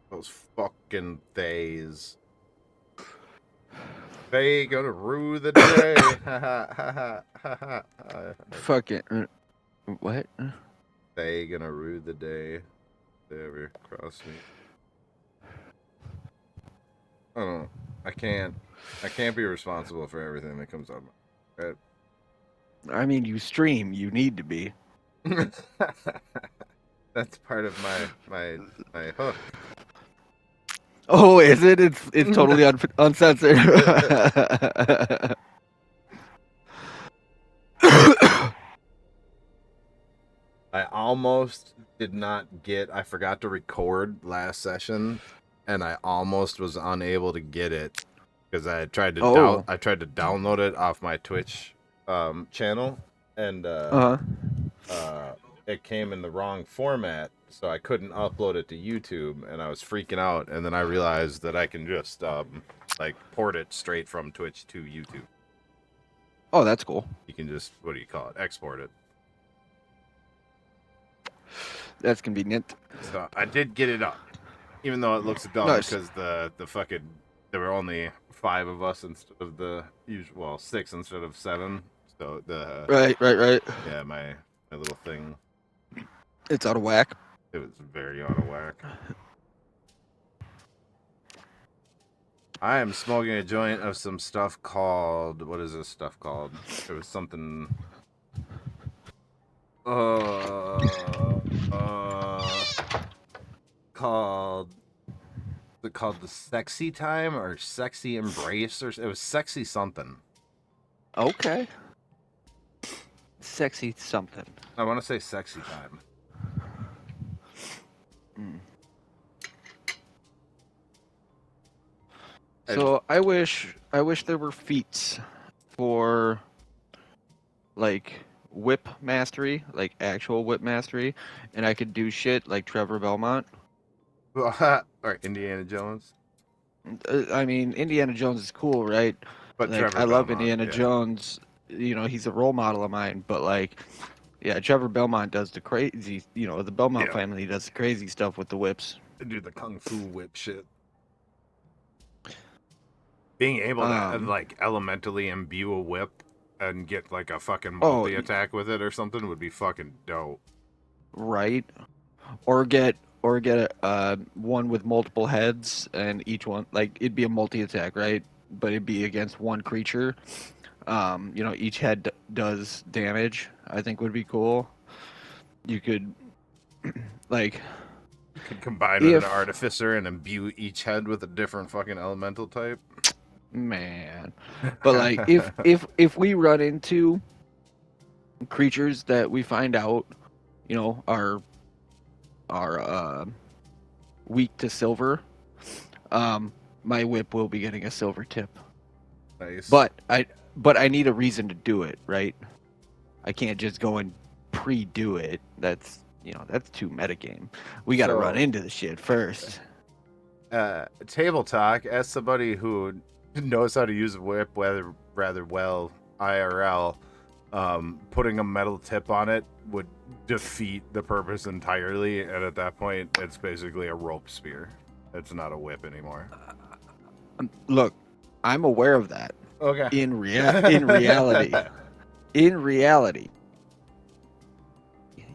Those fucking theys. They gonna rue the day. Ha ha ha ha ha ha. Fucking what? They gonna rue the day. They ever cross me. I don't know. I can't. I can't be responsible for everything that comes out of my head. I mean, you stream. You need to be. That's part of my hook. Oh, is it? It's totally uncensored. I almost did not get. I forgot to record last session, and I almost was unable to get it because I tried to Oh. I tried to download it off my Twitch channel, and Uh-huh. it came in the wrong format, so I couldn't upload it to YouTube, and I was freaking out. And then I realized that I can just like port it straight from Twitch to YouTube. Oh, that's cool. You can just, what do you call it? Export it. That's convenient. So I did get it up, even though it looks dumb Nice. because the fucking there were only 5 of us instead of the usual, well, 6 instead of 7. So the Right. yeah, my little thing, It's out of whack. it was very out of whack. I am smoking a joint of some stuff called, what is this stuff called? It was something called, is it called the sexy time or sexy embrace, or it was sexy something. Okay. Sexy something. I want to say sexy time. So I wish there were feats for like whip mastery, like actual whip mastery, and I could do shit like Trevor Belmont. Or Indiana Jones. I mean, Indiana Jones is cool, right? But Like Trevor I love Belmont, Indiana yeah. Jones. You know, he's a role model of mine. But like, yeah, Trevor Belmont does the crazy. You know, the Belmont Yeah. family does the crazy stuff with the whips. Do the kung fu whip shit. Being able to like elementally imbue a whip and get like a fucking multi attack with it or something would be fucking dope. Right. Or get one with multiple heads, and each one like it'd be a multi attack, right? But it'd be against one creature. You know, each head does damage. I think would be cool. You could like You could combine with an if artificer and imbue each head with a different fucking elemental type. man, but like if we run into creatures that we find out, you know, are weak to silver, my whip will be getting a silver tip. Nice. But I need a reason to do it, right? I can't just go and pre-do it. That's that's too metagame. We got to run into the shit first. Table talk, as somebody who knows how to use a whip rather well IRL, putting a metal tip on it would defeat the purpose entirely, and at that point it's basically a rope spear. It's not a whip anymore. Look, I'm aware of that. Okay. In reality,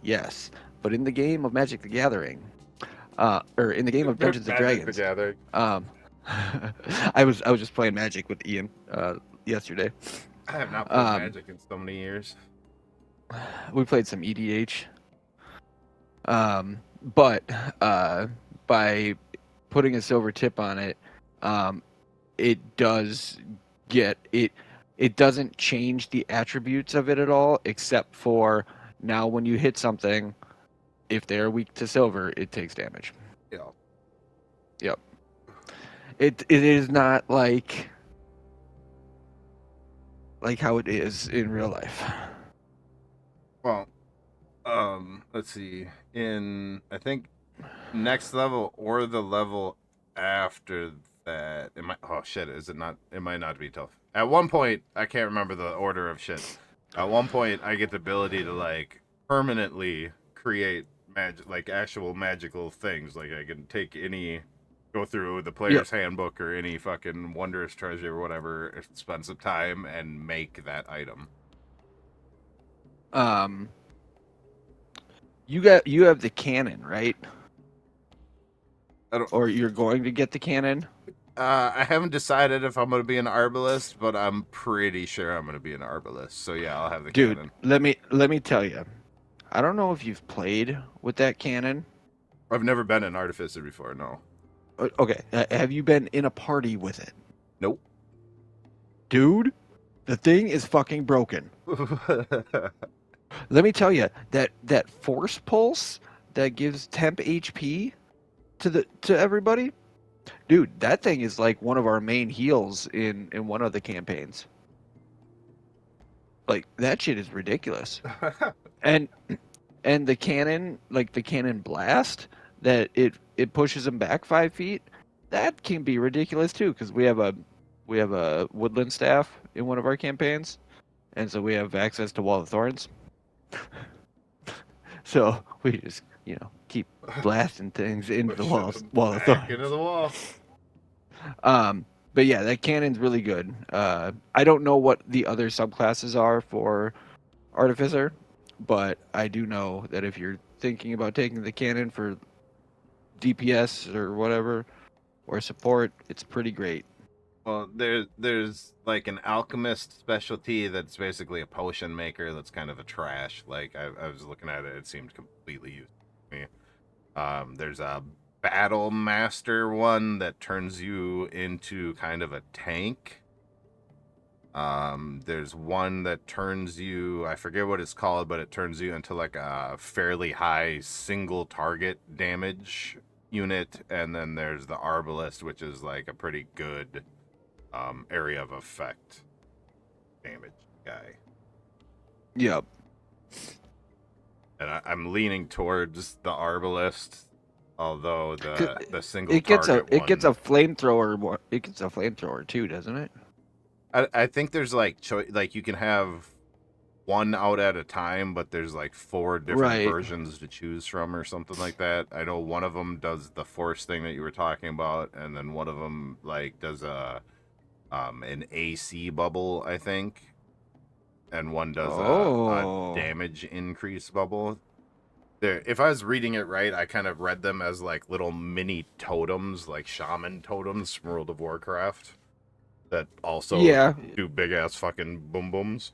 yes. But in the game of Magic the Gathering, or in the game of Dungeons and Dragons, I was just playing Magic with Ian yesterday. I have not played Magic in so many years. We played some EDH. But by putting a silver tip on it, it does get it. It doesn't change the attributes of it at all, except for now when you hit something, if they're weak to silver, it takes damage. Yeah. Yep. It is not like how it is in real life. Well, let's see. In I think next level or the level after that, it might. Oh shit! Is it not? It might not be tough. At one point, I can't remember the order of shit. At one point, I get the ability to like permanently create magic, like actual magical things. Like I can take any go through the Yep. player's handbook or any fucking wondrous treasure or whatever, spend some time and make that item. You have the cannon, right? I don't. Or you're going to get the cannon? I haven't decided if I'm gonna be an arbalist, but I'm pretty sure I'm gonna be an arbalist. So yeah, I'll have the Dude, cannon. let me tell you. I don't know if you've played with that cannon. I've never been an artificer before. No. Okay, have you been in a party with it? Nope. Dude, the thing is fucking broken. Let me tell you, that force pulse that gives temp HP to everybody, dude, that thing is like one of our main heals in one of the campaigns. Like that shit is ridiculous. And the cannon, like the cannon blast, that it pushes them back 5 feet. That can be ridiculous too, because we have a woodland staff in one of our campaigns, and so we have access to Wall of Thorns. So we just keep blasting things into the wall of Back into Thorns. the wall. But yeah, that cannon's really good. I don't know what the other subclasses are for Artificer, but I do know that if you're thinking about taking the cannon for DPS or whatever or support, it's pretty great. Well, there's like an alchemist specialty that's basically a potion maker that's kind of a trash. Like I was looking at it, it seemed completely useless to me. There's a battle master one that turns you into kind of a tank. There's one that turns you, I forget what it's called, but it turns you into like a fairly high single target damage unit. And then there's the arbalist, which is like a pretty good area of effect damage guy. Yep. And I'm leaning towards the arbalist, although the single It gets target it gets a one. flamethrower. It gets a flamethrower too, doesn't it? I think there's like like you can have one out at a time, but there's like 4 different Right. versions to choose from or something like that. I know one of them does the force thing that you were talking about, and then one of them like does a an AC bubble, I think, and one does a Oh. damage increase bubble. There, if I was reading it right, I kind of read them as like little mini totems, like shaman totems from World of Warcraft, that also Yeah. do big ass fucking boom booms.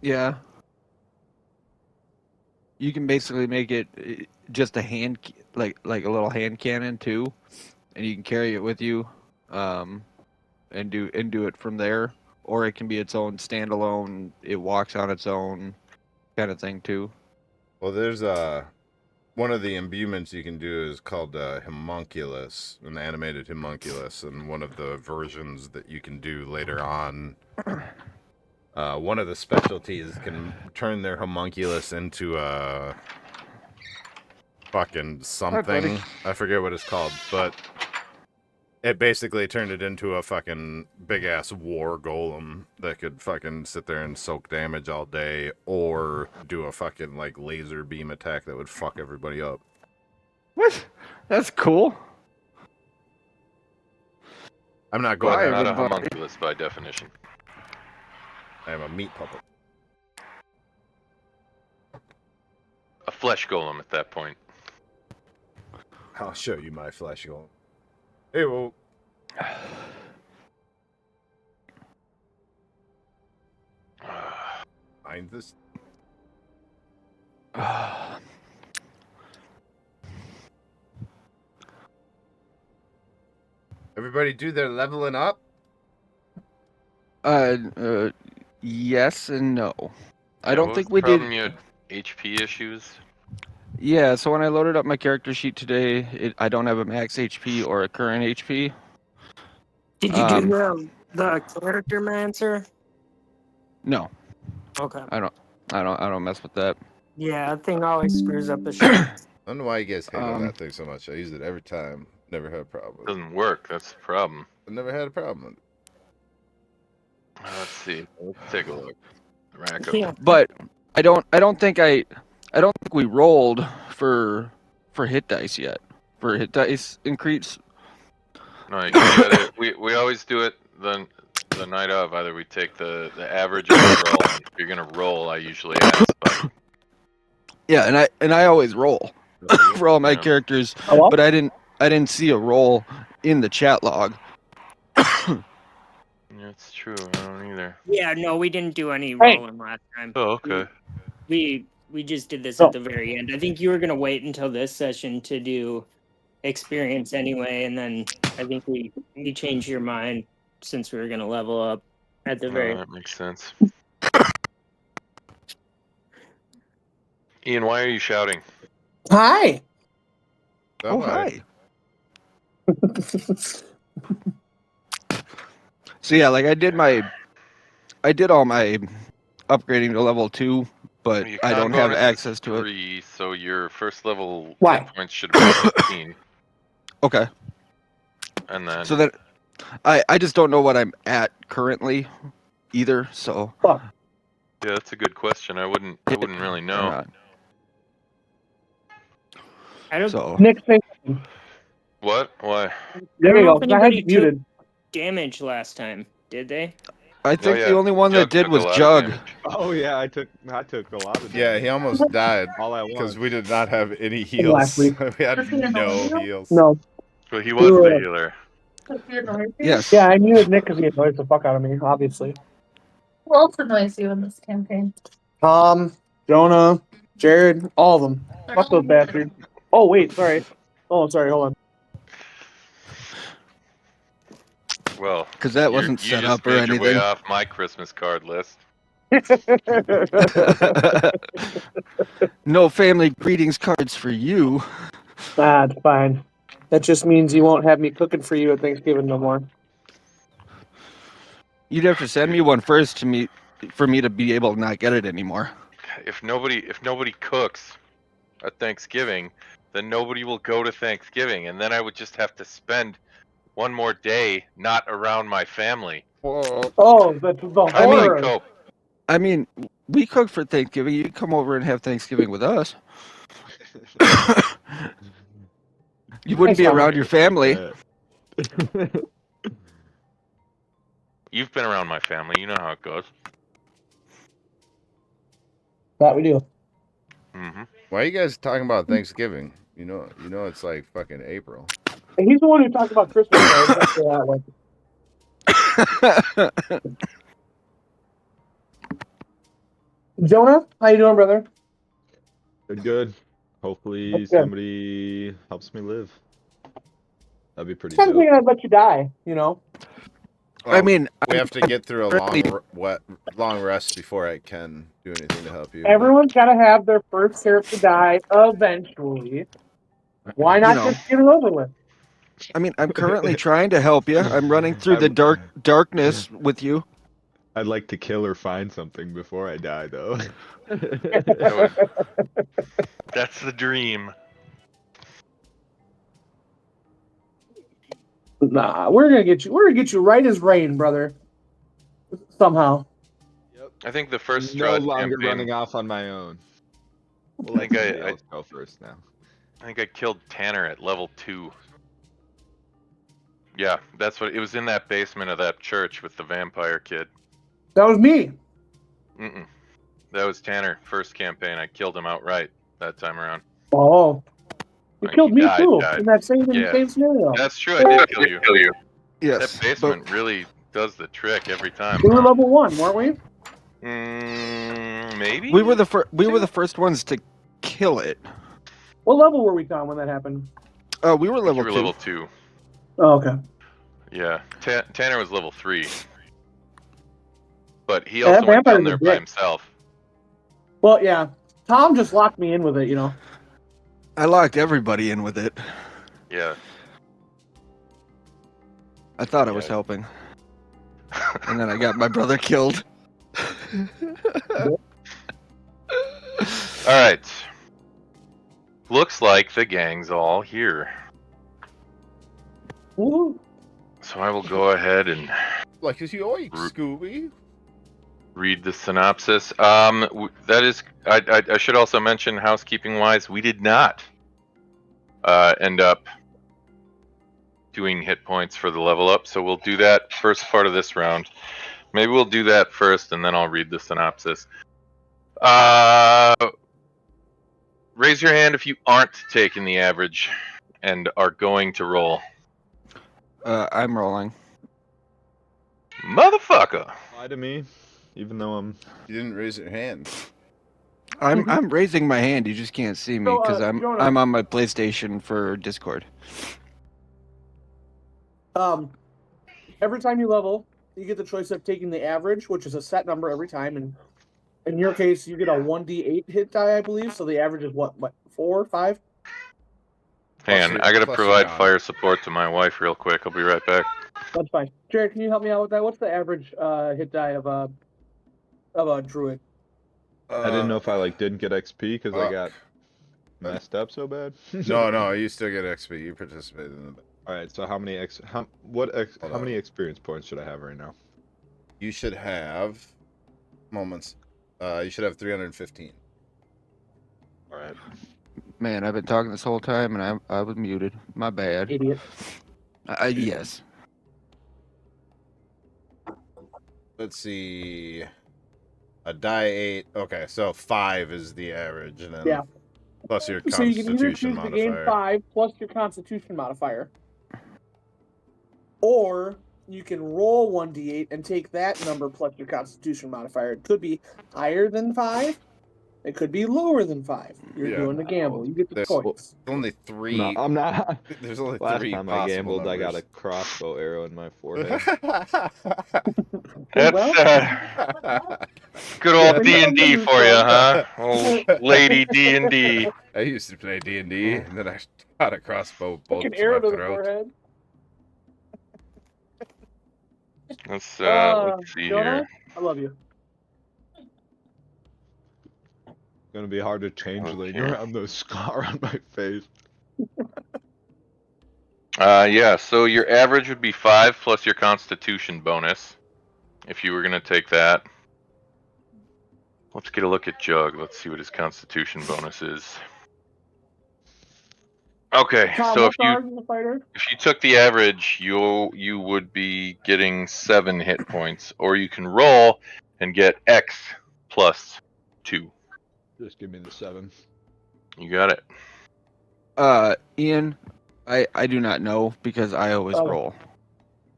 Yeah. You can basically make it just a like a little hand cannon too, and you can carry it with you, and do it from there, or it can be its own standalone. It walks on its own kind of thing too. Well, there's one of the imbuements you can do is called homunculus, an animated homunculus, and one of the versions that you can do later on. One of the specialties can turn their homunculus into a fucking Hi, buddy. something. I forget what it's called, but it basically turned it into a fucking big ass war golem that could fucking sit there and soak damage all day, or do a fucking like laser beam attack that would fuck everybody up. What? That's cool. I'm not But going Bye, that not a everybody. homunculus by definition. I am a meat puppet. A flesh golem at that point. I'll show you my flesh golem. Hey, well, find this. Everybody do their leveling up. Yes and no. I Yeah, don't what think was we the problem? did. You had HP issues? Yeah, so when I loaded up my character sheet today, I don't have a max HP or a current HP. Did you do the character mancer? No, Okay. I don't mess with that. Yeah, that thing always screws up the shit. I don't know why you guys hate on Um, that thing so much. I use it every time. Never had a problem with it. Doesn't work, that's the problem. I never had a problem with it. Let's see. Let's take a look. Rack up. Yeah. But I don't think we rolled for hit dice yet. for hit dice increase. No, you gotta, we always do it the night of. Either we take the average or the roll. And if you're gonna roll, I usually ask, but Yeah, and I always roll for all my Yeah. characters, Oh, well. but I didn't see a roll in the chat log. yeah, it's true. I don't either. Yeah, no, we didn't do any Hey. rolling last time. Oh, okay. We just did this Oh. at the very end. I think you were gonna wait until this session to do experience anyway, and then I think we changed your mind since we were gonna level up at the very. That makes sense. Ian, why are you shouting? Hi. Oh, hi. So yeah, like I did all my upgrading to level 2, but You I can't don't go have into access to it. 3, so your first level Why? hit points should be 15, Okay. and then So that I just don't know what I'm at currently either, so Fuck. yeah, that's a good question. I wouldn't really know. I don't. So Nick, say What? Why? there I you don't go. know if I had anybody you muted. damage last time. Did they? I think the yeah. only one that Jug did took a was lot of Jug. damage. Oh yeah, I took a lot of Yeah, damage. he almost died all at once. because we did not have any Last heals. week. We had no heals. No. But he We was the were- healer. Yes. Yeah, I muted Nick because he annoys the fuck out of me, obviously. Who else annoys you in this campaign? Tom, Jonah, Jared, all of them. Fuck those bastards. Oh, wait, sorry. Oh, sorry, hold Well, Because that you wasn't you set just up or made your way anything. off my Christmas card list. on. No family greetings cards for you. That's fine. That just means you won't have me cooking for you at Thanksgiving no more. You'd have to send me one first for me to be able to not get it anymore. If nobody cooks at Thanksgiving, then nobody will go to Thanksgiving, and then I would just have to spend one more day not around my family. Oh, that's the How do I horror. cope? I mean, we cook for Thanksgiving. You can come over and have Thanksgiving with us. You wouldn't Thanks, be Mama. around your family. You've been around my family. You know how it goes. That we do. Mm-hmm. Why are you guys talking about Thanksgiving? You know it's like fucking April. And he's the one who talked about Christmas cards. Let's say that way. Jonah, how you doing, brother? Good. Hopefully That's good. somebody helps me live. That'd be pretty I'm dope. thinking I'd let you die, you know? I mean, we have to get through a currently- long rest before I can do anything to help you. Everyone's got to have their first character die eventually. Why not You know. just get it over with? I mean, I'm currently trying to help you. I'm running through the darkness with you. I'd like to kill or find something before I die, though. That's the dream. Nah, we're gonna get you. We're gonna get you right as rain, brother. Somehow. I think the first no Strahd longer campaign, running off on my own. We'll I think let somebody else go first now. I think I killed Tanner at level 2. Yeah, that's what it was in that basement of that church with the vampire kid. That was me. Mm-mm. That was Tanner, first campaign. I killed him outright that time around. Oh, you Like, killed he me died, too died. in that same Yeah. scenario. That's true, I did kill you. Yes. That basement really does the trick every time. We were huh? level 1, weren't we? Maybe? We were the first ones to kill it. What level were we, Tom, when that happened? We were I think level you were 2. level 2. Oh, okay. Yeah, Tanner was level 3. But he Yeah, also that went down vampire's a there by dick. himself. Well, yeah. Tom just locked me in with it, you know. I locked everybody in with it. Yeah. I thought I was Yeah. helping. And then I got my brother killed. Alright. Looks like the gang's all here. Ooh. So I will go ahead and Like as you oink, Scooby. read the synopsis. That is, I should also mention, housekeeping wise, we did not end up doing hit points for the level up. So we'll do that first part of this round. Maybe we'll do that first, and then I'll read the synopsis. Raise your hand if you aren't taking the average and are going to roll. I'm rolling. Motherfucker. Lie to me, even though I'm. You didn't raise your hand. I'm raising my hand. You just can't see me So, because Jonah. I'm on my PlayStation for Discord. Every time you level, you get the choice of taking the average, which is a set number every time, and in your case, you get a 1d8 hit die, I believe. So the average is what 4, 5? Hang on, your- I gotta plus your provide con. fire support to my wife real quick. I'll be right back. That's fine. Jared, can you help me out with that? What's the average hit die of a druid? I didn't know if I like didn't get XP because I fuck. got messed up so bad. No, you still get XP. You participated in the. All right, so how many Hold how many on. experience points should I have right now? You should have moments. You should have 315. All right. Man, I've been talking this whole time and I was muted. My bad. Idiot. Yes. Let's see. A die 8. Okay, so 5 is the average, and then Yeah. plus your So you can either Constitution choose to gain modifier. 5 plus your Constitution modifier, or you can roll 1d8 and take that number plus your Constitution modifier. It could be higher than 5. It could be lower than 5. You're Yeah. doing the gamble. You get the There's- choice. Only 3. No, I'm not. There's only Last 3 time I possible gambled, I got a numbers. crossbow arrow in my forehead. That's good old D&D for you, huh? Old lady D&D. I used to play D&D, and then I got a crossbow bolt An to arrow my to the throat. forehead. Let's see Jonah, here. I love you. Gonna be hard to changeling Okay. around the scar on my face. Yeah, so your average would be 5 plus your Constitution bonus, if you were gonna take that. Let's get a look at Jug. Let's see what his Constitution bonus is. Okay, Tom, so what's ours in the fighter? if you took the average, you would be getting 7 hit points, or you can roll and get X plus 2. Just give me the 7. You got it. Ian, I do not know because I always Oh. roll,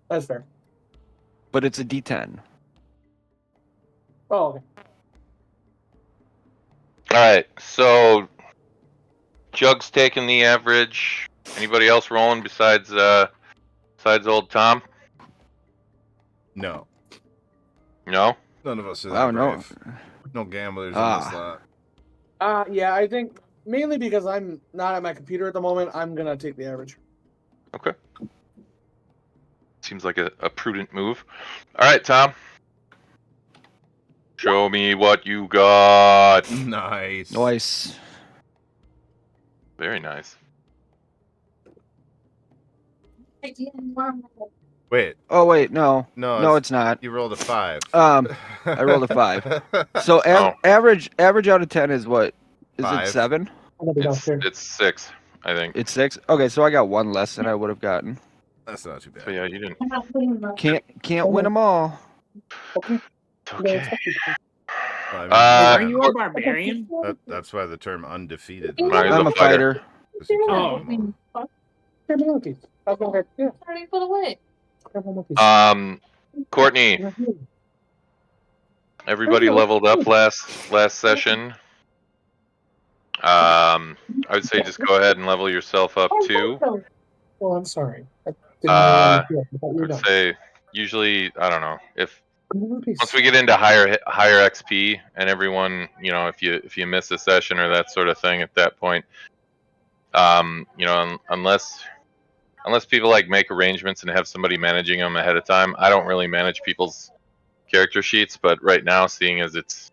That's fair. but it's a D10. Oh, okay. All right, so Jug's taking the average. Anybody else rolling besides old Tom? No, No. none of us are I that don't know. brave. No gamblers in this lot. Yeah, I think mainly because I'm not at my computer at the moment, I'm gonna take the average. Okay. Seems like a prudent move. All right, Tom. Show me what you got. Nice. Nice. Very nice. Wait, Oh wait, no, no, it's not. you rolled a 5. I rolled a 5. So average out of 10 is what? Is 5. it 7? It's 6, I think. It's 6. Okay, so I got one less than I would have gotten. That's not too bad. So yeah, you didn't. Can't win them all. It's okay. Well, Are I mean, you a barbarian? that's why the term undefeated. Might as I'm well a fighter. 'cause you can't Oh. win them Already put away. Courtney, everybody leveled up last session. I would say just go ahead and level yourself up too. Well, I'm sorry. I would say usually, I don't know, if once we get into higher XP and everyone, if you miss a session or that sort of thing at that point, unless people like make arrangements and have somebody managing them ahead of time, I don't really manage people's character sheets. But right now, seeing as it's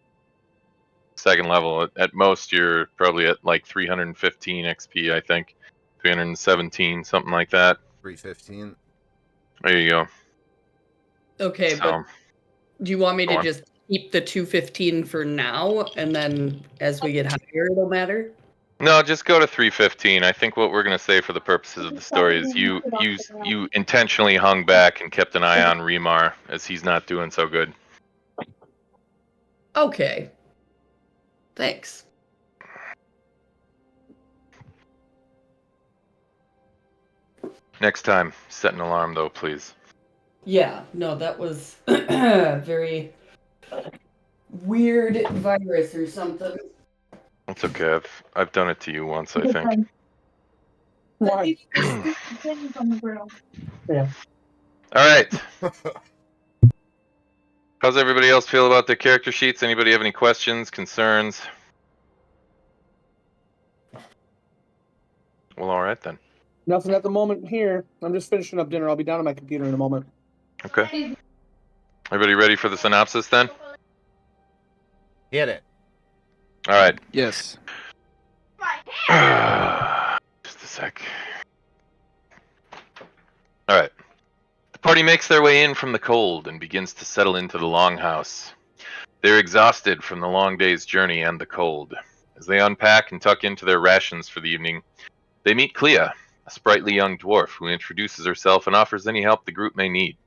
second level, at most you're probably at like 315 XP, I think, 317, something like that. 315. There you go. Okay, So, but do you want me go to on. just keep the 215 for now, and then as we get higher, it'll matter? No, just go to 315. I think what we're gonna say for the purposes of the story is you intentionally hung back and kept an eye on Remar as he's not doing so good. Okay. Thanks. Next time, set an alarm though, please. Yeah, no, that was very weird virus or something. It's okay. I've done it to you once, I think. Why? Yeah. All right. How's everybody else feel about their character sheets? Anybody have any questions, concerns? Well, all right then. Nothing at the moment here. I'm just finishing up dinner. I'll be down on my computer in a moment. Okay. Everybody ready for the synopsis then? Hit it. All right. Yes. Just a sec. All right. The party makes their way in from the cold and begins to settle into the longhouse. They're exhausted from the long day's journey and the cold. As they unpack and tuck into their rations for the evening, they meet Clea, a sprightly young dwarf who introduces herself and offers any help the group may need.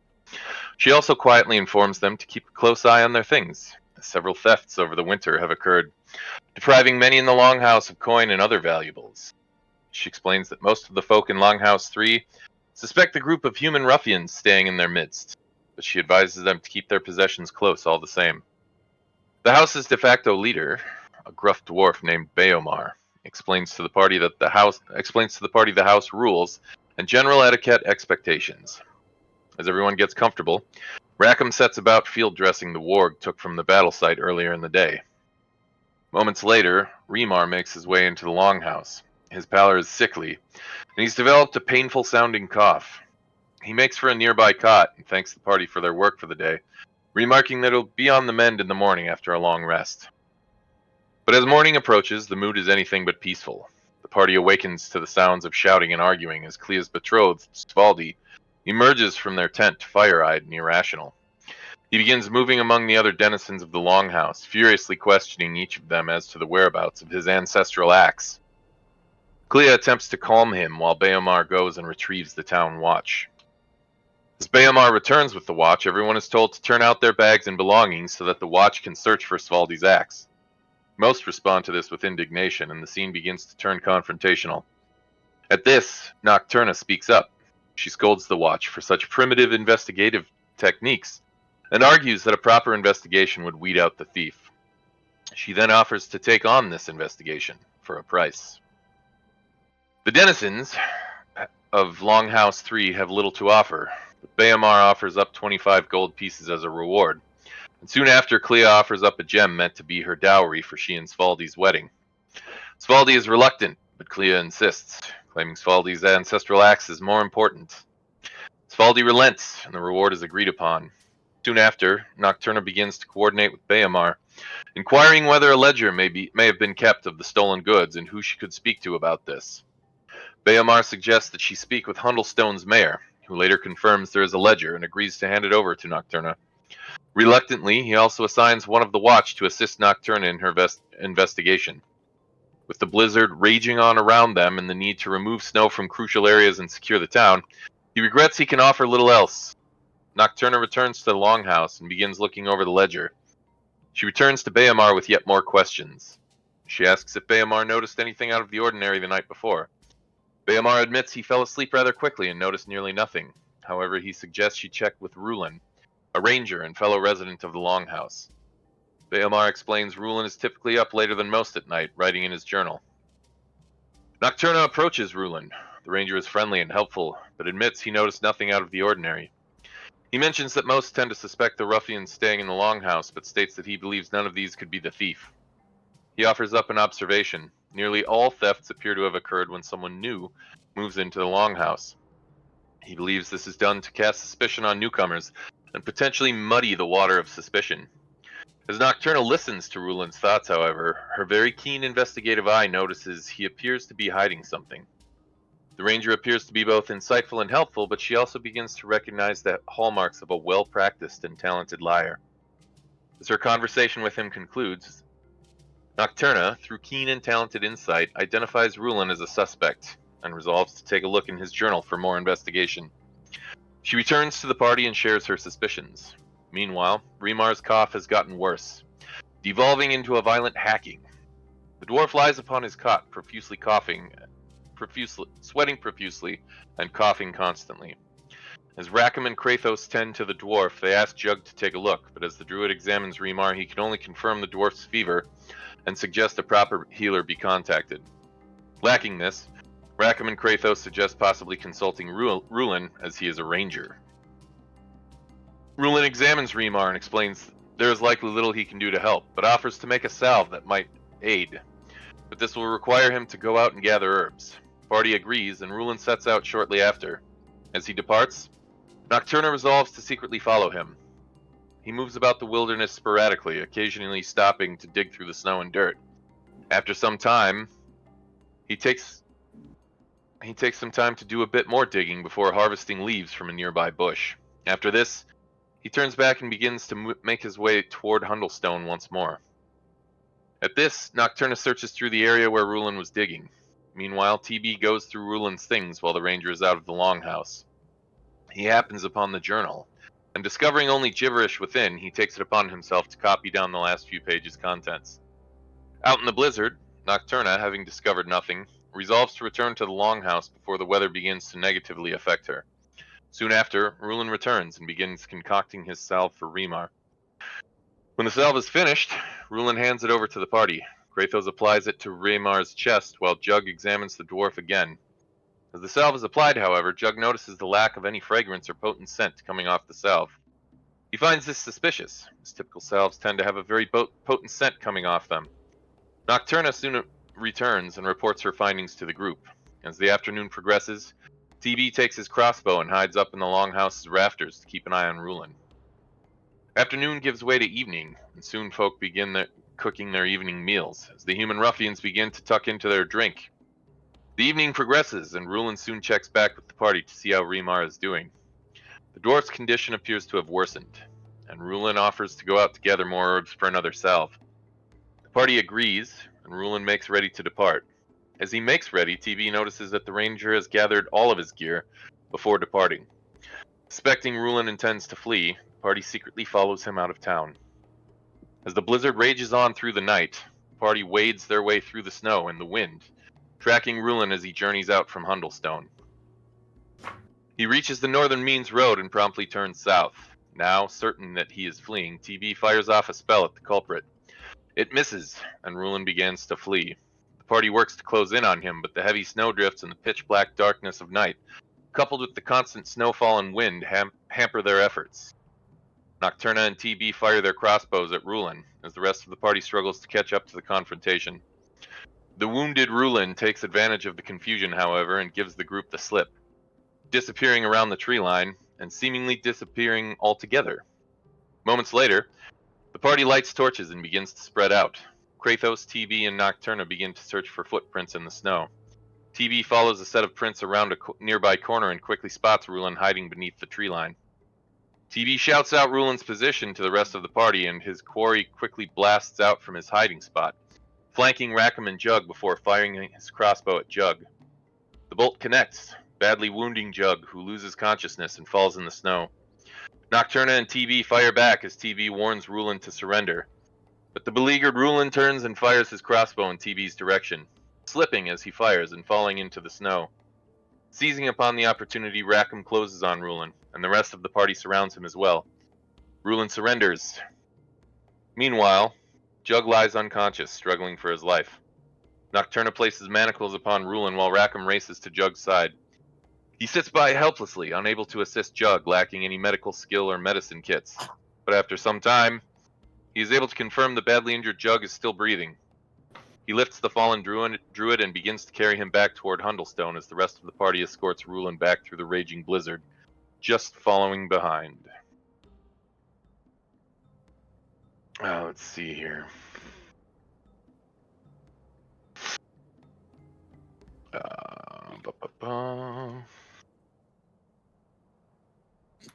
She also quietly informs them to keep a close eye on their things, as several thefts over the winter have occurred, depriving many in the Longhouse of coin and other valuables. She explains that most of the folk in Longhouse 3 suspect a group of human ruffians staying in their midst, but she advises them to keep their possessions close all the same. The house's de facto leader, a gruff dwarf named Beomar, explains to the party the house rules and general etiquette expectations. As everyone gets comfortable, Rackham sets about field dressing the warg took from the battle site earlier in the day. Moments later, Remar makes his way into the longhouse. His pallor is sickly, and he's developed a painful sounding cough. He makes for a nearby cot and thanks the party for their work for the day, remarking that it'll be on the mend in the morning after a long rest. But as morning approaches, the mood is anything but peaceful. The party awakens to the sounds of shouting and arguing as Clea's betrothed, Svaldi, emerges from their tent, fire-eyed and irrational. He begins moving among the other denizens of the longhouse, furiously questioning each of them as to the whereabouts of his ancestral axe. Clea attempts to calm him while Beomar goes and retrieves the town watch. As Beomar returns with the watch, everyone is told to turn out their bags and belongings so that the watch can search for Svaldi's axe. Most respond to this with indignation, and the scene begins to turn confrontational. At this, Nocturna speaks up. She scolds the watch for such primitive investigative techniques, and argues that a proper investigation would weed out the thief. She then offers to take on this investigation for a price. The denizens of Longhouse 3 have little to offer, but Beomar offers up 25 gold pieces as a reward, and soon after Clea offers up a gem meant to be her dowry for she and Svaldi's wedding. Svaldi is reluctant, but Clea insists, claiming Svaldi's ancestral axe is more important. Svaldi relents, and the reward is agreed upon. Soon after, Nocturna begins to coordinate with Beomar, inquiring whether a ledger may have been kept of the stolen goods and who she could speak to about this. Beomar suggests that she speak with Hundlestone's mayor, who later confirms there is a ledger and agrees to hand it over to Nocturna. Reluctantly, he also assigns one of the watch to assist Nocturna in her investigation. With the blizzard raging on around them and the need to remove snow from crucial areas and secure the town, he regrets he can offer little else. Nocturna returns to the longhouse and begins looking over the ledger. She returns to Beomar with yet more questions. She asks if Beomar noticed anything out of the ordinary the night before. Beomar admits he fell asleep rather quickly and noticed nearly nothing. However, he suggests she check with Rulin, a ranger and fellow resident of the longhouse. Beomar explains Rulin is typically up later than most at night, writing in his journal. Nocturna approaches Rulin. The ranger is friendly and helpful, but admits he noticed nothing out of the ordinary. He mentions that most tend to suspect the ruffians staying in the longhouse, but states that he believes none of these could be the thief. He offers up an observation. Nearly all thefts appear to have occurred when someone new moves into the longhouse. He believes this is done to cast suspicion on newcomers and potentially muddy the water of suspicion. As Nocturna listens to Rulin's thoughts, however, her very keen investigative eye notices he appears to be hiding something. The ranger appears to be both insightful and helpful, but she also begins to recognize the hallmarks of a well-practiced and talented liar. As her conversation with him concludes, Nocturna, through keen and talented insight, identifies Rulin as a suspect and resolves to take a look in his journal for more investigation. She returns to the party and shares her suspicions. Meanwhile, Remar's cough has gotten worse, devolving into a violent hacking. The dwarf lies upon his cot, sweating profusely, and coughing constantly. As Rackham and Krathos tend to the dwarf, they ask Jug to take a look, but as the druid examines Remar, he can only confirm the dwarf's fever and suggest a proper healer be contacted. Lacking this, Rackham and Krathos suggest possibly consulting Rulin, as he is a ranger. Rulin examines Remar and explains there is likely little he can do to help, but offers to make a salve that might aid. But this will require him to go out and gather herbs. The party agrees, and Rulin sets out shortly after. As he departs, Nocturna resolves to secretly follow him. He moves about the wilderness sporadically, occasionally stopping to dig through the snow and dirt. After some time, he takes some time to do a bit more digging before harvesting leaves from a nearby bush. After this, he turns back and begins to make his way toward Hundlestone once more. At this, Nocturna searches through the area where Rulin was digging. Meanwhile, TB goes through Rulin's things while the ranger is out of the longhouse. He happens upon the journal, and discovering only gibberish within, he takes it upon himself to copy down the last few pages' contents. Out in the blizzard, Nocturna, having discovered nothing, resolves to return to the longhouse before the weather begins to negatively affect her. Soon after, Rulin returns and begins concocting his salve for Remar. When the salve is finished, Rulin hands it over to the party. Krathos applies it to Remar's chest while Jug examines the dwarf again. As the salve is applied, however, Jug notices the lack of any fragrance or potent scent coming off the salve. He finds this suspicious, as typical salves tend to have a very potent scent coming off them. Nocturna soon returns and reports her findings to the group. As the afternoon progresses, TB takes his crossbow and hides up in the longhouse's rafters to keep an eye on Rulin. Afternoon gives way to evening, and soon folk begin cooking their evening meals, as the human ruffians begin to tuck into their drink. The evening progresses, and Rulin soon checks back with the party to see how Remar is doing. The dwarf's condition appears to have worsened, and Rulin offers to go out to gather more herbs for another salve. The party agrees, and Rulin makes ready to depart. As he makes ready, TB notices that the ranger has gathered all of his gear before departing. Suspecting Rulin intends to flee, the party secretly follows him out of town. As the blizzard rages on through the night, the party wades their way through the snow and the wind, tracking Rulin as he journeys out from Hundlestone. He reaches the Northern Means Road and promptly turns south. Now, certain that he is fleeing, TB fires off a spell at the culprit. It misses, and Rulin begins to flee. The party works to close in on him, but the heavy snowdrifts and the pitch-black darkness of night, coupled with the constant snowfall and wind, hamper their efforts. Nocturna and TB fire their crossbows at Rulin, as the rest of the party struggles to catch up to the confrontation. The wounded Rulin takes advantage of the confusion, however, and gives the group the slip, disappearing around the tree line and seemingly disappearing altogether. Moments later, the party lights torches and begins to spread out. Krathos, TB, and Nocturna begin to search for footprints in the snow. TB follows a set of prints around a nearby corner and quickly spots Rulin hiding beneath the tree line. TB shouts out Rulin's position to the rest of the party, and his quarry quickly blasts out from his hiding spot, flanking Rackham and Jug before firing his crossbow at Jug. The bolt connects, badly wounding Jug, who loses consciousness and falls in the snow. Nocturna and TB fire back as TB warns Rulin to surrender, but the beleaguered Rulin turns and fires his crossbow in TB's direction, slipping as he fires and falling into the snow. Seizing upon the opportunity, Rackham closes on Rulin, and the rest of the party surrounds him as well. Rulin surrenders. Meanwhile, Jug lies unconscious, struggling for his life. Nocturna places manacles upon Rulin while Rackham races to Jug's side. He sits by helplessly, unable to assist Jug, lacking any medical skill or medicine kits. But after some time, he is able to confirm the badly injured Jug is still breathing. He lifts the fallen druid and begins to carry him back toward Hundlestone as the rest of the party escorts Rulin back through the raging blizzard, just following behind. Let's see here.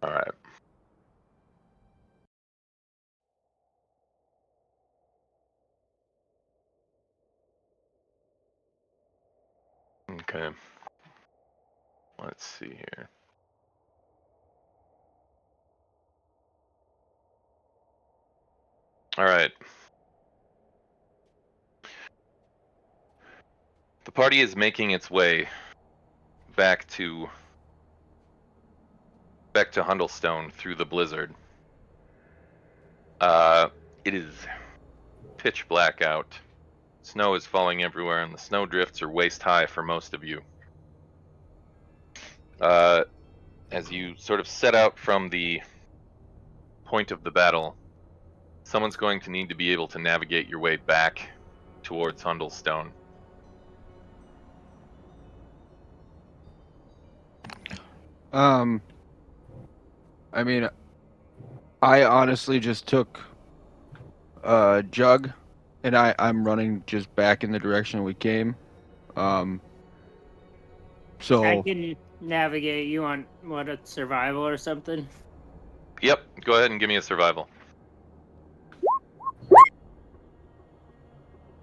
All right. Okay. Let's see here. All right. The party is making its way back to Hundlestone through the blizzard. It is pitch black out. Snow is falling everywhere, and the snow drifts are waist high for most of you. As you sort of set out from the point of the battle, someone's going to need to be able to navigate your way back towards Hundlestone. I mean, I honestly just took Jug, and I'm running just back in the direction we came. I So can navigate. You want what, a survival or something? Yep, go ahead and give me a survival.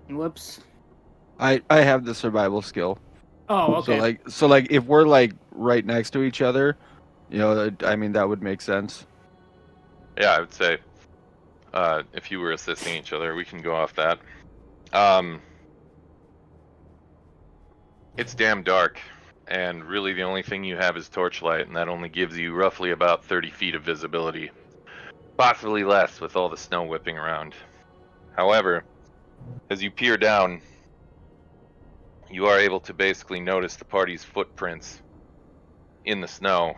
Whoops. I have the survival skill. Oh, okay. So like if we're like right next to each other, you know, I mean that would make sense. Yeah, I would say if you were assisting each other, we can go off that. It's damn dark, and really the only thing you have is torchlight, and that only gives you roughly about 30 feet of visibility. Possibly less with all the snow whipping around. However, as you peer down, you are able to basically notice the party's footprints in the snow.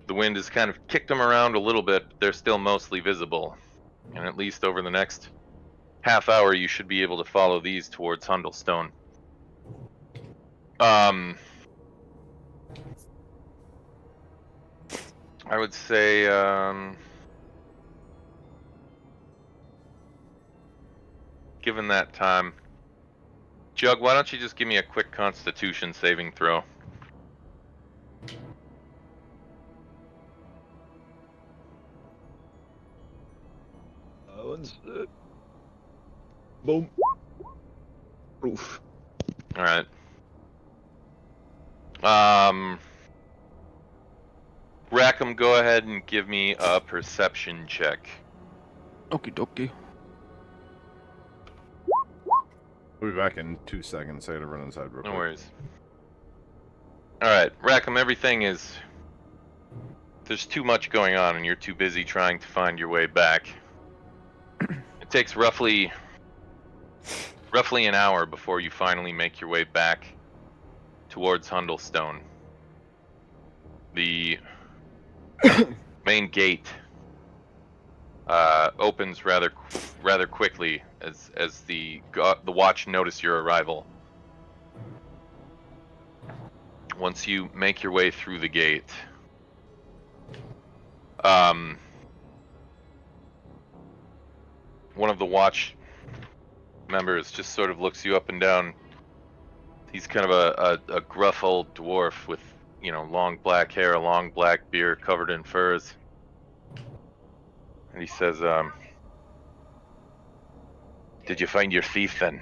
The wind has kind of kicked them around a little bit, but they're still mostly visible. And at least over the next half hour, you should be able to follow these towards Hundlestone. I would say, given that time, Jug, why don't you just give me a quick Constitution saving throw? Boom. Oof. All right. Rackham, go ahead and give me a perception check. Okie dokie. We'll be back in 2 seconds. I gotta run inside real quick. No worries. Alright, Rackham, everything is... There's too much going on and you're too busy trying to find your way back. It takes roughly an hour before you finally make your way back towards Hundlestone. The main gate opens rather quickly as the watch notice your arrival. Once you make your way through the gate, one of the watch members just sort of looks you up and down. He's kind of a gruff old dwarf with, you know, long black hair, a long black beard covered in furs. And he says, did you find your thief then?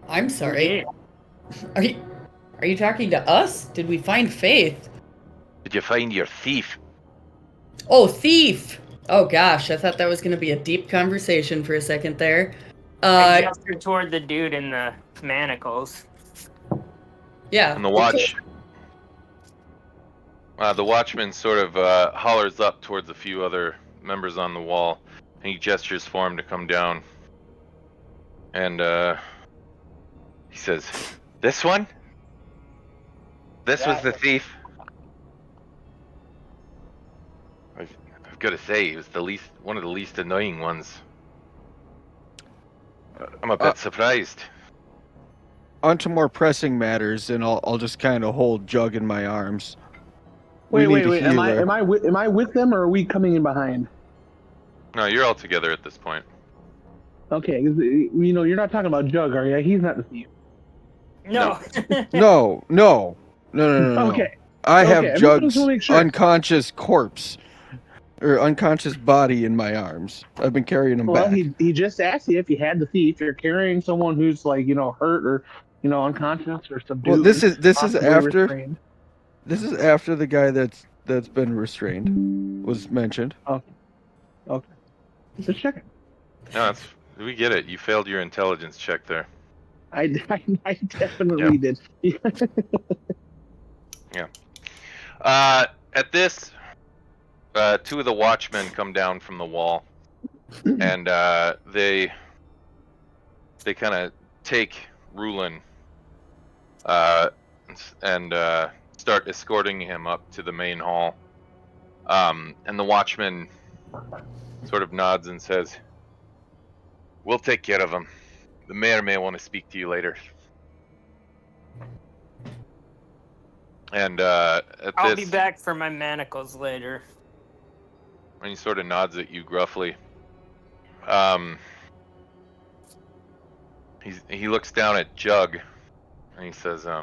I'm sorry. Yeah. Are you talking to us? Did we find Faith? Did you find your thief? Oh, thief! Oh gosh, I thought that was gonna be a deep conversation for a second there. I gestured toward the dude in the manacles. Yeah. And the watchman sort of hollers up towards a few other members on the wall, and he gestures for him to come down. And he says, "This one? This was the thief." I've got to say, he was one of the least annoying ones. I'm a bit surprised. On to more pressing matters, and I'll just kind of hold Jug in my arms. Wait. We need a Am healer. I with them, or are we coming in behind? No, you're all together at this point. Okay, 'cause, you know, you're not talking about Jug, are you? He's not the thief. No. No. Okay. I Okay, have I just Jug's wanna make sure. unconscious corpse. or unconscious body in my arms. I've been carrying him Well, back. he just asked you if you had the thief. You're carrying someone who's like hurt or unconscious or subdued. Well, this is possibly after restrained. the guy that's been restrained was mentioned. Okay, just checking. No, we get it. You failed your intelligence check there. I definitely did. Yeah. At this, two of the watchmen come down from the wall, and they kind of take Rulin and start escorting him up to the main hall. And the watchman sort of nods and says, "We'll take care of him. The mayor may want to speak to you later." And I'll be back for my manacles later. and he sort of nods at you gruffly. He looks down at Jug, and he says, I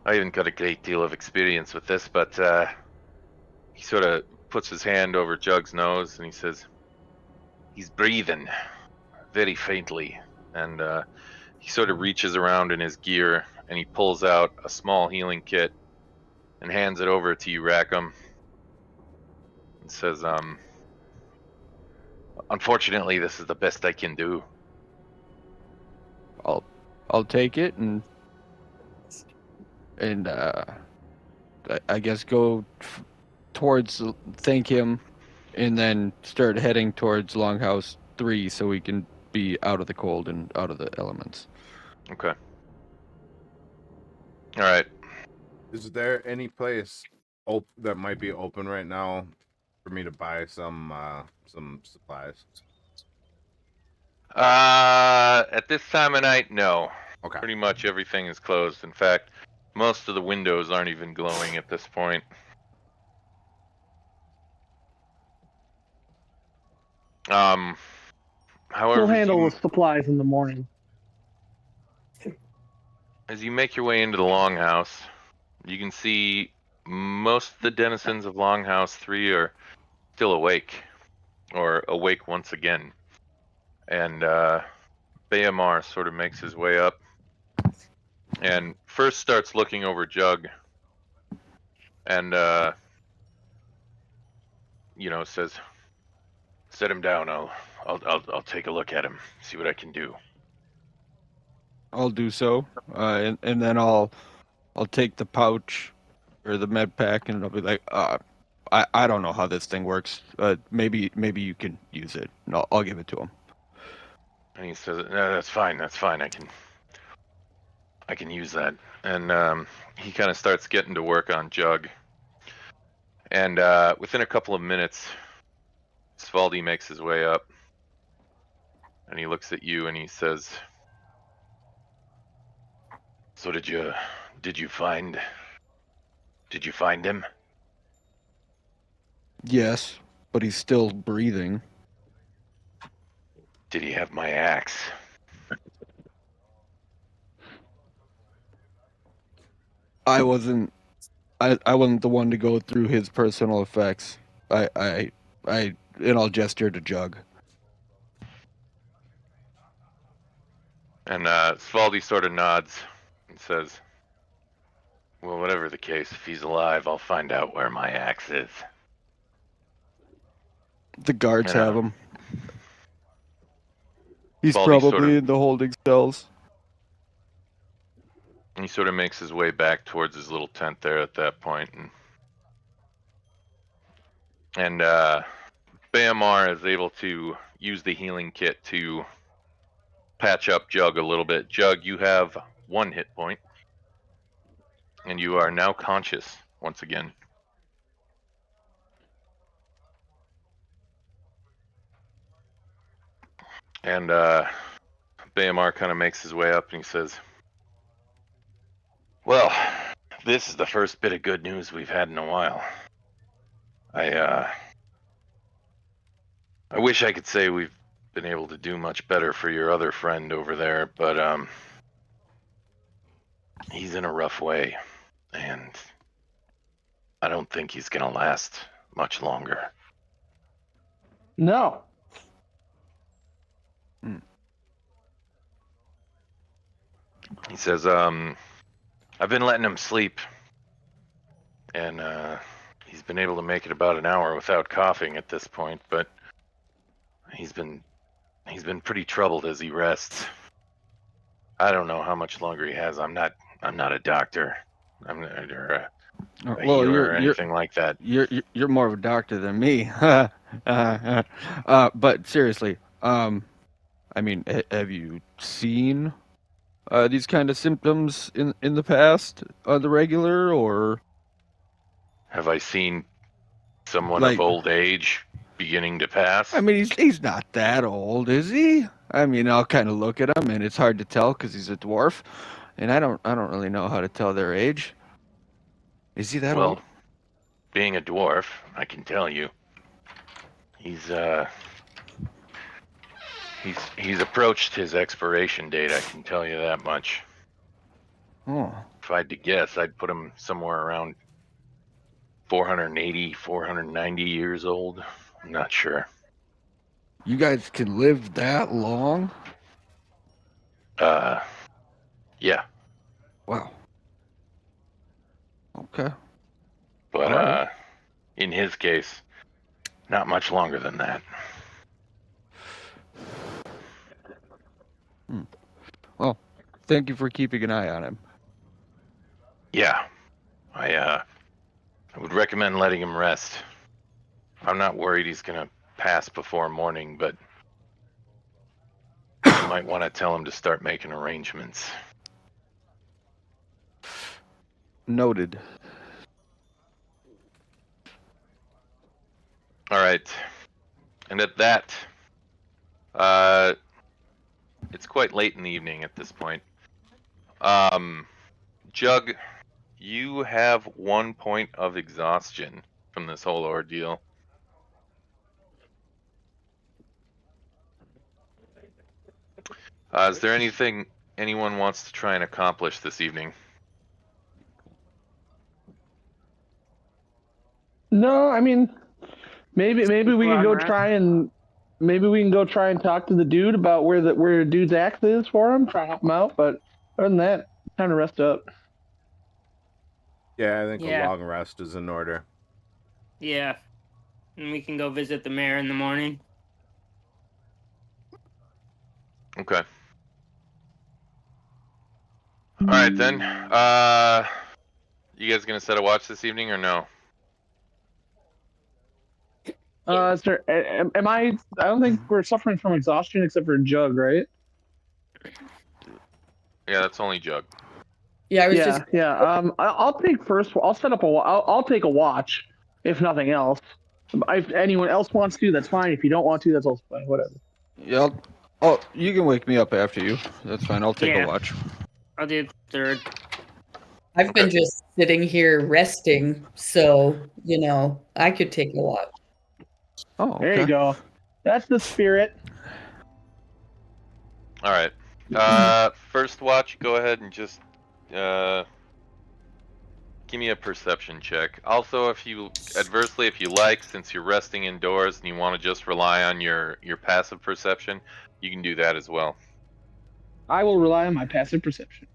haven't got a great deal of experience with this, but he sort of puts his hand over Jug's nose, and he says, he's breathing very faintly, and he sort of reaches around in his gear, and he pulls out a small healing kit and hands it over to you, Rackham, and says, unfortunately, this is the best I can do. I'll take it and I guess go towards thank him, and then start heading towards Longhouse 3 so we can be out of the cold and out of the elements. Okay. All right. Is there any place that might be open right now for me to buy some supplies? At this time of night, no. Okay. Pretty much everything is closed. In fact, most of the windows aren't even glowing at this point. However, We'll handle the supplies in the morning. as you make your way into the Longhouse, you can see most of the denizens of Longhouse 3 are still awake, or awake once again. And Bayamar sort of makes his way up, and first starts looking over Jug, and says, "Set him down. I'll take a look at him. See what I can do." I'll do so, and then I'll take the pouch or the med pack, and I'll be like, I don't know how this thing works. Maybe you can use it. And I'll give it to him. And he says, "No, that's fine. That's fine. I can use that." And he kind of starts getting to work on Jug. And within a couple of minutes, Svaldi makes his way up, and he looks at you and he says, "So did you find him?" Yes, but he's still breathing. "Did he have my axe?" I wasn't the one to go through his personal effects. And I'll gesture to Jug. And Svaldi sort of nods and says, "Well, whatever the case, if he's alive, I'll find out where my axe is." The guards Yeah. have him. He's Baldy probably in the holding cells. He sort of makes his way back towards his little tent there at that point, and Bayamar is able to use the healing kit to patch up Jug a little bit. Jug, you have 1 hit point, and you are now conscious once again. And Bayamar kind of makes his way up and he says, "Well, this is the first bit of good news we've had in a while. I wish I could say we've been able to do much better for your other friend over there, but he's in a rough way, and I don't think he's gonna last much longer. No. He says, I've been letting him sleep, and he's been able to make it about an hour without coughing at this point, but he's been pretty troubled as he rests. I don't know how much longer he has. I'm not a doctor. I'm not a Well, healer or anything like that. you're more of a doctor than me. But seriously, I mean, have you seen these kind of symptoms in the past, the regular, or Have I seen someone like? of old age beginning to pass? I mean, he's not that old, is he? I mean, I'll kind of look at him, and it's hard to tell because he's a dwarf, and I don't really know how to tell their age. Is he that Well, old? being a dwarf, I can tell you, he's approached his expiration date. I can tell you that much. Oh, If I had to guess, I'd put him somewhere around 480, 490 years old. I'm not sure. you guys can live that long? Yeah, Wow. Okay. but All right. in his case, not much longer than that. Well, thank you for keeping an eye on him. Yeah, I would recommend letting him rest. I'm not worried he's gonna pass before morning, but you might want to tell him to start making arrangements. Noted. All right, and at that, it's quite late in the evening at this point. Jug, you have 1 point of exhaustion from this whole ordeal. Is there anything anyone wants to try and accomplish this evening? No, I mean, maybe we can Long go rest. try and talk to the dude about where dude's axe is for him. Try to help him out, but other than that, time to rest up. Yeah, I think Yeah. a long rest is in order. Yeah. And we can go visit the mayor in the morning. Okay. All right then. You guys gonna set a watch this evening or no? Sir, am I? I don't think we're suffering from exhaustion except for Jug, right? Yeah, that's only Jug. Yeah, I was Yeah, just yeah. I'll take first. I'll set up I'll take a watch, if nothing else. If anyone else wants to, that's fine. If you don't want to, that's also fine. Whatever. Yeah. Oh, you can wake me up after you. That's fine. I'll take a Yeah. watch. I'll do third. I've been just sitting here resting, so I could take a watch. Oh, okay. There you go. That's the spirit. All right. First watch. Go ahead and just give me a perception check. Also, if you like, since you're resting indoors and you want to just rely on your passive perception, you can do that as well. I will rely on my passive perception.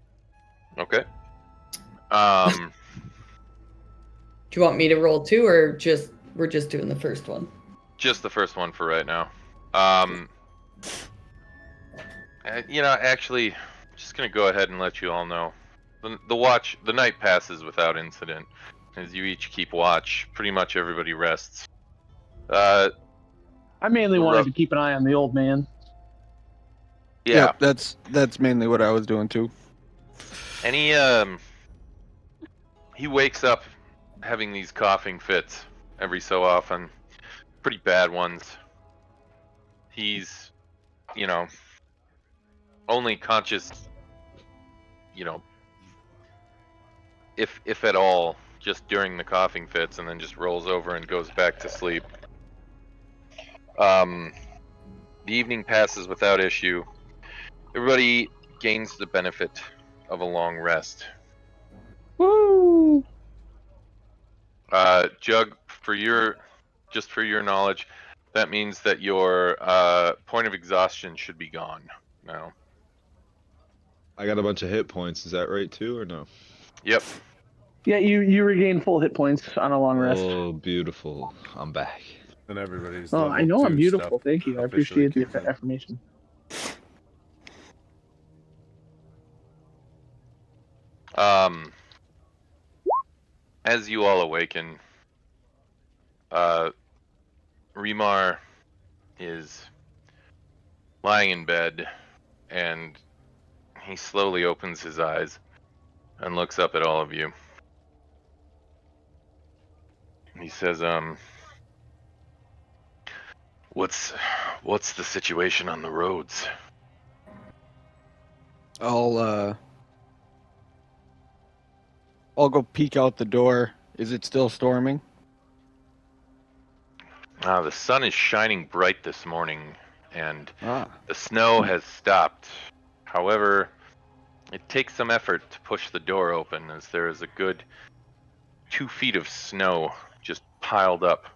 Okay. Do you want me to roll two, or we're just doing the first one? Just the first one for right now. Actually, just gonna go ahead and let you all know. The night passes without incident. As you each keep watch, pretty much everybody rests. I mainly wanted to keep an eye on the old man. Yeah. Yep, that's mainly what I was doing too. And he wakes up having these coughing fits every so often. Pretty bad ones. He's, only conscious, if at all, just during the coughing fits, and then just rolls over and goes back to sleep. The evening passes without issue. Everybody gains the benefit of a long rest. Woo! Jug, just for your knowledge, that means that your point of exhaustion should be gone now. I got a bunch of hit points. Is that right too, or no? Yep. Yeah, you regain full hit points on a long rest. Oh, beautiful! I'm back. And everybody's Oh, level I know I'm 2 beautiful. stuff Thank you. I officially appreciate kicks the in. affirmation. As you all awaken, Remar is lying in bed, and he slowly opens his eyes and looks up at all of you. He says, what's the situation on the roads? I'll go peek out the door. Is it still storming? The sun is shining bright this morning, and Ah. the snow has stopped. However, it takes some effort to push the door open, as there is a good 2 feet of snow just piled up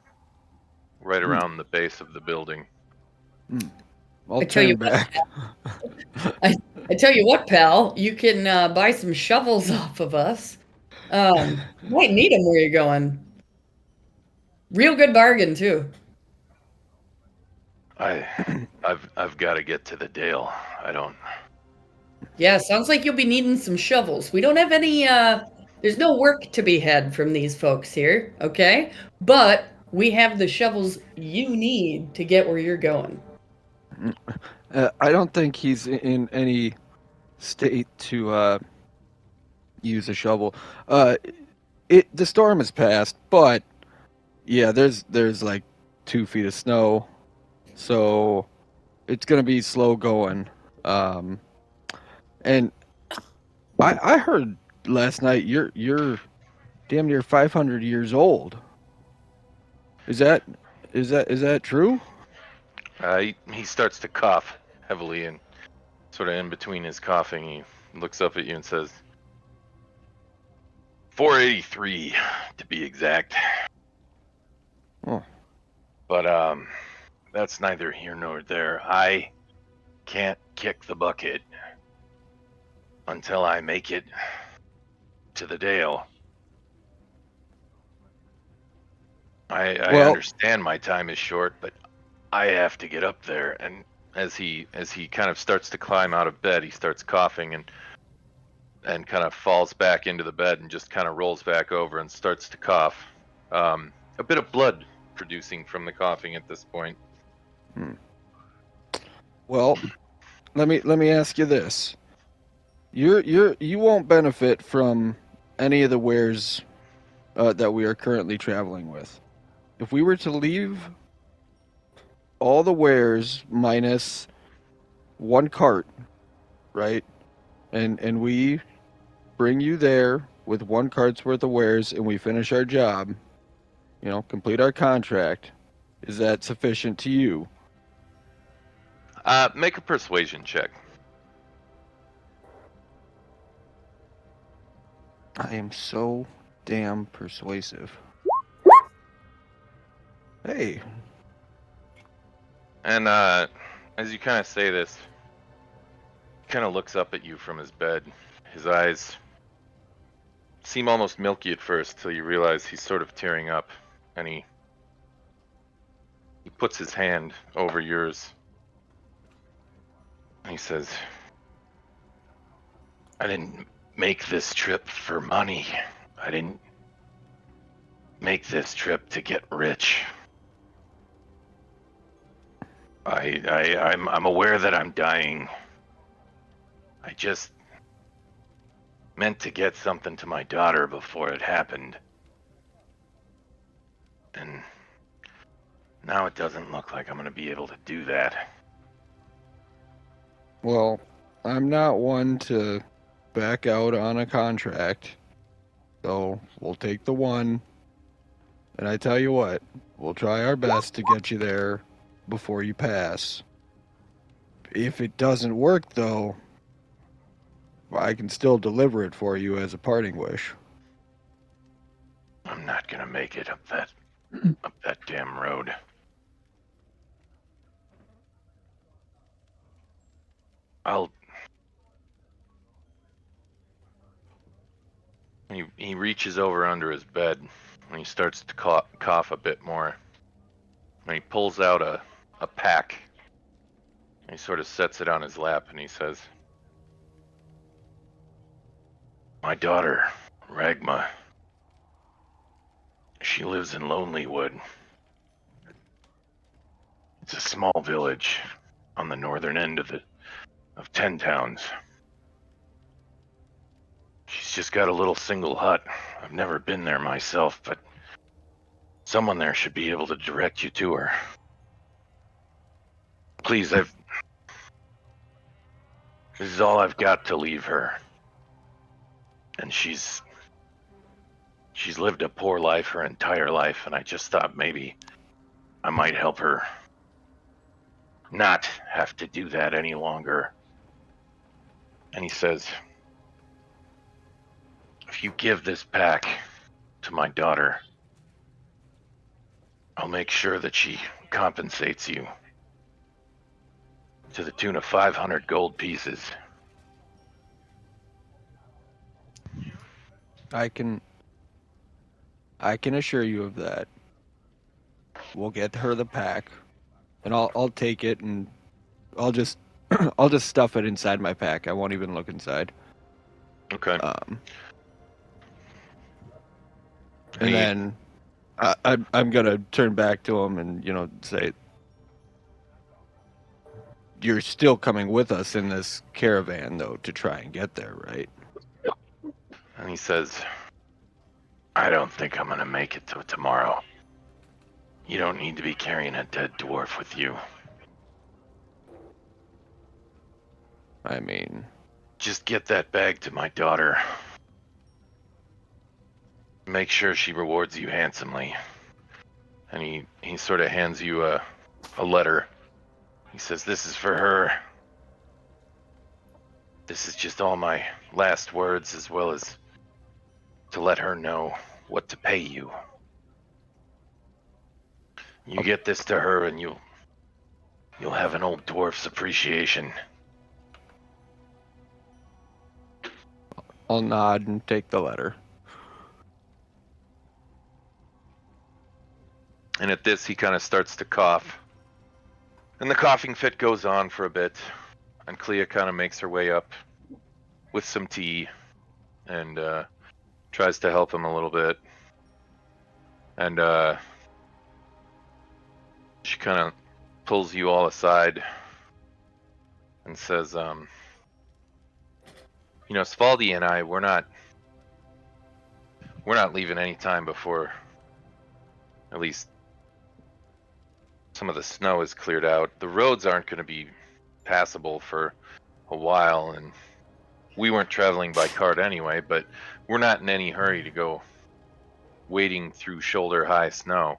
right around the base of the building. I'll I tell you turn back. I tell you what, pal, you can buy some shovels off of us. Might need them where you're going. Real good bargain too. I've got to get to the Dale. I don't. Yeah, sounds like you'll be needing some shovels. We don't have any there's no work to be had from these folks here, okay? But we have the shovels you need to get where you're going. I don't think he's in any state to use a shovel. The storm has passed, but yeah, there's like 2 feet of snow, so it's gonna be slow going. And I heard last night you're damn near 500 years old. Is that true? He starts to cough heavily, and sort of in between his coughing, he looks up at you and says, 483 to be exact. Oh. But that's neither here nor there. I can't kick the bucket until I make it to the Dale. I Well- understand my time is short, but I have to get up there. And as he kind of starts to climb out of bed, he starts coughing and kind of falls back into the bed and just kind of rolls back over and starts to cough. A bit of blood producing from the coughing at this point. Well, let me ask you this: you won't benefit from any of the wares that we are currently traveling with. If we were to leave all the wares minus one cart, right, and we bring you there with one cart's worth of wares, and we finish our job, complete our contract, is that sufficient to you? Make a persuasion check. I am so damn persuasive. Hey. And as you kind of say this, he kind of looks up at you from his bed. His eyes seem almost milky at first, till you realize he's sort of tearing up, and he puts his hand over yours. He says, I didn't make this trip for money. I didn't make this trip to get rich. I'm aware that I'm dying. I just meant to get something to my daughter before it happened. And now it doesn't look like I'm going to be able to do that. Well, I'm not one to back out on a contract, so we'll take the one. And I tell you what, we'll try our best to get you there before you pass. If it doesn't work, though, I can still deliver it for you as a parting wish. I'm not gonna make it up that damn road. He reaches over under his bed and he starts to cough a bit more. And he pulls out a pack. And he sort of sets it on his lap and he says, "My daughter, Ragma, she lives in Lonelywood. It's a small village on the northern end of 10 towns. She's just got a little single hut. I've never been there myself, but someone there should be able to direct you to her. Please, this is all I've got to leave her. And she's lived a poor life her entire life, and I just thought maybe I might help her not have to do that any longer." And he says, "If you give this pack to my daughter, I'll make sure that she compensates you to the tune of 500 gold pieces." I can assure you of that. We'll get her the pack, and I'll take it, and I'll just I'll just stuff it inside my pack. I won't even look inside. Okay. And then I'm gonna turn back to him and say, "You're still coming with us in this caravan, though, to try and get there, right?" And he says, "I don't think I'm gonna make it till tomorrow. You don't need to be carrying a dead dwarf with you. I mean, Just get that bag to my daughter. Make sure she rewards you handsomely." And he sort of hands you a letter. He says, "This is for her. This is just all my last words, as well as to let her know what to pay you. You get this to her and you'll have an old dwarf's appreciation." I'll nod and take the letter. And at this, he kind of starts to cough. And the coughing fit goes on for a bit. And Clea kind of makes her way up with some tea and tries to help him a little bit. And she kind of pulls you all aside and says, Spaldi and I, we're not leaving any time before at least some of the snow is cleared out. The roads aren't going to be passable for a while, and we weren't traveling by cart anyway, but we're not in any hurry to go wading through shoulder-high snow.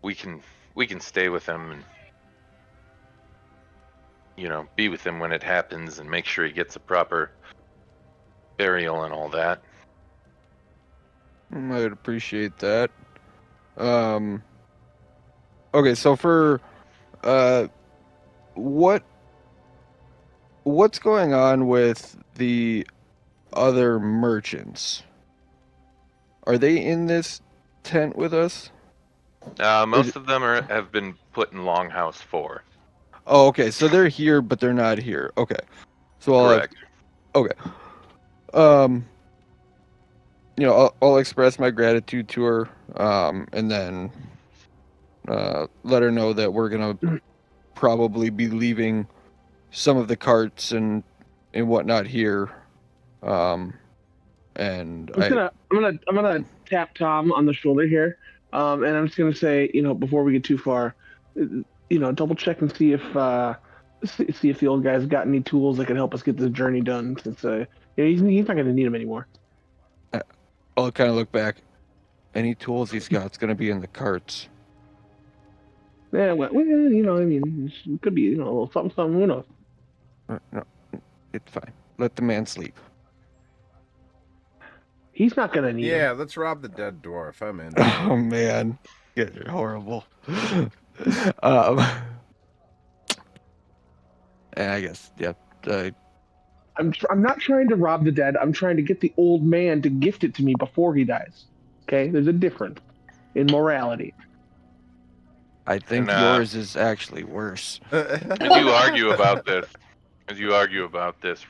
We can stay with him and be with him when it happens and make sure he gets a proper burial and all that. I would appreciate that. Okay, so for what's going on with the other merchants? Are they in this tent with us? Most of them have been put in Longhouse 4. Oh, okay. So they're here, but they're not here. Okay. So Correct. Okay. I'll express my gratitude to her, and then let her know that we're gonna probably be leaving some of the carts and whatnot here. And I'm gonna tap Tom on the shoulder here, and I'm just gonna say, before we get too far, double check and see if the old guy's got any tools that can help us get this journey done. Since he's not gonna need them anymore. I'll kind of look back. Any tools he's got's gonna be in the carts. Yeah, well, it could be, a little something, who knows? No, it's fine. Let the man sleep. He's not gonna need Yeah, them. let's rob the dead dwarf. I'm in. Oh man, yeah, you're horrible. And I guess yeah. I'm not trying to rob the dead. I'm trying to get the old man to gift it to me before he dies. Okay, there's a difference in morality. I think And yours is actually worse. as you argue about this,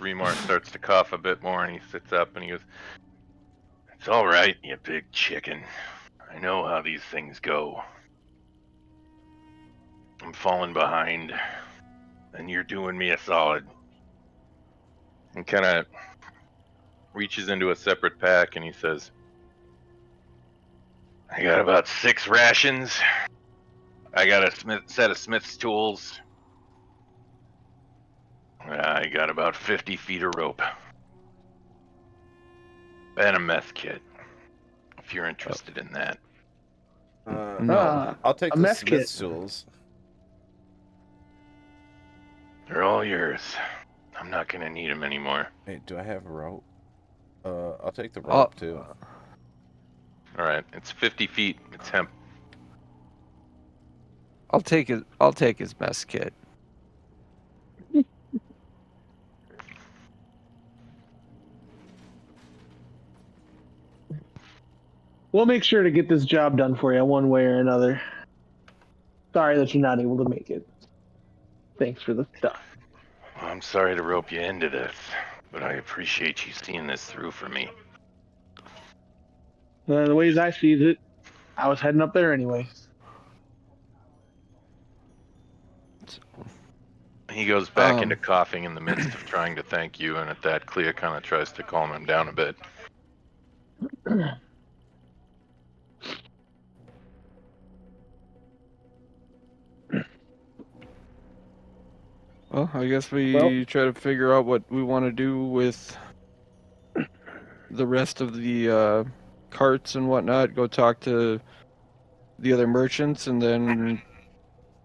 Remor starts to cough a bit more, and he sits up and he goes, "It's all right, you big chicken. I know how these things go. I'm falling behind, and you're doing me a solid." And kind of reaches into a separate pack, and he says, "I got about 6 rations. I got a set of Smith's tools. I got about 50 feet of rope. And a meth kit, if you're interested in that." No. I'll take A the meth kit. Smith's tools. They're all yours. I'm not gonna need them anymore. Hey, do I have a rope? I'll take the Oh. rope too. Alright, it's 50 feet. It's hemp. I'll take it. I'll take his mess kit. We'll make sure to get this job done for you one way or another. Sorry that you're not able to make it. Thanks for the stuff. Well, I'm sorry to rope you into this, but I appreciate you seeing this through for me. The ways I see it, I was heading up there anyway. He goes back into coughing in the midst of trying to thank you, and at that, Clea kind of tries to calm him down a bit. Well, I guess we try to figure out what we want to do with the rest of the carts and whatnot. Go talk to the other merchants, and then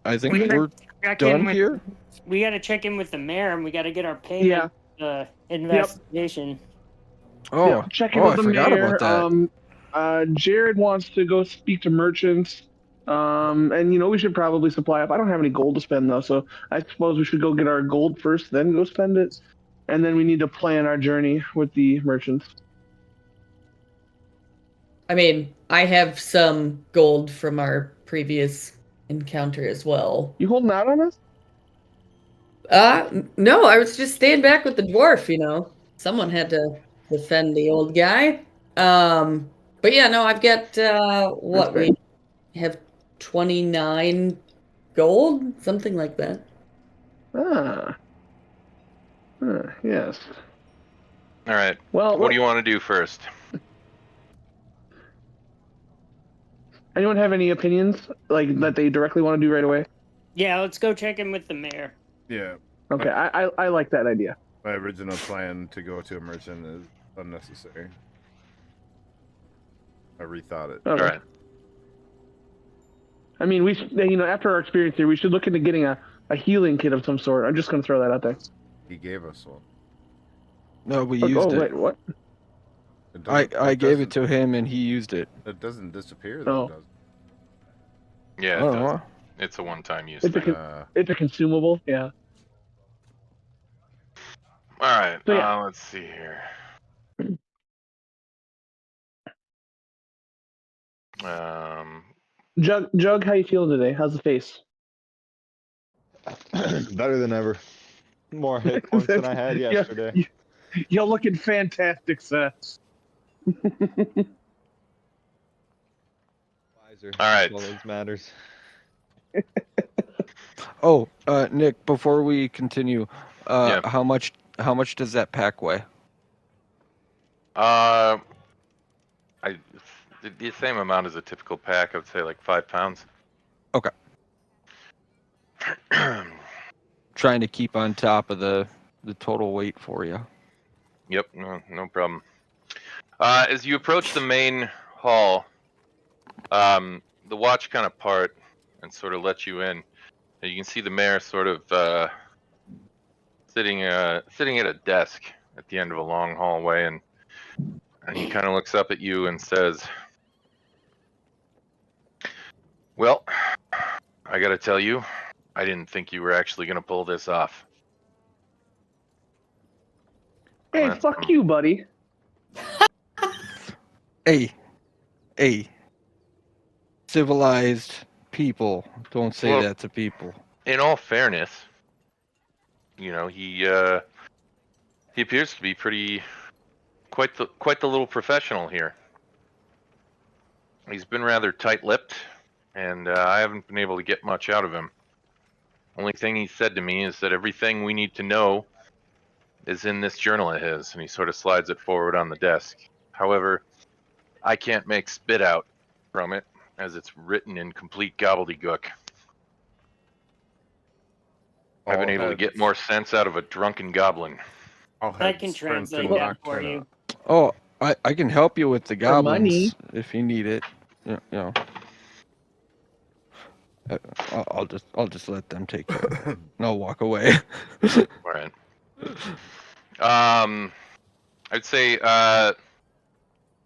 I think We we're check done in with, here. We got to check in with the mayor, and we got to get our payment investigation. Oh, Yeah, check in with I the forgot mayor. about that. Jared wants to go speak to merchants. And we should probably supply up. I don't have any gold to spend though, so I suppose we should go get our gold first, then go spend it. And then we need to plan our journey with the merchants. I mean, I have some gold from our previous encounter as well. You holding out on us? No, I was just staying back with the dwarf, Someone had to defend the old guy. But yeah, no, I've got what we have 29 gold, something like that. Yes. All right. Well, what do you want to do first? Anyone have any opinions like that they directly want to do right away? Yeah, let's go check in with the mayor. Yeah. Okay, I like that idea. My original plan to go to a merchant is unnecessary. I rethought it. Okay. All right. I mean, after our experience here, we should look into getting a healing kit of some sort. I'm just going to throw that out there. He gave us one. No, we used it. Wait, what? I gave it to him, and he used it. It doesn't disappear, though, does it? Yeah, it does. It's a one-time use thing. It's a consumable, yeah. All right, So, yeah. let's see here. Jug, how you feeling today? How's the face? Better than ever. More hit points than I had yesterday. You're looking fantastic, sir. All right. Always matters. Oh, Nick, before we continue, Yeah. how much does that pack weigh? The same amount as a typical pack. I would say like 5 pounds. Okay. Trying to keep on top of the total weight for you. Yep, no problem. As you approach the main hall, the watch kind of part and sort of let you in. And you can see the mayor sort of sitting at a desk at the end of a long hallway, and And he kind of looks up at you and says, "Well, I gotta tell you, I didn't think you were actually gonna pull this off." Hey, That's fuck from- you, buddy. Hey, civilized people don't say Well- that to people. In all fairness, he appears to be quite the little professional here. He's been rather tight-lipped, and I haven't been able to get much out of him. Only thing he said to me is that everything we need to know is in this journal of his, and he sort of slides it forward on the desk. However, I can't make spit out from it, as it's written in complete gobbledygook. I've been able to get more sense out of a drunken goblin. All I can heads turned to translate that for Nocturna. you. Oh, I can help you with the For money. goblins if you need it. I'll just let them take care of it. And I'll walk away. All right. I'd say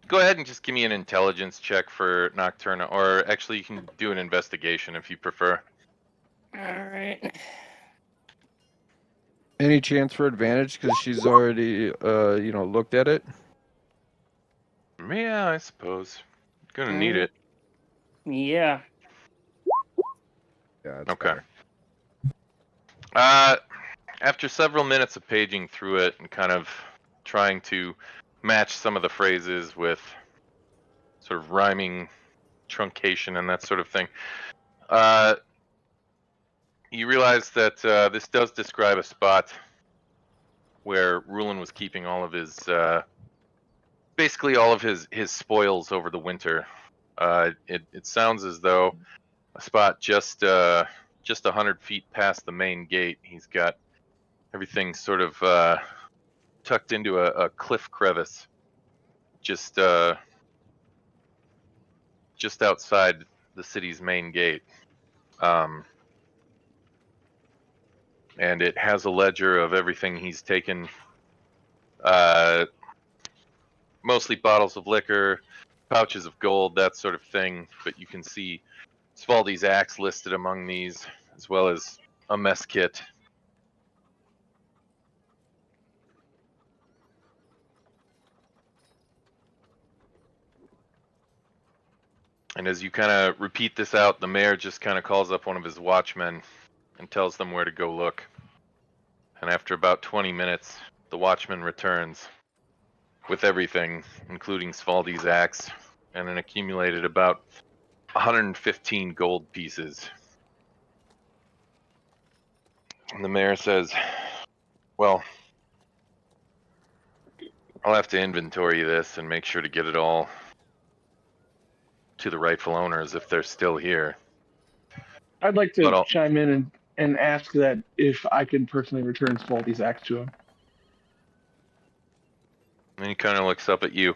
go ahead and just give me an intelligence check for Nocturna, or actually you can do an investigation if you prefer. All right. Any chance for advantage because she's already looked at it? Yeah, I suppose. Gonna need it. Yeah. Yeah, it's Okay. better. After several minutes of paging through it and kind of trying to match some of the phrases with sort of rhyming truncation and that sort of thing, you realize that this does describe a spot where Rulin was keeping all of his, basically all of his spoils over the winter. It sounds as though a spot just 100 feet past the main gate. He's got everything sort of tucked into a cliff crevice, just outside the city's main gate. And it has a ledger of everything he's taken, mostly bottles of liquor, pouches of gold, that sort of thing. But you can see Svaldi's axe listed among these, as well as a mess kit. And as you kind of repeat this out, the mayor just kind of calls up one of his watchmen and tells them where to go look. And after about 20 minutes, the watchman returns with everything, including Svaldi's axe, and an accumulated about 115 gold pieces. And the mayor says, "Well, I'll have to inventory this and make sure to get it all to the rightful owners if they're still here." I'd like But to I'll- chime in and ask that if I can personally return Spaldy's axe to him. And he kind of looks up at you.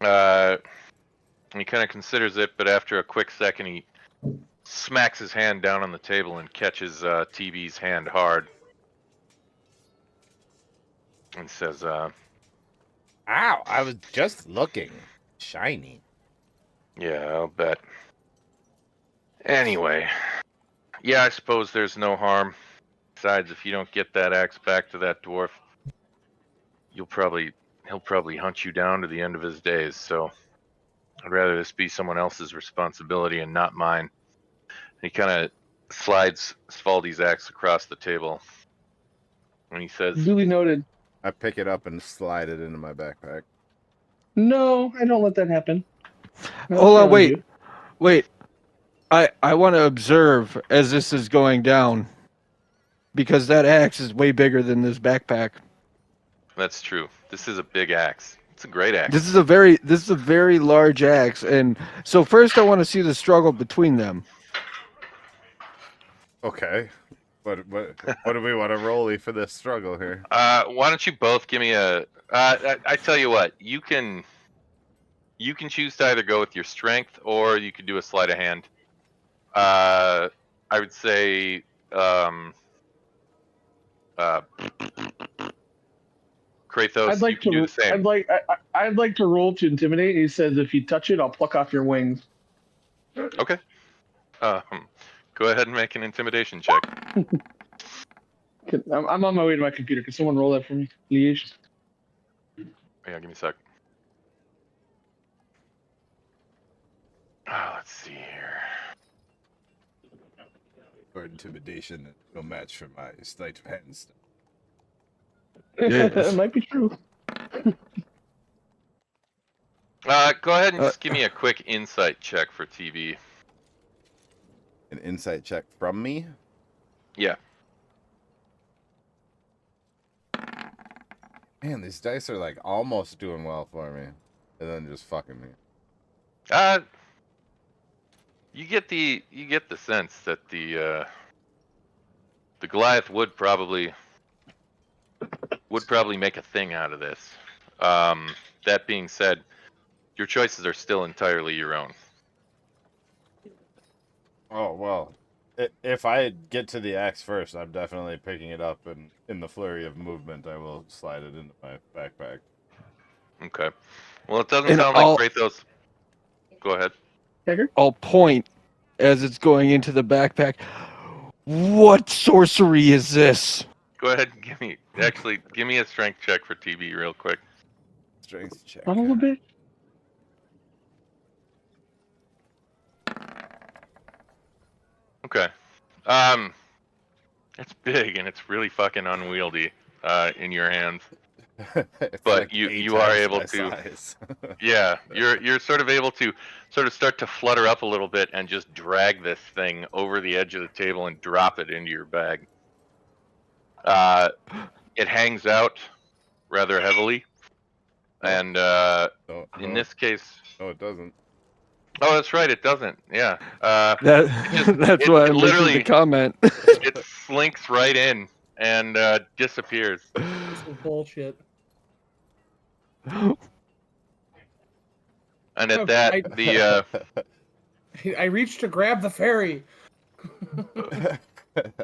And he kind of considers it, but after a quick second, he smacks his hand down on the table and catches TB's hand hard. And says, Ow, I was just looking. Shiny. "Yeah, I'll bet. Anyway, yeah, I suppose there's no harm. Besides, if you don't get that axe back to that dwarf, he'll probably hunt you down to the end of his days, so I'd rather this be someone else's responsibility and not mine." He kind of slides Svaldi's axe across the table. And he says, Duly noted. I pick it up and slide it into my backpack. No, I don't let that happen. I Hold on, challenge you. wait. I want to observe as this is going down because that axe is way bigger than this backpack. "That's true. This is a big axe. It's a great axe." This is a very large axe, and so first I want to see the struggle between them. Okay. What do we want to roll for this struggle here? Why don't you both give me a? I tell you what, you can choose to either go with your strength or you could do a sleight of hand. I would say, Kratos, I'd you like can do to. the same. I'd like to roll to intimidate. He says, if you touch it, I'll pluck off your wings. Okay. Go ahead and make an intimidation check. I'm on my way to my computer. Can someone roll that for me, please? Yeah, give me a sec. Let's see here. Or intimidation, no match for my sleight of hand stuff. Yes. It might be true. Go ahead and just give me a quick insight check for TV. An insight check from me? Yeah. Man, these dice are like almost doing well for me. And then just fucking me. You get the sense that the Goliath would probably make a thing out of this. That being said, your choices are still entirely your own. Oh, well. If I get to the axe first, I'm definitely picking it up, and in the flurry of movement, I will slide it into my backpack. Okay. Well, it doesn't And sound like Kratos. Go ahead. I'll point as it's going into the backpack. What sorcery is this? Go ahead and give me a strength check for TV real quick. Strength check. A little bit. Okay. It's big and it's really fucking unwieldy in your hands. But like you are able to size. yeah, you're sort of able to sort of start to flutter up a little bit and just drag this thing over the edge of the table and drop it into your bag. It hangs out rather heavily. And in this case, no, it doesn't. Oh, that's right, it doesn't. Yeah. That's why I'm making the comment. It slinks right in and disappears. This is bullshit. And at that, I reached to grab the fairy.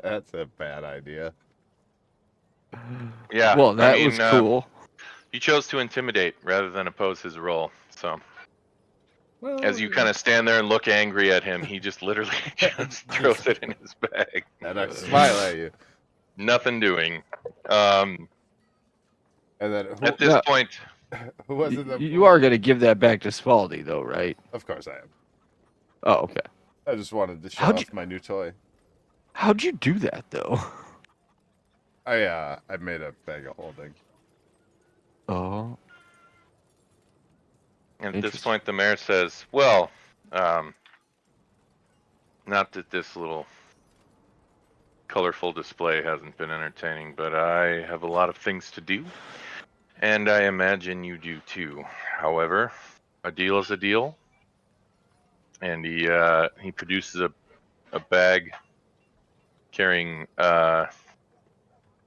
That's a bad idea. Yeah. Well, that was cool. You chose to intimidate rather than oppose his role. So, as you kind of stand there and look angry at him, he just literally just throws it in his bag. And I smile at you. Nothing doing. And then at this point, who was it? You are going to give that back to Spaldy, though, right? Of course I am. Oh, okay. I just wanted to show off my new toy. How'd you do that, though? I made a bag of holding. Oh. And at this point, the mayor says, well, not that this little colorful display hasn't been entertaining, but I have a lot of things to do, and I imagine you do too. However, a deal is a deal, and he produces a bag carrying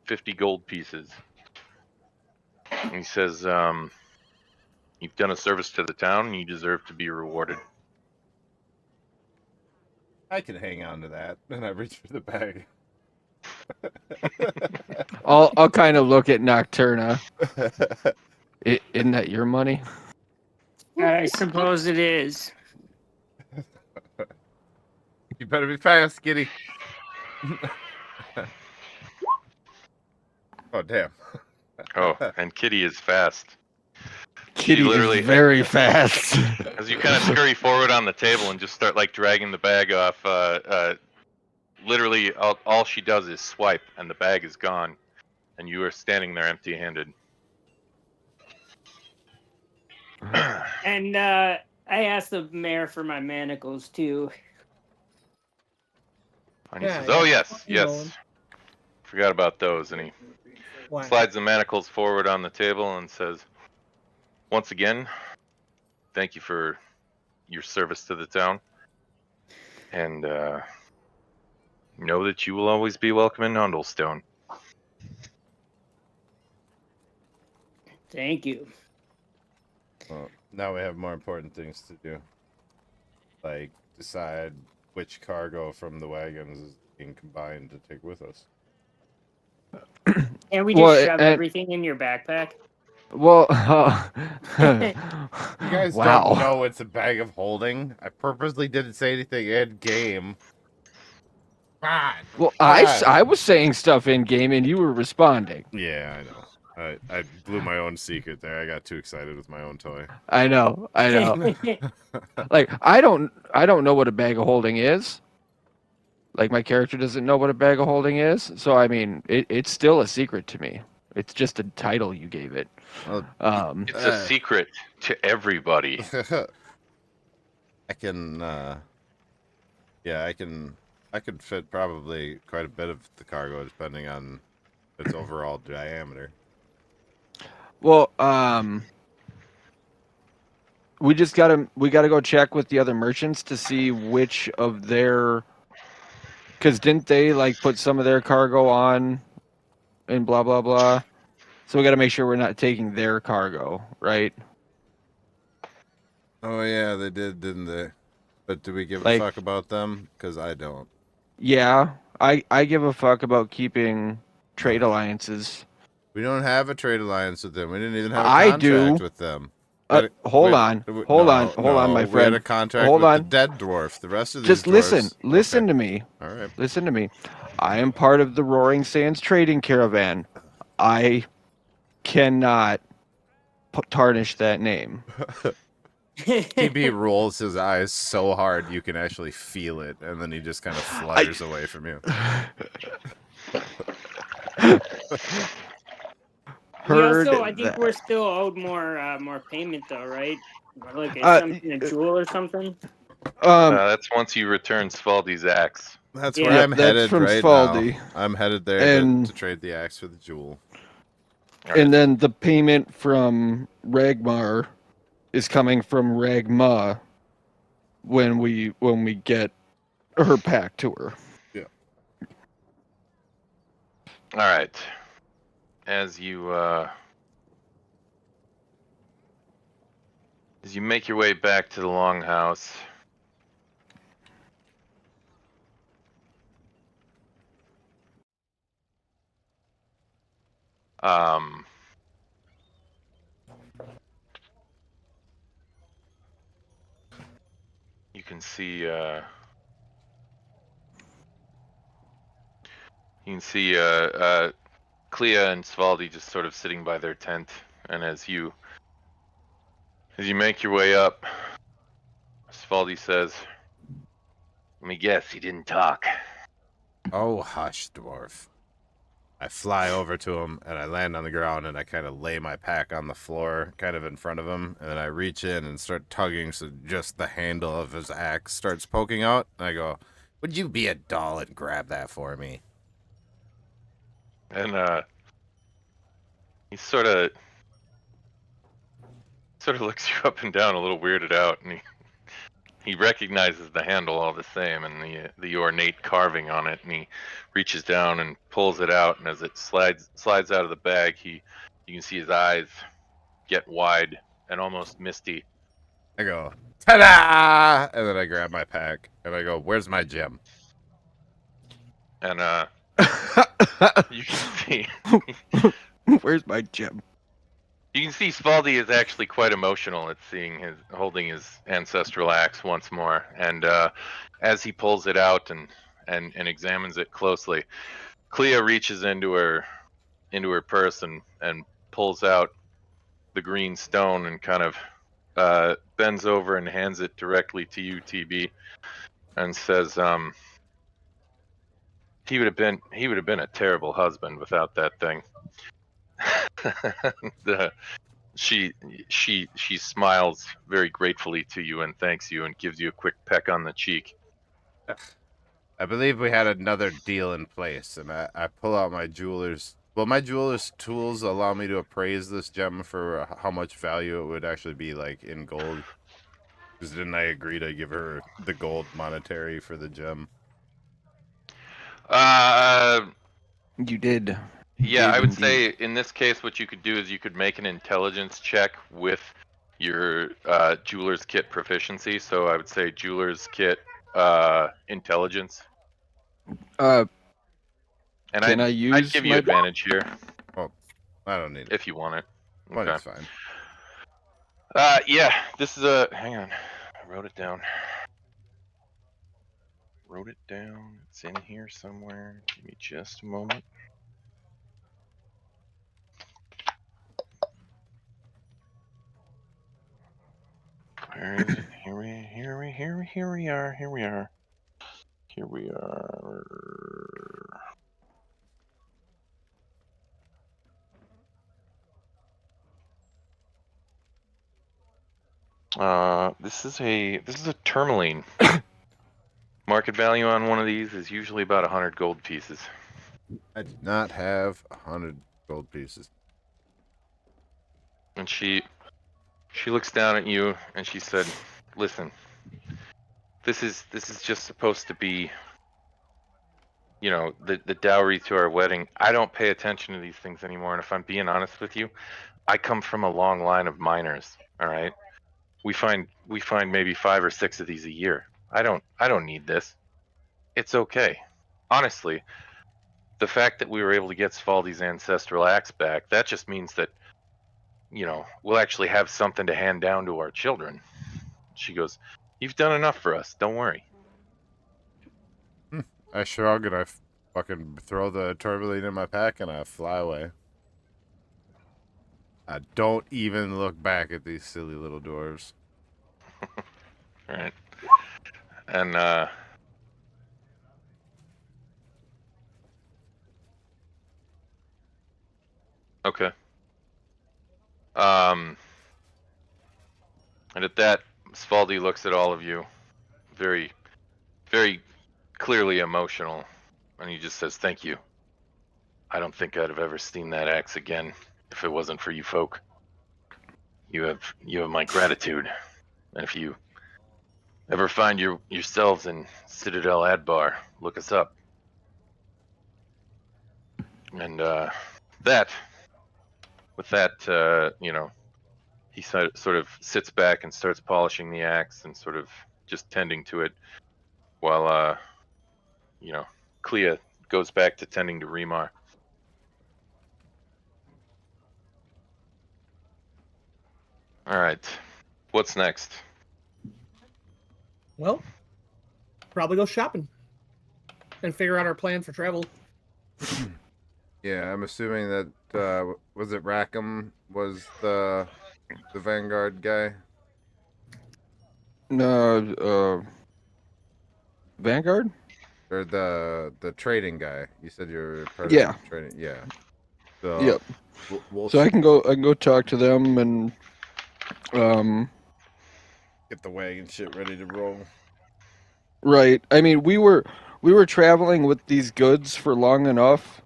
50 gold pieces. And he says, you've done a service to the town, and you deserve to be rewarded. I can hang on to that, and I reach for the bag. I'll kind of look at Nocturna. Isn't that your money? I suppose it is. You better be fast, Kitty. Oh, damn. Oh, and Kitty is fast. Kitty is very fast. As you kind of scurry forward on the table and just start like dragging the bag off, literally all she does is swipe and the bag is gone, and you are standing there empty-handed. And I asked the mayor for my manacles too. And he says, "Oh yes, forgot about those." And he slides the manacles forward on the table and says, "Once again, thank you for your service to the town, and know that you will always be welcome in Nondlestone." Thank you. Well, now we have more important things to do. Like, decide which cargo from the wagons is being combined to take with us. And we just shove everything in your backpack? Well, You guys wow. don't know it's a bag of holding. I purposely didn't say anything in game. God. Well, God. I was saying stuff in game and you were responding. Yeah, I know. I blew my own secret there. I got too excited with my own toy. I know. Like I don't know what a bag of holding is. Like my character doesn't know what a bag of holding is. So I mean, it's still a secret to me. It's just a title you gave it. Well, It's a secret to everybody. I can yeah, I could fit probably quite a bit of the cargo depending on its overall diameter. Well, we gotta go check with the other merchants to see which of their, because didn't they like put some of their cargo on and blah blah blah. So we got to make sure we're not taking their cargo, right? Oh yeah, they did, didn't they? But do we give a Like, fuck about them? Because I don't. yeah, I give a fuck about keeping trade alliances. We don't have a trade alliance with them. We didn't even have a I contract do. with them. Hold on, my We had a friend. contract Hold with the on. dead dwarf. The rest of these Just dwarfs. listen Okay. to me. All right. Listen to me. I am part of the Roaring Sands trading caravan. I cannot tarnish that name. TB rolls his eyes so hard you can actually feel it, and then he just kind of flutters away from you. We also, I think we're still owed more payment though, right? Like something a jewel or something. That's once you return Svaldi's axe. That's Yeah. where I'm that's headed from right Svaldi. now. I'm headed there And- to trade the axe for the jewel. And then the payment from Ragmar is coming from Ragma when we get her pack to her. Yeah. All right. As you make your way back to the longhouse, you can see Clea and Svaldi just sort of sitting by their tent, and as you make your way up, Svaldi says, "Let me guess, he didn't talk." Oh, hush, dwarf. I fly over to him, and I land on the ground, and I kind of lay my pack on the floor, kind of in front of him, and then I reach in and start tugging, so just the handle of his axe starts poking out, and I go, would you be a doll and grab that for me? And he sort of looks you up and down, a little weirded out, and he recognizes the handle all the same, and the ornate carving on it, and he reaches down and pulls it out, and as it slides out of the bag, you can see his eyes get wide and almost misty. I go, ta-da! And then I grab my pack, and I go, where's my gem? And you can see Where's my gem? you can see Svaldi is actually quite emotional at holding his ancestral axe once more, and as he pulls it out and examines it closely, Clea reaches into her purse and pulls out the green stone and kind of bends over and hands it directly to you, TB, and says, he would have been a terrible husband without that thing. She smiles very gratefully to you and thanks you and gives you a quick peck on the cheek. I believe we had another deal in place, and I pull out my jeweler's. Well, my jeweler's tools allow me to appraise this gem for how much value it would actually be, like, in gold. Because didn't I agree to give her the gold monetary for the gem? You did. Yeah, I would indeed. say in this case, what you could do is you could make an intelligence check with your jeweler's kit proficiency. So I would say jeweler's kit intelligence. And I'd give you advantage here. Oh, I don't need it. If you want it. Okay. Money's fine. Yeah, this is a. Hang on, I wrote it down. It's in here somewhere. Give me just a moment. Where is it? Here we are. Here we are. This is a tourmaline. Market value on one of these is usually about 100 gold pieces. I do not have 100 gold pieces. And she looks down at you and she said, "Listen, this is just supposed to be, you know, the dowry to our wedding. I don't pay attention to these things anymore, and if I'm being honest with you, I come from a long line of miners, all right? We find maybe 5 or 6 of these a year. I don't need this. It's okay. Honestly, the fact that we were able to get Svaldi's ancestral axe back, that just means that, you know, we'll actually have something to hand down to our children." She goes, "You've done enough for us. Don't worry." I shrug and I fucking throw the tourmaline in my pack and I fly away. I don't even look back at these silly little dwarves. All right. And okay. And at that, Svaldi looks at all of you, very, very clearly emotional, and he just says, "Thank you. I don't think I'd have ever seen that axe again if it wasn't for you folk. You have my gratitude, and if you ever find yourselves in Citadel Adbar, look us up." And with that, you know, he sort of sits back and starts polishing the axe and sort of just tending to it while you know, Clea goes back to tending to Remar. All right, what's next? Well, probably go shopping and figure out our plan for travel. Yeah, I'm assuming that was it Rackham was the Vanguard guy. No, Vanguard. Or the trading guy. You said you're part Yeah. of the trading. Yeah. So Yep. we'll So I can go talk to them and get the wagon shit ready to roll. right. I mean, we were traveling with these goods for long enough,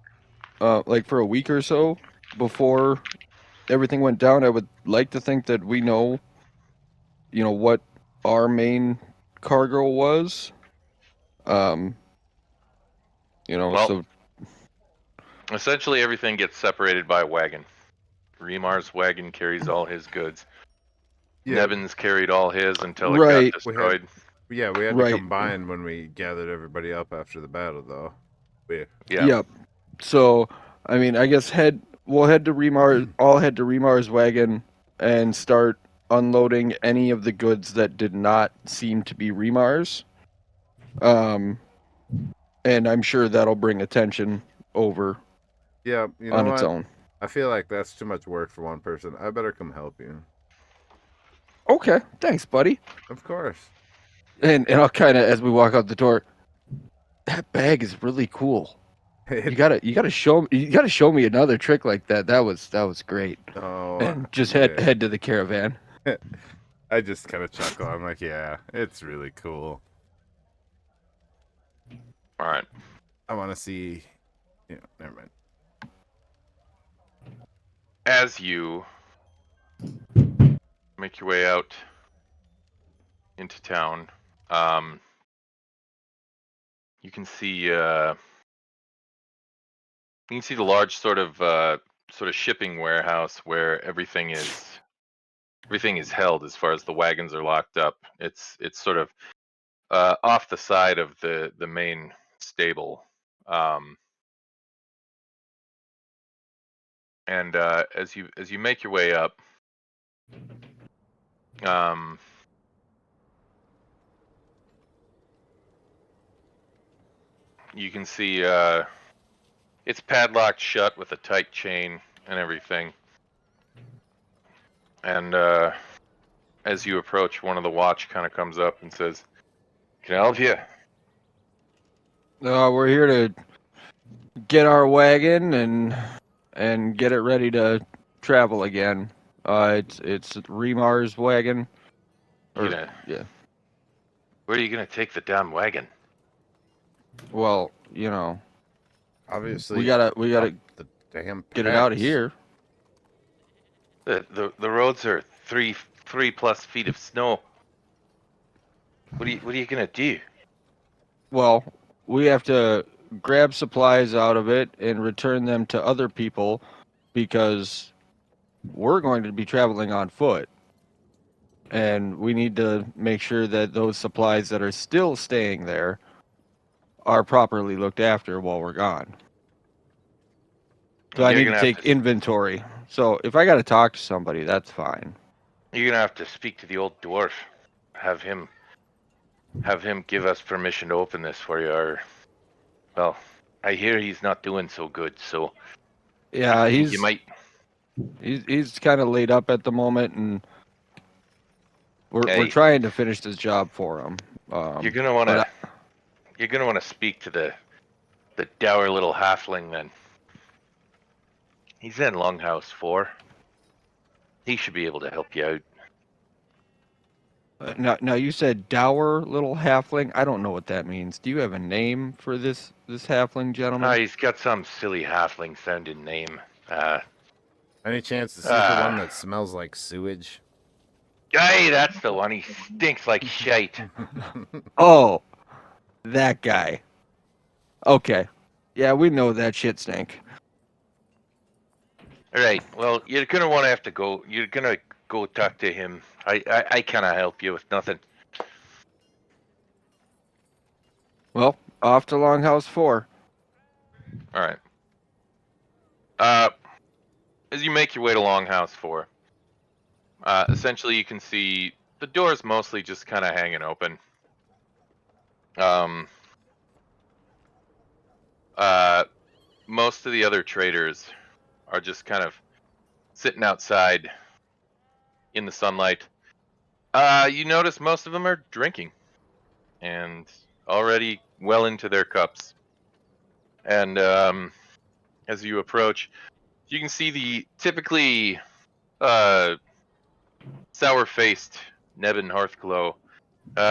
like for a week or so before everything went down. I would like to think that we know, you know, what our main cargo was. Um, you know, Well, so essentially everything gets separated by wagon. Remar's wagon carries all his goods. Yeah, Nevin's carried all his until it got right, destroyed. we had to right. combine when we gathered everybody up after the battle, though. Yeah. Yep. So, I mean, I guess we'll head to Remar's wagon and start unloading any of the goods that did not seem to be Remar's. And I'm sure that'll bring attention over Yeah, you know on its what? own. I feel like that's too much work for one person. I better come help you. Okay, thanks, buddy. Of course. And I'll kind of, as we walk out the door, that bag is really cool. You gotta show me another trick like that. That was great. Oh, And just yeah. head to the caravan. I just kind of chuckle. I'm like, yeah, it's really cool. All right. I want to see. Yeah, never mind. As you make your way out into town, you can see the large sort of shipping warehouse where everything is held as far as the wagons are locked up. It's sort of off the side of the main stable. And as you make your way up, you can see it's padlocked shut with a tight chain and everything. And as you approach, one of the watch kind of comes up and says, "Can I help you?" We're here to get our wagon and get it ready to travel again. It's Remar's wagon. You gonna, Yeah. where are you gonna take the damn wagon? Well, you know, Obviously, we gotta up the damn get it out of pass. here. The roads are 3+ feet of snow. What are you gonna do? Well, we have to grab supplies out of it and return them to other people because we're going to be traveling on foot. And we need to make sure that those supplies that are still staying there are properly looked after while we're gone. So I You're need to gonna have take inventory. So if I got to talk to somebody, that's fine. You're gonna have to speak to the old dwarf. Have him give us permission to open this for you, or well, I hear he's not doing so good, so Yeah, I think you might. he's kind of laid up at the moment, and we're Hey, trying to finish this job for him. you're gonna wanna speak to the dour little halfling then. He's in Longhouse 4. He should be able to help you out. Now you said dour little halfling. I don't know what that means. Do you have a name for this halfling gentleman? He's got some silly halfling sounding name. Any chance to see the one that smells like sewage? Hey, that's the one. He stinks like shite. Oh, that guy. Okay. Yeah, we know that shit stink. All right. Well, you're gonna want to have to go. You're gonna go talk to him. I cannot help you with nothing. Well, off to Longhouse 4. All right. As you make your way to Longhouse 4, essentially you can see the door's mostly just kind of hanging open. Most of the other traders are just kind of sitting outside in the sunlight. You notice most of them are drinking and already well into their cups. And as you approach, you can see the typically sour-faced Nebin Hearthglow.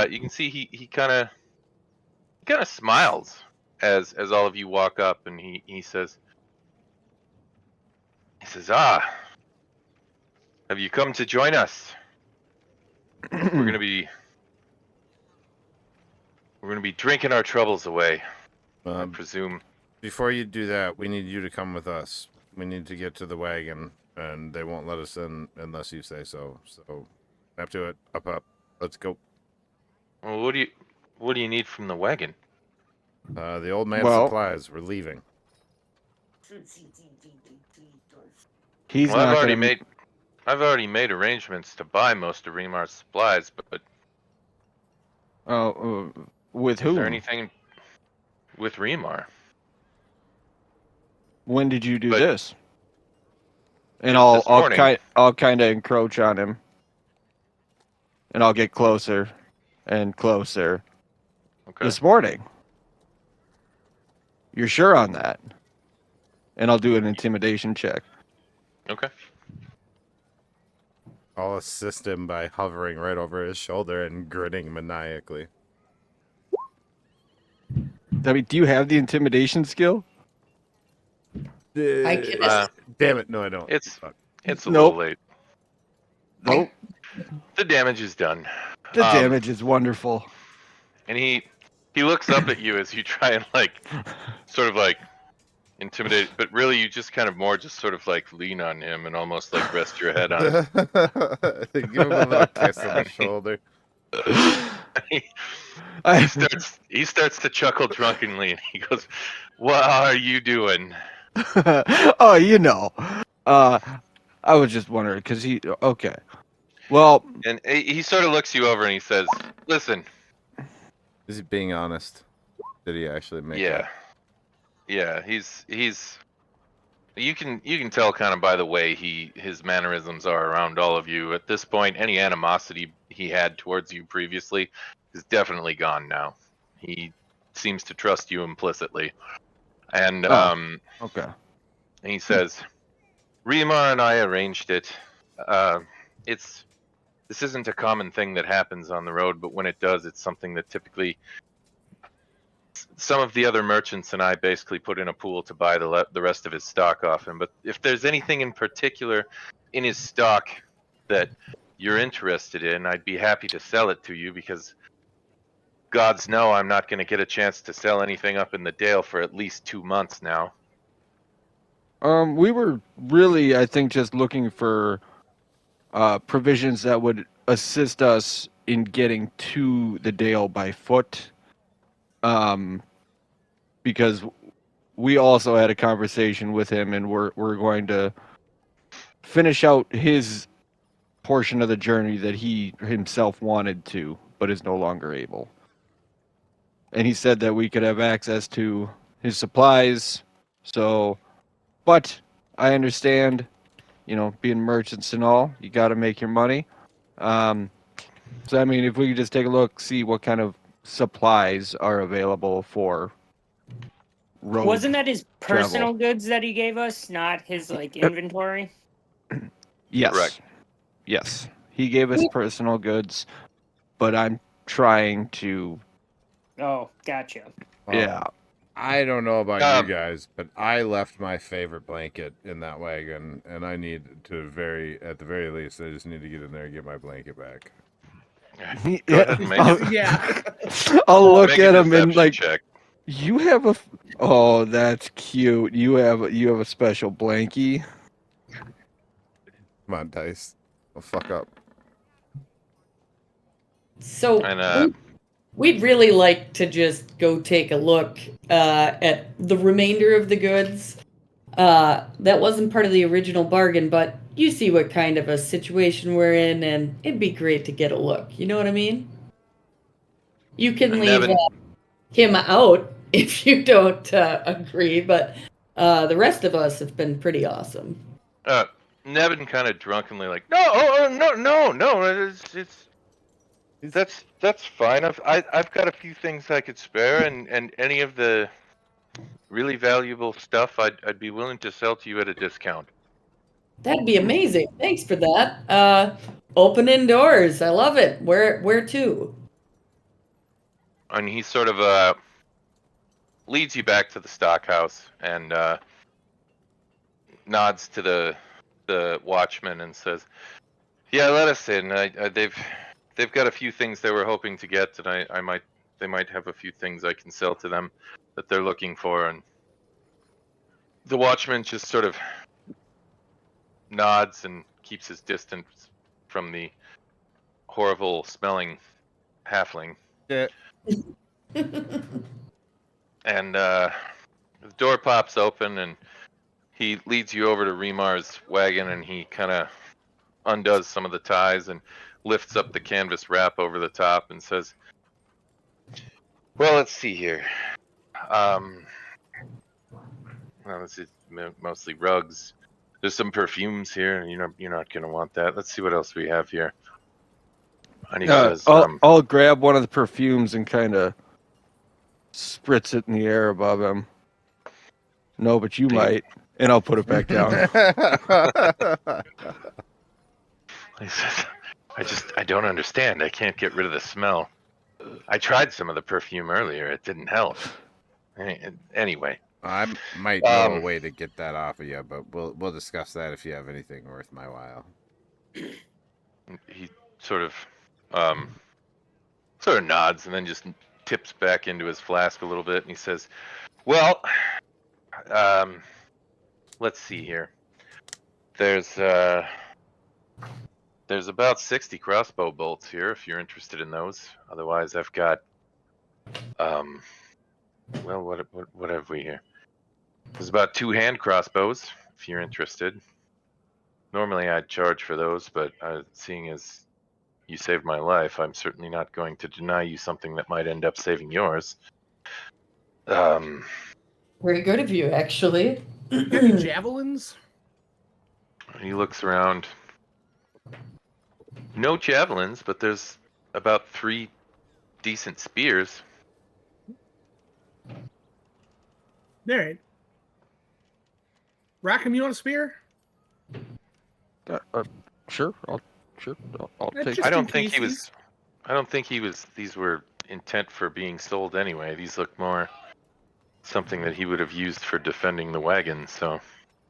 You can see he kind of smiles as all of you walk up, and he says, "Ah, have you come to join us? We're gonna be drinking our troubles away, I presume." Before you do that, we need you to come with us. We need to get to the wagon, and they won't let us in unless you say so. So, up to it. Up. Let's go. Well, what do you need from the wagon? The old man's Well- supplies. We're leaving. He's Well, not I've already made arrangements to buy most of Remar's supplies, but with is there whom? anything with Remar? When did you do But- this? And Just this morning. I'll kind of encroach on him, and I'll get closer and closer. Okay. This morning. You're sure on that? And I'll do an intimidation check. Okay. I'll assist him by hovering right over his shoulder and grinning maniacally. I mean, do you have the intimidation skill? I can. Damn it! No, I don't. It's Fuck. a Nope. little late. Nope. The damage is done. The damage is wonderful. And he looks up at you as you try and sort of intimidate, but really you just kind of more just sort of lean on him and almost rest your head on it. Give him a little kiss on the shoulder. He starts to chuckle drunkenly, and he goes, "What are you doing?" Oh, you know. I was just wondering because he. Okay. Well, And he sort of looks you over and he says, "Listen, Is he being honest? Did he actually make yeah, up? yeah, he's you can tell kind of by the way his mannerisms are around all of you. At this point, any animosity he had towards you previously is definitely gone now. He seems to trust you implicitly, and okay. and he says, "Remar and I arranged it. Uh, this isn't a common thing that happens on the road, but when it does, it's something that typically some of the other merchants and I basically put in a pool to buy the rest of his stock off him. But if there's anything in particular in his stock that you're interested in, I'd be happy to sell it to you because gods know I'm not going to get a chance to sell anything up in the Dale for at least 2 months now." We were really, I think, just looking for provisions that would assist us in getting to the Dale by foot. Because we also had a conversation with him, and we're going to finish out his portion of the journey that he himself wanted to, but is no longer able. And he said that we could have access to his supplies. So, but I understand, being merchants and all, you got to make your money. So I mean, if we could just take a look, see what kind of supplies are available for road. Wasn't that his personal travel. goods that he gave us, not his like inventory? Yes. Correct. Yes. He gave us personal goods, but I'm trying to. Oh, gotcha. Yeah. I don't know about you Um, guys, but I left my favorite blanket in that wagon, and I need to at the very least, I just need to get in there and get my blanket back. Go ahead and make it. Yeah. I'll look Make a at him and deception like, check. you have a. Oh, that's cute. You have a special blankie. Come on, dice. I'll fuck up. So And we'd really like to just go take a look at the remainder of the goods. That wasn't part of the original bargain, but you see what kind of a situation we're in, and it'd be great to get a look. You know what I mean? You can leave Nevin, him out if you don't agree, but the rest of us have been pretty awesome. Nevin kind of drunkenly like, no, that's fine. I've got a few things I could spare, and any of the really valuable stuff I'd be willing to sell to you at a discount. That'd be amazing. Thanks for that. Opening doors. I love it. Where to? And he sort of leads you back to the stockhouse and nods to the watchman and says, "Yeah, let us in. They've got a few things they were hoping to get, and they might have a few things I can sell to them that they're looking for." And the watchman just sort of nods and keeps his distance from the horrible smelling halfling. Yeah. And the door pops open and he leads you over to Remar's wagon and he kind of undoes some of the ties and lifts up the canvas wrap over the top and says, "Well, let's see here. Well, this is mostly rugs. There's some perfumes here. You're not gonna want that. Let's see what else we have here." And he says, I'll grab one of the perfumes and kind of spritz it in the air above him. No, but you might, and I'll put it back down. He says, I don't understand. I can't get rid of the smell. I tried some of the perfume earlier. It didn't help. Anyway. I might know a way to get that off of you, but we'll discuss that if you have anything worth my while. He sort of nods and then just tips back into his flask a little bit and he says, "Well, let's see here. There's about 60 crossbow bolts here if you're interested in those. Otherwise, I've got well, what have we here? There's about 2 hand crossbows if you're interested. Normally I'd charge for those, but seeing as you saved my life, I'm certainly not going to deny you something that might end up saving yours. Very good of you, actually. Any javelins? He looks around. No javelins, but there's about 3 decent spears. All right. Rackham, you want a spear? Sure, I'll take. Just I don't in think he case was. I don't think he was. These were intent for being sold anyway. These look more something that he would have used for defending the wagon. So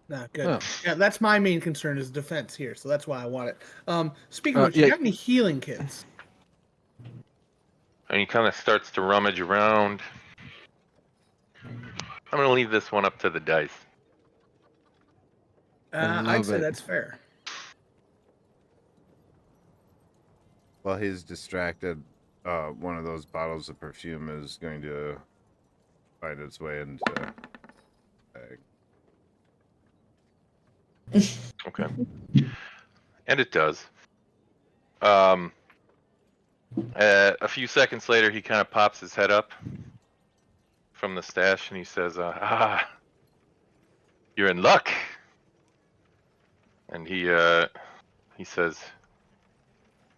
Nah, good. Oh. Yeah, that's my main concern is defense here, so that's why I want it. Speaking of which, yeah. you have any healing kits? and he kind of starts to rummage around. I'm gonna leave this one up to the dice. I'd love say it. that's fair. While he's distracted, one of those bottles of perfume is going to find its way into the bag. Okay. And it does. A few seconds later, he kind of pops his head up from the stash and he says, you're in luck. And he says,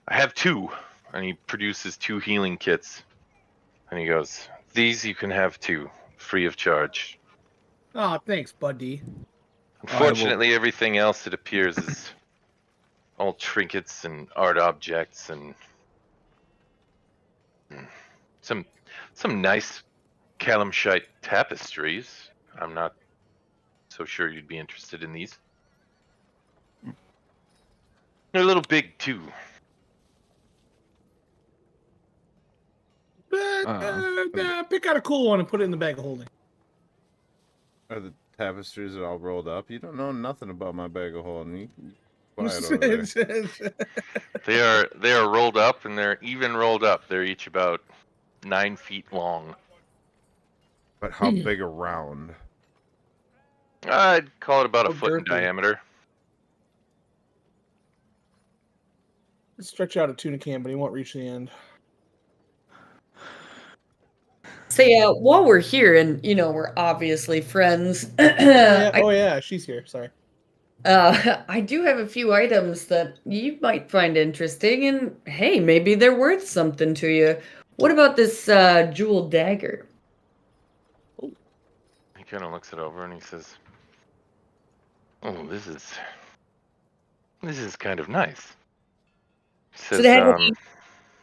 I have 2. And he produces 2 healing kits. And he goes, these you can have 2, free of charge. Oh, thanks, buddy. Unfortunately, everything else, it appears, is all trinkets and art objects and some nice Calamshite tapestries. I'm not so sure you'd be interested in these. They're a little big too. But pick out a cool one and put it in the bag of holding. Are the tapestries all rolled up? You don't know nothing about my bag of holding. You can buy it over there. They are rolled up, and they're even rolled up. They're each about 9 feet long. But how big around? I'd call it about a Oh, foot in girthy. diameter. Stretch out a tuna can, but he won't reach the end. Say, while we're here, and we're obviously friends. Oh yeah, she's here. Sorry. I do have a few items that you might find interesting, and hey, maybe they're worth something to you. What about this jeweled dagger? He kind of looks it over and he says, "Oh, this is kind of nice." He says, Does it have any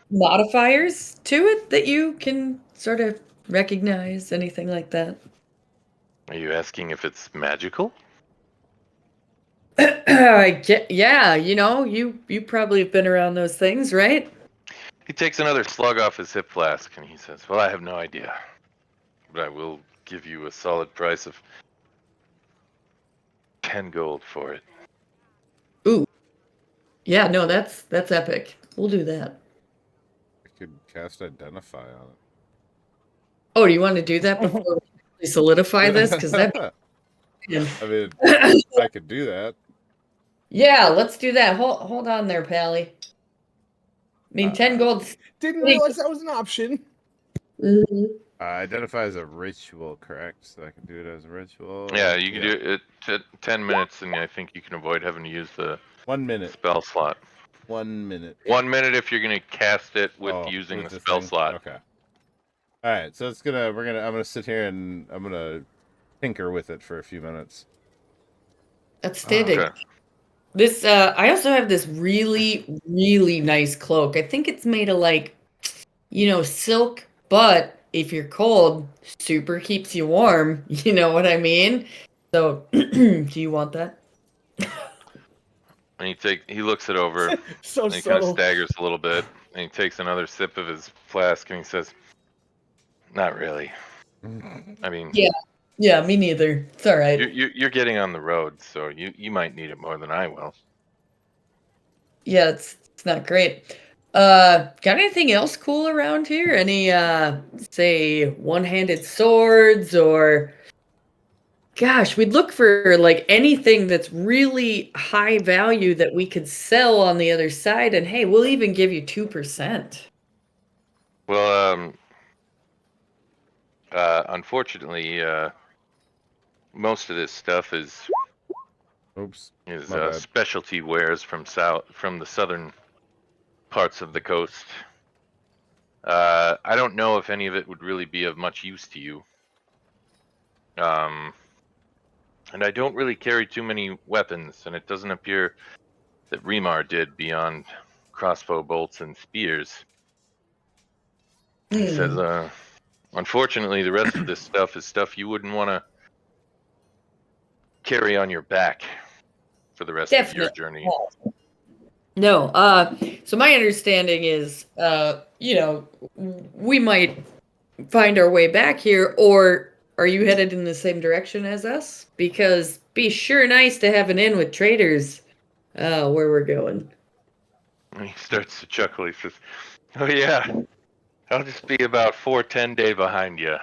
modifiers to it that you can sort of recognize? Anything like that? "Are you asking if it's magical?" Yeah, you probably have been around those things, right? He takes another slug off his hip flask and he says, "Well, I have no idea, but I will give you a solid price of 10 gold for it." Ooh. Yeah, no, that's epic. We'll do that. I could cast Identify on it. Oh, do you want to do that before we solidify this? Because that. I mean, I could do that. Yeah, let's do that. Hold on there, Pally. I mean, 10 gold. Didn't realize that was an option. Identify as a ritual, correct? So I can do it as a ritual. Yeah, you can do it 10 minutes, and I think you can avoid having to use the 1 minute. spell slot. 1 minute. 1 minute if you're gonna cast it with using with the this spell thing? slot. Okay. All right, so I'm gonna sit here and I'm gonna tinker with it for a few minutes. Outstanding. Okay. This I also have this really, really nice cloak. I think it's made of silk, but if you're cold, super keeps you warm. You know what I mean? So, do you want that? And he looks it over, So and he kind of subtle. staggers a little bit, and he takes another sip of his flask, and he says, "Not really. I mean, Yeah, me neither. It's all right. you're getting on the road, so you might need it more than I will." Yeah, it's not great. Got anything else cool around here? Any say one-handed swords or Gosh, we'd look for like anything that's really high value that we could sell on the other side, and hey, we'll even give you 2%. Well, unfortunately, most of this stuff is Oops. My bad. specialty wares from the southern parts of the coast. I don't know if any of it would really be of much use to you. And I don't really carry too many weapons, and it doesn't appear that Remar did beyond crossbow bolts and spears. He says, unfortunately, the rest of this stuff is stuff you wouldn't want to carry on your back for the rest of your journey. No. So my understanding is, we might find our way back here, or are you headed in the same direction as us? Because be sure nice to have an inn with traders where we're going. And he starts to chuckle. He says, "Oh yeah, I'll just be about 4-10 day behind you."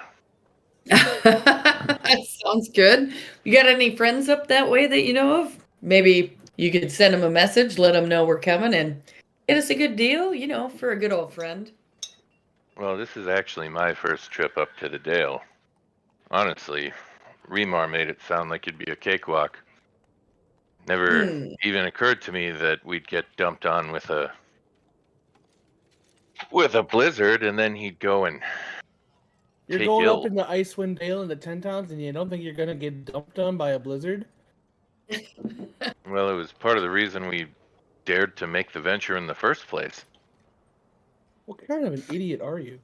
Sounds good. You got any friends up that way that you know of? Maybe you could send them a message, let them know we're coming, and get us a good deal, for a good old friend. Well, this is actually my first trip up to the Dale. Honestly, Remar made it sound like it'd be a cakewalk. Never even occurred to me that we'd get dumped on with a blizzard, and then he'd go and You're take going ill. up in the Icewind Dale in the 10 towns, and you don't think you're gonna get dumped on by a blizzard? Well, it was part of the reason we dared to make the venture in the first place. What kind of an idiot are you?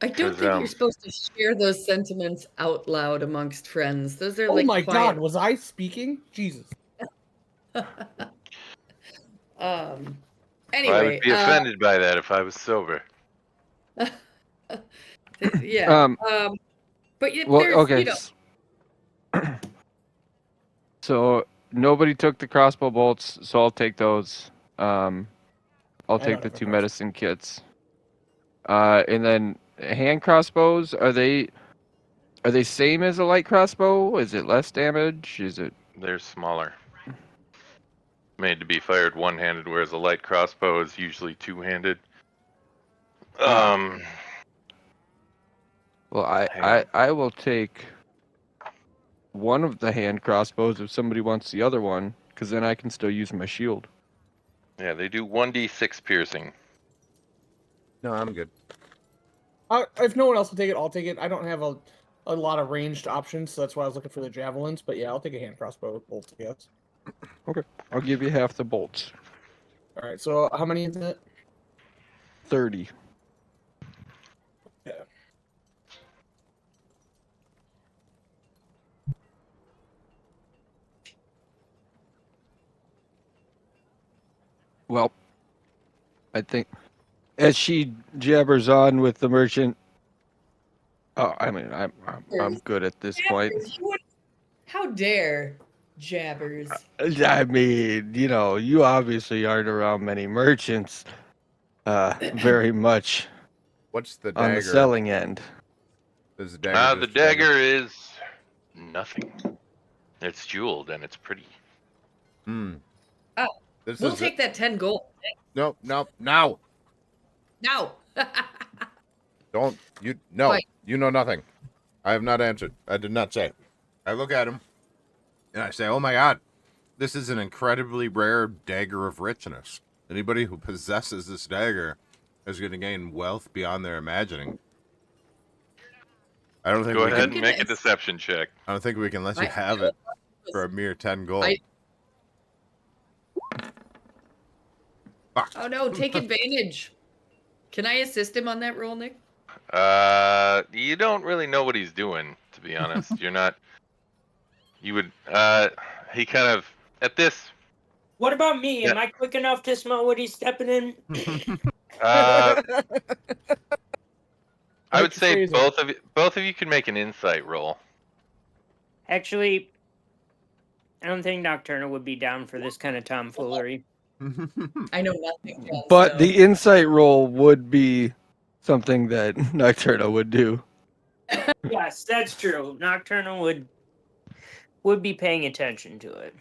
I don't think you're supposed to share those sentiments out loud amongst friends. Those are like my quiet. God, was I speaking? Jesus. Anyway, I would be offended by that if I was sober. Yeah. But there's, okay. So nobody took the crossbow bolts, so I'll take those. I'll take the 2 medicine kits. And then hand crossbows, are they same as a light crossbow? Is it less damage? They're smaller. Made to be fired one-handed, whereas a light crossbow is usually two-handed. Well, I will take one of the hand crossbows if somebody wants the other one, because then I can still use my shield. Yeah, they do 1d6 piercing. No, I'm good. If no one else will take it, I'll take it. I don't have a lot of ranged options, so that's why I was looking for the javelins. But yeah, I'll take a hand crossbow with bolts, I guess. Okay, I'll give you half the bolts. All right. So how many is it? 30. Yeah. Well, I think as she jabbers on with the merchant, I'm good at this point. How dare jabbers? I mean, you obviously aren't around many merchants. Very much. What's the on dagger? the selling end? Is the dagger The dagger is nothing. It's jeweled and it's pretty. Oh, we'll take that 10 gold. No, no, no. No. Don't you? No, Wait. You know nothing. I have not answered. I did not say. I look at him, and I say, "Oh my God, this is an incredibly rare dagger of richness. Anybody who possesses this dagger is going to gain wealth beyond their imagining." I don't think. Go ahead and make a deception check. I don't think we can let you have it for a mere 10 gold. Oh no, take advantage. Can I assist him on that roll, Nick? You don't really know what he's doing, to be honest. You're not. You would. He kind of at this. What about me? Am I quick enough to smell what he's stepping in? I would say both of you can make an insight roll. Actually, I don't think Nocturna would be down for this kind of tomfoolery. I know nothing. But the insight roll would be something that Nocturna would do. Yes, that's true. Nocturnal would be paying attention to it.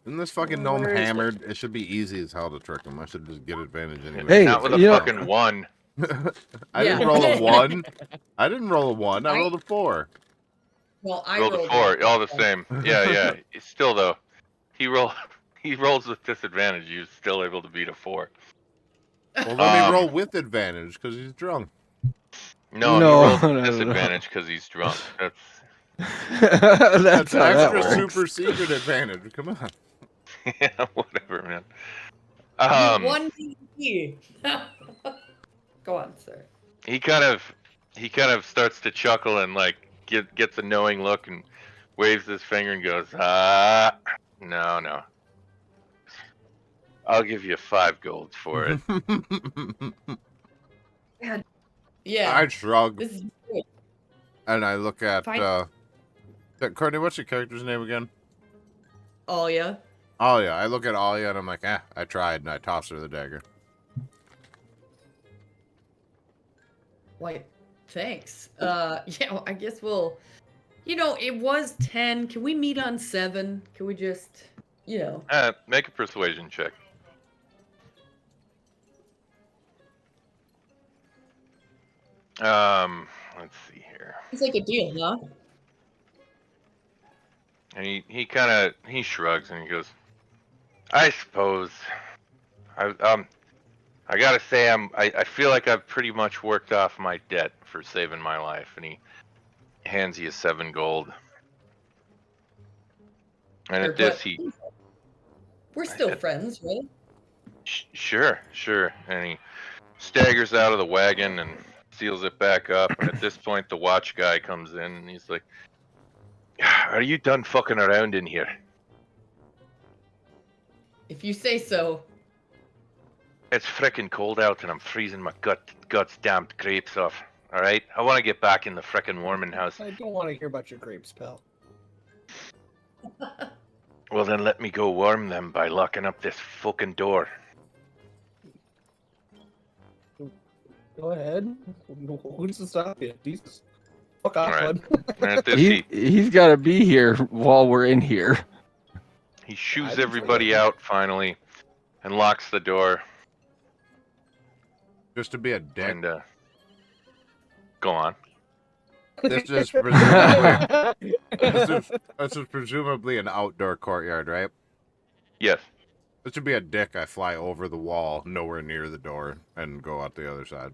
Isn't this fucking gnome Where is it? hammered? It should be easy as hell to trick him. I should just get advantage anyway. Hey, Not with a you know- fucking 1. I didn't Yeah. roll a 1. I didn't roll a 1. I I- rolled a 4. Well, I Rolled a 4. All the same. Yeah. It's still though, he rolls with disadvantage. He was still able to beat a 4. Well, let me roll with advantage because he's drunk. No, No, he rolled with no. disadvantage because he's drunk. That's how that extra works. super secret advantage. Come on. Yeah, whatever, man. One DP. Go on, sir. He kind of starts to chuckle and like gets a knowing look and waves his finger and goes, no. I'll give you 5 gold for it. Yeah. I shrug This is good. and I look at Fine. Courtney, what's your character's name again? Oh yeah. Oh yeah, I look at Alia and I'm like, I tried, and I toss her the dagger. Why, thanks. Yeah, well, I guess we'll. It was 10. Can we meet on 7? Can we just, Make a persuasion check. Let's see here. It's like a deal, huh? And he shrugs and he goes, I suppose. I gotta say I feel like I've pretty much worked off my debt for saving my life, and he hands you 7 gold. And at this We're still friends, right? Sure. And he staggers out of the wagon and seals it back up. And at this point, the watch guy comes in and he's like, "Are you done fucking around in here?" If you say so. It's frickin' cold out and I'm freezing my guts damn grapes off. All right, I want to get back in the frickin' warming house. I don't want to hear about your grapes, pal. Well, then let me go warm them by locking up this fucking door. Go ahead. Who's to stop you? Jesus. Fuck off, Alright. bud. And at this, He's got to be here while we're in here. he shoos everybody out finally and locks the door. Just to be a dick. And go on. This is presumably an outdoor courtyard, right? Yes. This would be a dick. I fly over the wall, nowhere near the door, and go out the other side.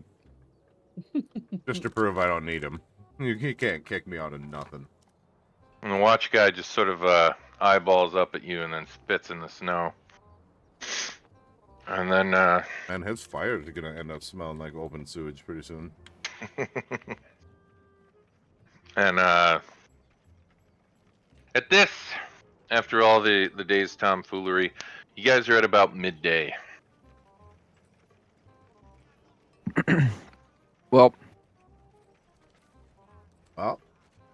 Just to prove I don't need him. He can't kick me out of nothing. And the watch guy just sort of eyeballs up at you and then spits in the snow. And then And his fire is gonna end up smelling like open sewage pretty soon. and at this, after all the day's tomfoolery, you guys are at about midday. Well,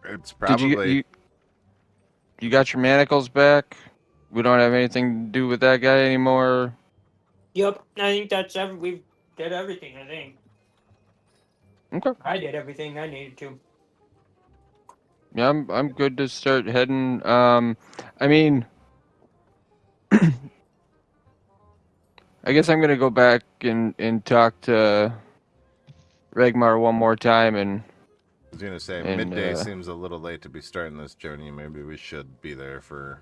it's probably. You got your manacles back? We don't have anything to do with that guy anymore. Yep, I think that's we did everything. I think. Okay. I did everything I needed to. Yeah, I'm good to start heading. I mean, I guess I'm gonna go back and talk to Regmar one more time and. I was gonna say midday seems a little late to be starting this journey. Maybe we should be there for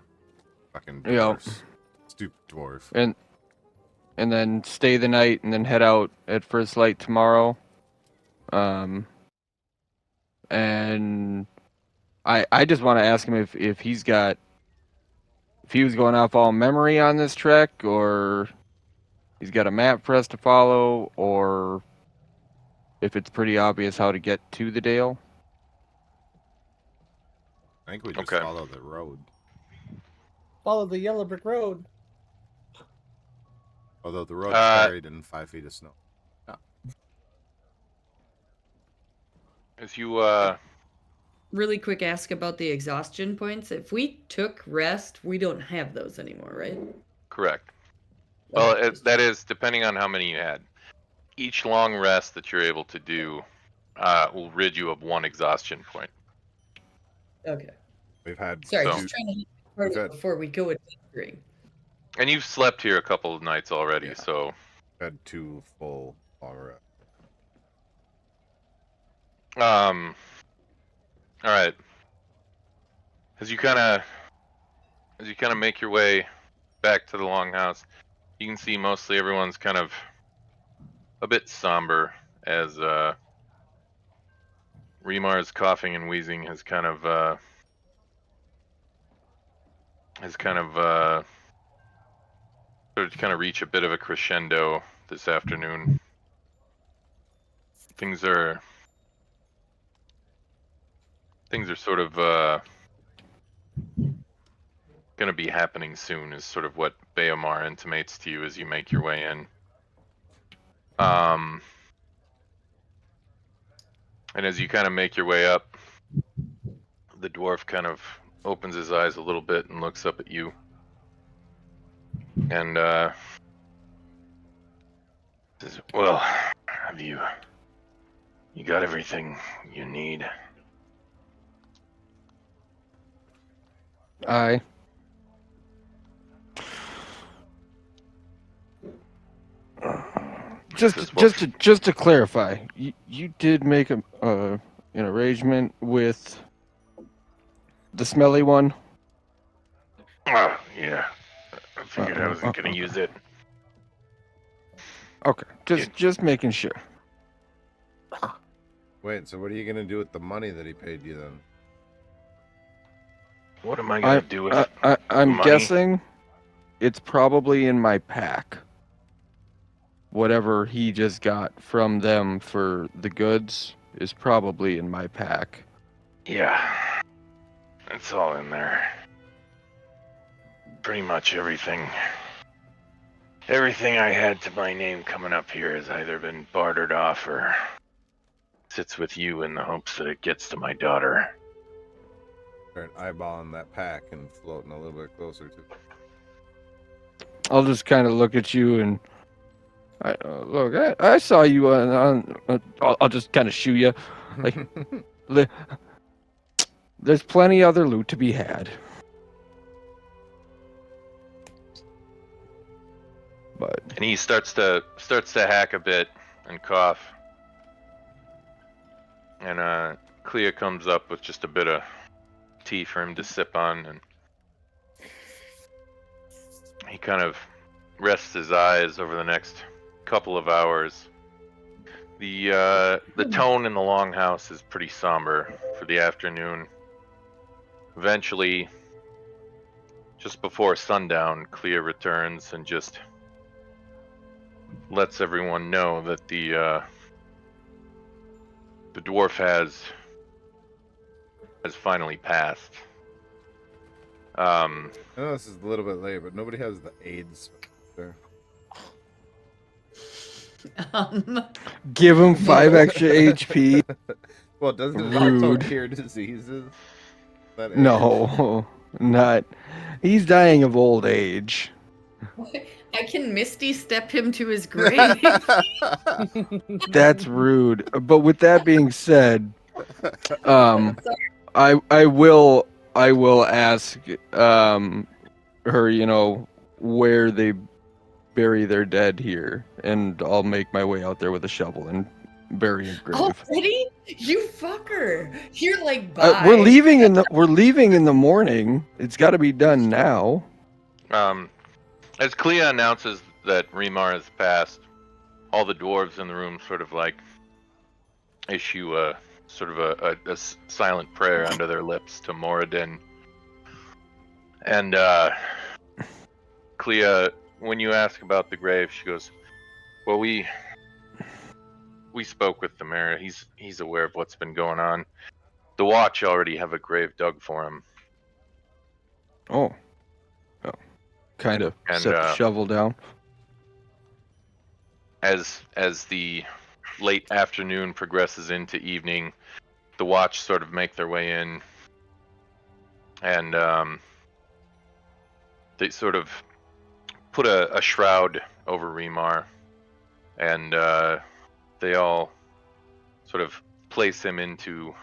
fucking dwarves. Stupid dwarf. And then stay the night and then head out at first light tomorrow. And I just want to ask him if he was going off all memory on this trek, or he's got a map for us to follow, or if it's pretty obvious how to get to the Dale. I think we just follow the road. Follow the yellow brick road. Although the road's buried in 5 feet of snow. Oh. As you Really quick ask about the exhaustion points. If we took rest, we don't have those anymore, right? correct. Well, that is depending on how many you had. Each long rest that you're able to do will rid you of 1 exhaustion point. Okay. We've had Sorry, So- just trying to part We've had- before we go adventuring. And you've slept here a couple of nights already, Yeah. so had 2 full long rests. all right. As you kind of make your way back to the longhouse, you can see mostly everyone's kind of a bit somber as Remar's coughing and wheezing has kind of started to kind of reach a bit of a crescendo this afternoon. Things are sort of going to be happening soon, is sort of what Bayomar intimates to you as you make your way in. And as you kind of make your way up, the dwarf kind of opens his eyes a little bit and looks up at you. And says, "Well, have you got everything you need?" I. Just to clarify, you did make an arrangement with the smelly one. Oh, yeah. I figured I wasn't gonna use it. Okay, just making sure. Wait, so what are you gonna do with the money that he paid you then? What am I gonna do with I'm money? guessing it's probably in my pack. Whatever he just got from them for the goods is probably in my pack. Yeah. It's all in there. Pretty much everything. Everything I had to my name coming up here has either been bartered off or sits with you in the hopes that it gets to my daughter. Start eyeballing that pack and floating a little bit closer to. I'll just kind of look at you and I saw you on I'll just kind of shoo you. Like, there's plenty other loot to be had. But And he starts to hack a bit and cough. And Clea comes up with just a bit of tea for him to sip on, and he kind of rests his eyes over the next couple of hours. The tone in the longhouse is pretty somber for the afternoon. Eventually, just before sundown, Clea returns and just lets everyone know that the dwarf has finally passed. I know this is a little bit late, but nobody has the AIDS there. give him 5 extra HP. Well, doesn't it Rude. also cure diseases? That No, not. He's dying of old age. I can Misty step him to his grave. That's rude. But with that being said, I will ask her, where they bury their dead here, and I'll make my way out there with a shovel and bury his grave. Already? You fucker! You're like, bye. We're leaving in the morning. It's got to be done now. As Clea announces that Remar has passed, all the dwarves in the room sort of like issue a silent prayer under their lips to Moradin. And Clea, when you ask about the grave, she goes, "Well, we spoke with the mayor. He's aware of what's been going on. The Watch already have a grave dug for him." Oh. Kind of And, set the shovel down. As the late afternoon progresses into evening, the Watch sort of make their way in, and they sort of put a shroud over Remar, and they all sort of place him into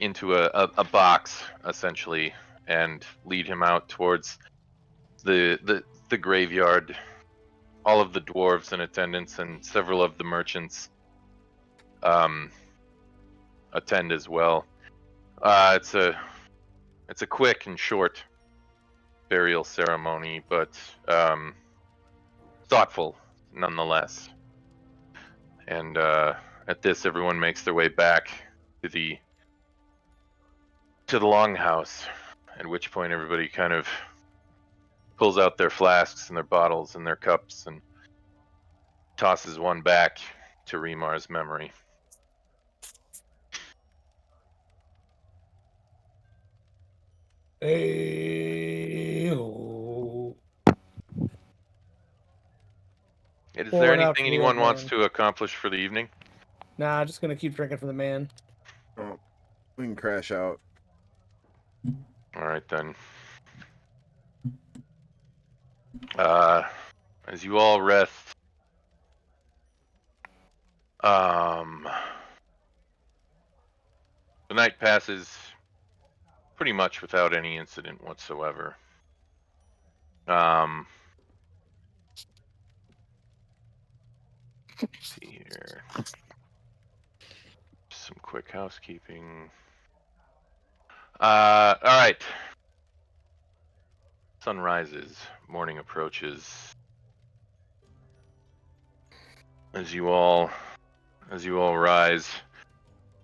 a box, essentially, and lead him out towards the graveyard. All of the dwarves in attendance and several of the merchants attend as well. It's a quick and short burial ceremony, but thoughtful nonetheless. And at this, everyone makes their way back to the longhouse. At which point, everybody kind of pulls out their flasks and their bottles and their cups and tosses one back to Remar's memory. Hey-oh. Is there Pouring out anything for the anyone old wants man. to accomplish for the evening? Nah, just gonna keep drinking for the man. Oh, we can crash out. All right then. As you all rest, the night passes pretty much without any incident whatsoever. Let's see here. Some quick housekeeping. All right. Sun rises, morning approaches. As you all rise,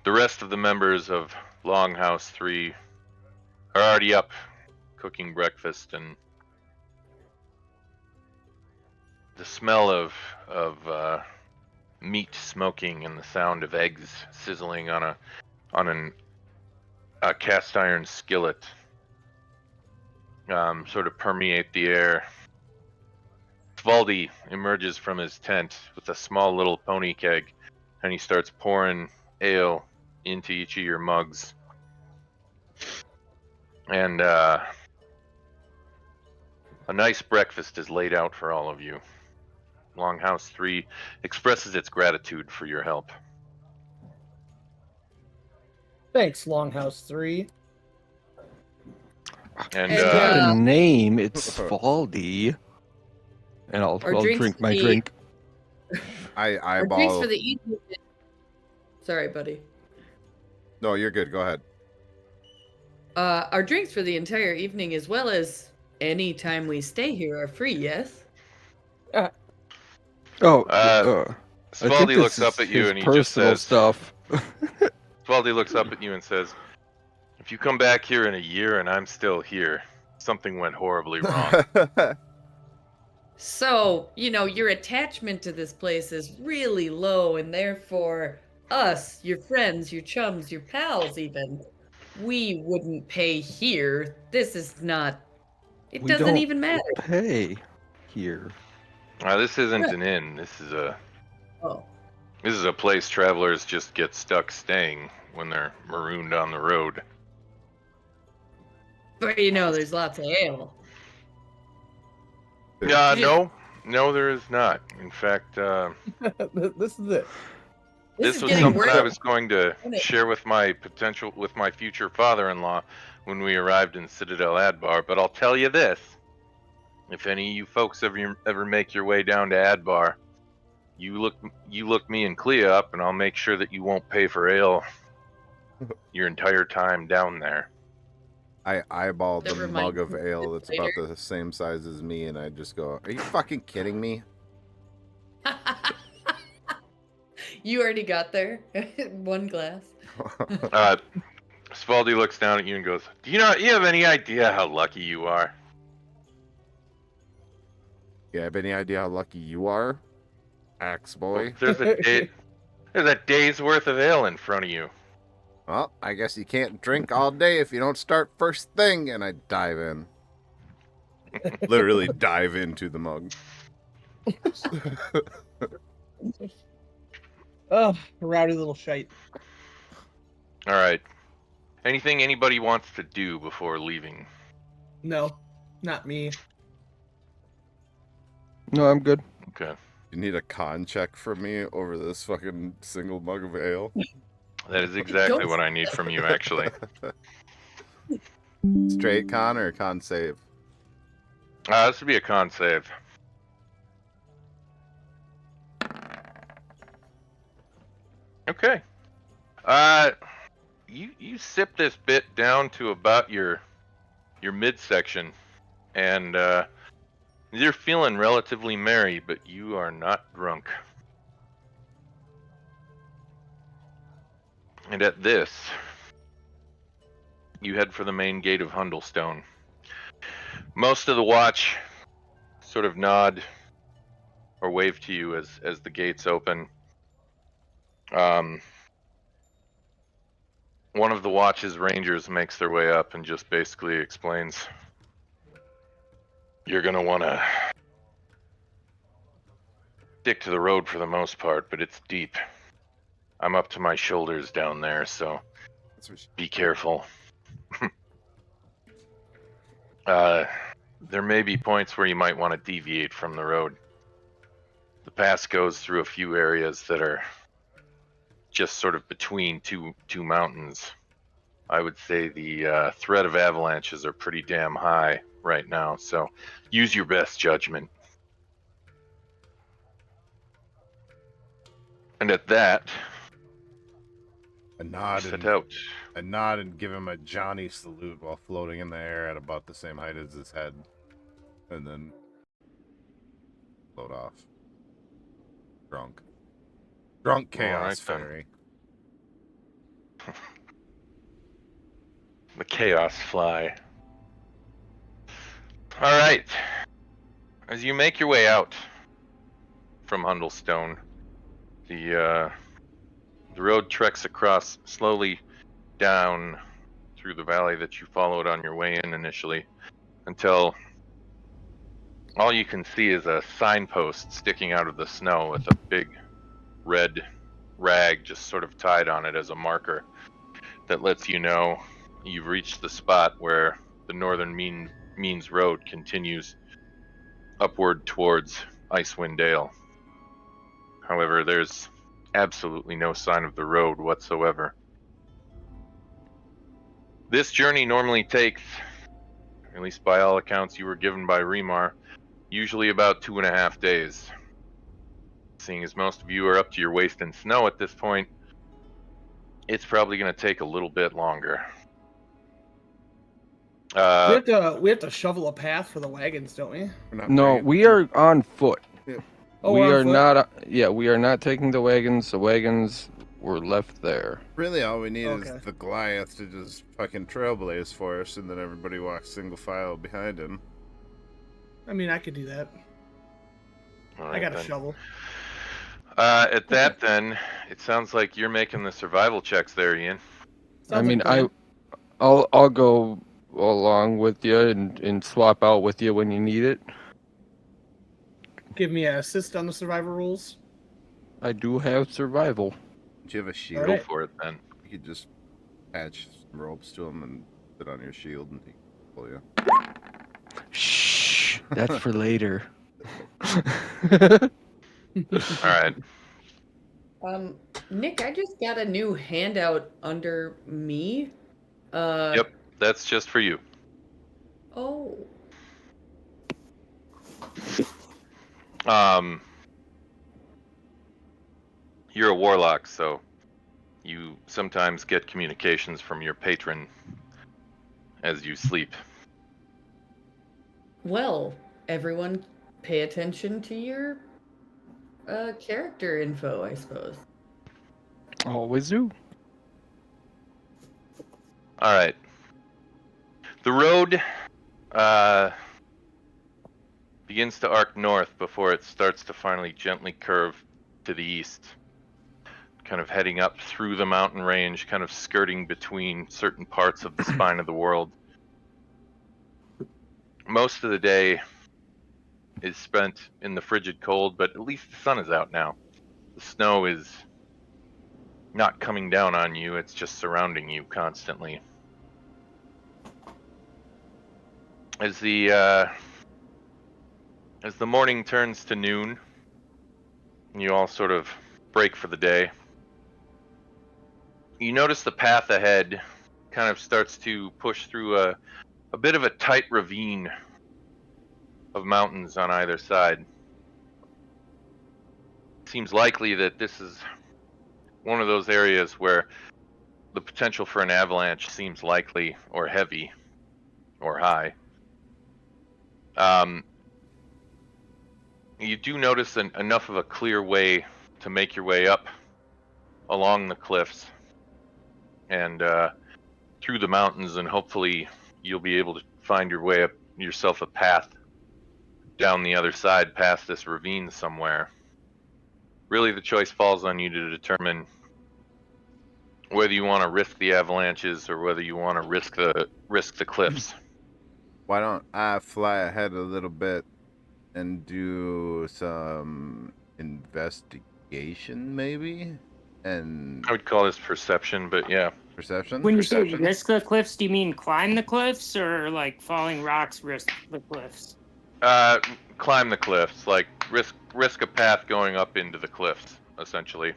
the rest of the members of Longhouse 3 are already up cooking breakfast, and the smell of meat smoking and the sound of eggs sizzling on a cast iron skillet sort of permeate the air. Svaldi emerges from his tent with a small little pony keg, and he starts pouring ale into each of your mugs. And a nice breakfast is laid out for all of you. Longhouse 3 expresses its gratitude for your help. Thanks, Longhouse 3. And And, It's got uh, a name. It's Faldy. And I'll drinks drink my the- drink. I Our drinks eyeball. for the evening. Sorry, buddy. No, you're good. Go ahead. Our drinks for the entire evening, as well as any time we stay here, are free. Yes. Oh, Uh, I think Svaldi this looks up is at you his and he just personal says, stuff. Svaldi looks up at you and says, if you come back here in a year and I'm still here, something went horribly wrong. So, your attachment to this place is really low, and therefore, us, your friends, your chums, your pals, even, we wouldn't pay here. This is not. It We doesn't don't even matter. Pay here. This isn't an inn. This is Oh. a place travelers just get stuck staying when they're marooned on the road. But there's lots of ale. No, there is not. In fact, This is it. This this is was getting something worse. I was going to isn't it? share with my future father-in-law when we arrived in Citadel Adbar. But I'll tell you this: if any of you folks ever make your way down to Adbar, you look me and Clea up, and I'll make sure that you won't pay for ale your entire time down there. I eyeball That the reminds mug of me ale that's about the same size as me, and I just go, "Are you fucking kidding me?" You already got there. One glass. Spaldy looks down at you and goes, "Do you have any idea how lucky you are?" You have any idea how lucky you are, axe boy? There's a day's worth of ale in front of you. Well, I guess you can't drink all day if you don't start first thing. And I dive in. Literally dive into the mug. Oh, rowdy little shite. All right. Anything anybody wants to do before leaving? No, not me. No, I'm good. Okay. You need a con check from me over this fucking single mug of ale? That is exactly what I need from you, actually. Straight con or con save? This would be a con save. Okay. You sip this bit down to about your midsection, and you're feeling relatively merry, but you are not drunk. And at this, you head for the main gate of Hundlestone. Most of the watch sort of nod or wave to you as the gates open. One of the watch's rangers makes their way up and just basically explains, you're gonna want to stick to the road for the most part, but it's deep. I'm up to my shoulders down there, so be careful. There may be points where you might want to deviate from the road. The pass goes through a few areas that are just sort of between two mountains. I would say the threat of avalanches are pretty damn high right now, so use your best judgment. And at that, I nod set and out. I nod and give him a Johnny salute while floating in the air at about the same height as his head, and then float off. Drunk chaos All right, fairy. The chaos fly. All right. As you make your way out from Hundlestone, the road treks across slowly down through the valley that you followed on your way in initially, until all you can see is a signpost sticking out of the snow with a big red rag just sort of tied on it as a marker that lets you know you've reached the spot where the Northern Means Road continues upward towards Icewind Dale. However, there's absolutely no sign of the road whatsoever. This journey normally takes, at least by all accounts you were given by Remar, usually about 2.5 days. Seeing as most of you are up to your waist in snow at this point, it's probably going to take a little bit longer. we have to shovel a path for the wagons, don't we? No, we are on foot. Oh, we we're on are foot? not. Yeah, we are not taking the wagons. The wagons were left there. Really, all we need Okay. is the Goliath to just fucking trailblaze for us, and then everybody walks single file behind him. I mean, I could do that. I got a shovel. At that, then, it sounds like you're making the survival checks there, Ian. Sounds I mean, like a plan. I'll go along with you and swap out with you when you need it. Give me an assist on the survivor rules. I do have survival. Do you have a shield? Alright. Go for it, then. You could just patch some ropes to him and put on your shield and he can pull you. Shh, that's for later. Alright. Nick, I just got a new handout under me. Yep, that's just for you. Oh. You're a warlock, so you sometimes get communications from your patron as you sleep. Well, everyone pay attention to your character info, I suppose. Always do. Alright. The road begins to arc north before it starts to finally gently curve to the east. Kind of heading up through the mountain range, kind of skirting between certain parts of the spine of the world. Most of the day is spent in the frigid cold, but at least the sun is out now. The snow is not coming down on you, it's just surrounding you constantly. As the As the morning turns to noon, you all sort of break for the day. You notice the path ahead kind of starts to push through a bit of a tight ravine of mountains on either side. Seems likely that this is one of those areas where the potential for an avalanche seems likely or heavy or high. You do notice enough of a clear way to make your way up along the cliffs and through the mountains, and hopefully you'll be able to find your way up yourself a path down the other side past this ravine somewhere. Really, the choice falls on you to determine whether you want to risk the avalanches or whether you want to risk the cliffs. Why don't I fly ahead a little bit and do some investigation, maybe? And I would call this perception, but yeah. perception? When you say Perception. risk the cliffs, do you mean climb the cliffs or like falling rocks risk the cliffs? Climb the cliffs, like risk a path going up into the cliffs, essentially.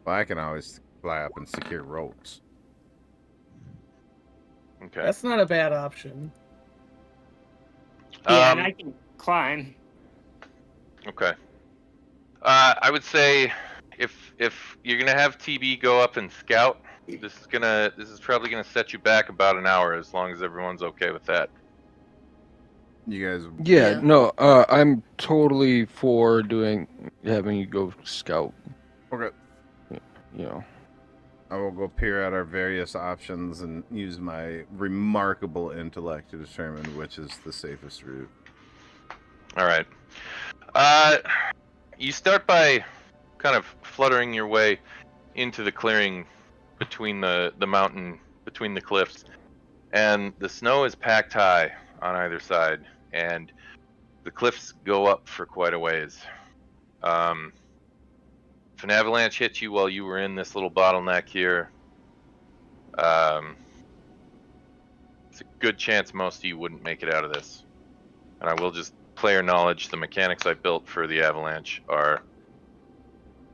Well, I can always fly up and secure ropes. Okay. That's not a bad option. Yeah, and I can climb. Okay. I would say if you're gonna have TB go up and scout, this is probably gonna set you back about an hour, as long as everyone's okay with that. You guys, Yeah, Yeah. no, I'm totally for having you go scout. okay. You know, I will go peer out our various options and use my remarkable intellect to determine which is the safest route. All right. You start by kind of fluttering your way into the clearing between the mountain, between the cliffs, and the snow is packed high on either side, and the cliffs go up for quite a ways. If an avalanche hit you while you were in this little bottleneck here, it's a good chance most of you wouldn't make it out of this. And I will just player knowledge, the mechanics I built for the avalanche are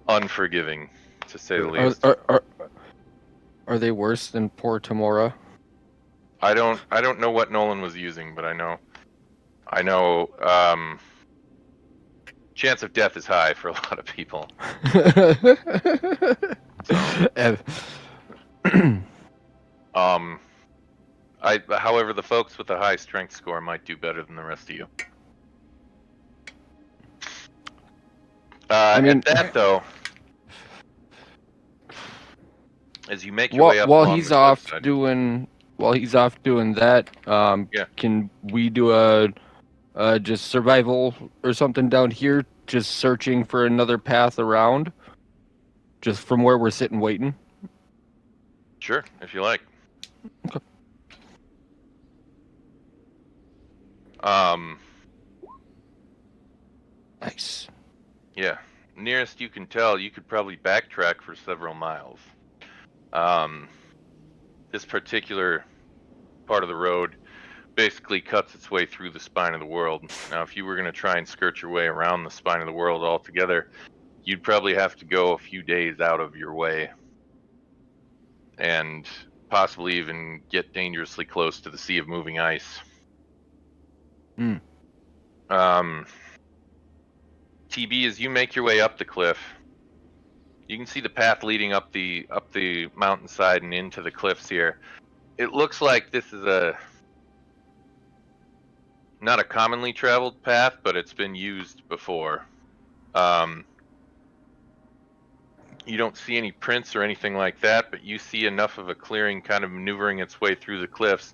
unforgiving, to say the least. are they worse than poor Tamora? I don't know what Nolan was using, but I know chance of death is high for a lot of people. However, the folks with the high strength score might do better than the rest of you. I mean, at that though, as you make your way up while along he's the off cliffside, doing that, Yeah. can we do a just survival or something down here, just searching for another path around, just from where we're sitting waiting? Sure, if you like. Okay. Nice. Yeah. Nearest you can tell, you could probably backtrack for several miles. This particular part of the road basically cuts its way through the spine of the world. Now, if you were going to try and skirt your way around the spine of the world altogether, you'd probably have to go a few days out of your way and possibly even get dangerously close to the Sea of Moving Ice. TB, as you make your way up the cliff, you can see the path leading up the mountainside and into the cliffs here. It looks like this is not a commonly traveled path, but it's been used before. You don't see any prints or anything like that, but you see enough of a clearing kind of maneuvering its way through the cliffs.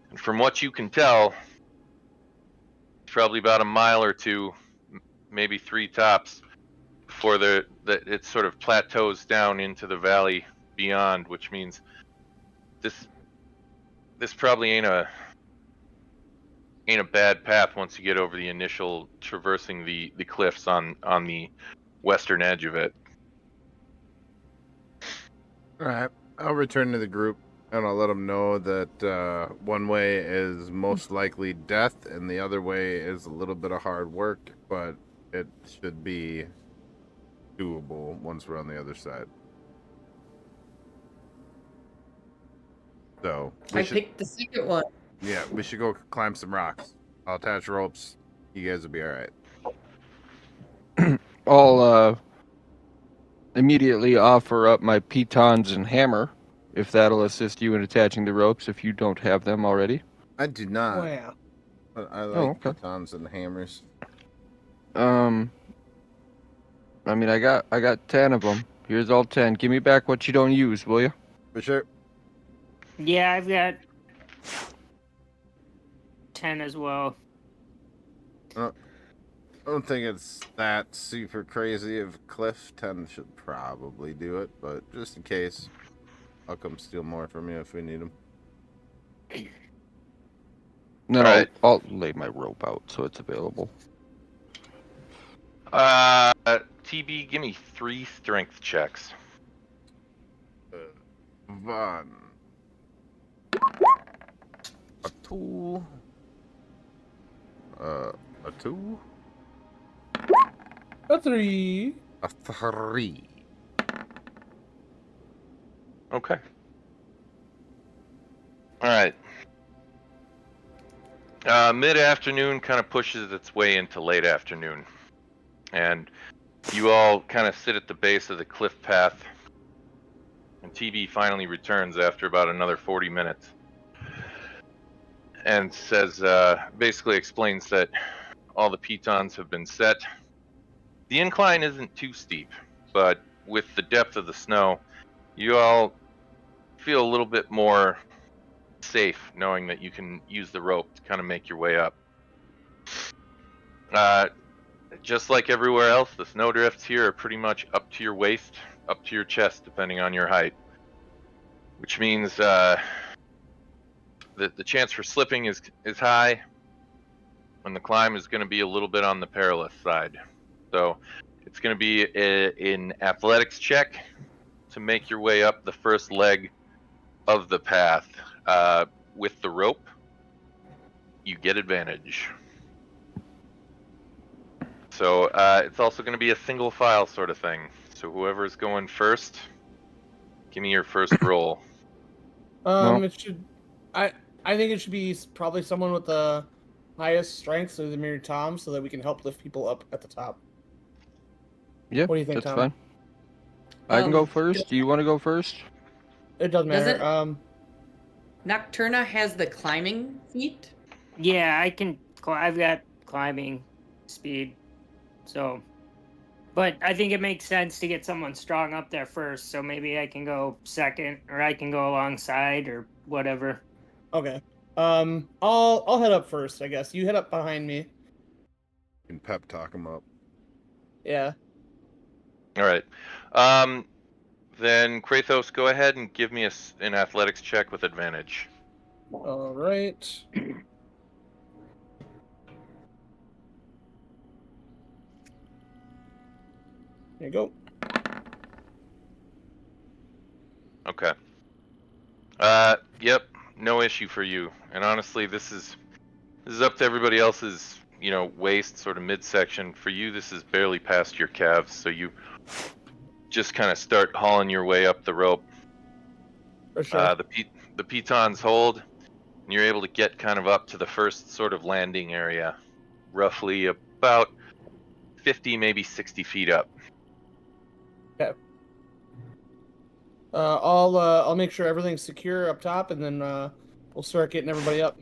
And from what you can tell, it's probably about a mile or two, maybe 3 tops, before it sort of plateaus down into the valley beyond, which means this probably ain't a bad path once you get over the initial traversing the cliffs on the western edge of it. All right, I'll return to the group. And I'll let them know that one way is most likely death, and the other way is a little bit of hard work, but it should be doable once we're on the other side. So I picked the second one. Yeah, we should go climb some rocks. I'll attach ropes. You guys will be all right. I'll immediately offer up my pitons and hammer, if that'll assist you in attaching the ropes if you don't have them already. I do not. Wow. But I like okay. pitons and hammers. I mean, I got 10 of them. Here's all 10. Give me back what you don't use, will you? For sure. Yeah, I've got 10 as well. I don't think it's that super crazy of a cliff. 10 should probably do it, but just in case, I'll come steal more from you if we need them. No, Alright. I'll lay my rope out so it's available. TB, give me 3 strength checks. 1. A 2. A 2. A 3. A 3. Okay. Alright. Mid-afternoon kind of pushes its way into late afternoon. And you all kind of sit at the base of the cliff path. And TB finally returns after about another 40 minutes. And says, basically explains that all the pitons have been set. The incline isn't too steep, but with the depth of the snow, you all feel a little bit more safe knowing that you can use the rope to kind of make your way up. Just like everywhere else, the snowdrifts here are pretty much up to your waist, up to your chest, depending on your height. Which means that the chance for slipping is high, and the climb is going to be a little bit on the perilous side. So it's going to be an athletics check to make your way up the first leg of the path. With the rope, you get advantage. So it's also going to be a single file sort of thing. So whoever's going first, give me your first roll. It should. I think it should be probably someone with the highest strength, so the mirror Tom, so that we can help lift people up at the top. Yeah, What do you think, that's Tom? fine. I can go first. Do you want to go first? It doesn't matter. Nocturna has the climbing feat. Yeah, I can. I've got climbing speed, so. But I think it makes sense to get someone strong up there first. So maybe I can go second, or I can go alongside, or whatever. Okay. I'll head up first, I guess. You head up behind me. You can pep talk them up. Yeah. All right. Then Kratos, go ahead and give me an athletics check with advantage. All right. Here you go. Okay. Yep, no issue for you. And honestly, this is up to everybody else's, waist, sort of midsection. For you, this is barely past your calves, so you just kind of start hauling your way up the rope. For sure. The pitons hold, and you're able to get kind of up to the first sort of landing area, roughly about 50, maybe 60 feet up. Okay. I'll make sure everything's secure up top, and then we'll start getting everybody up.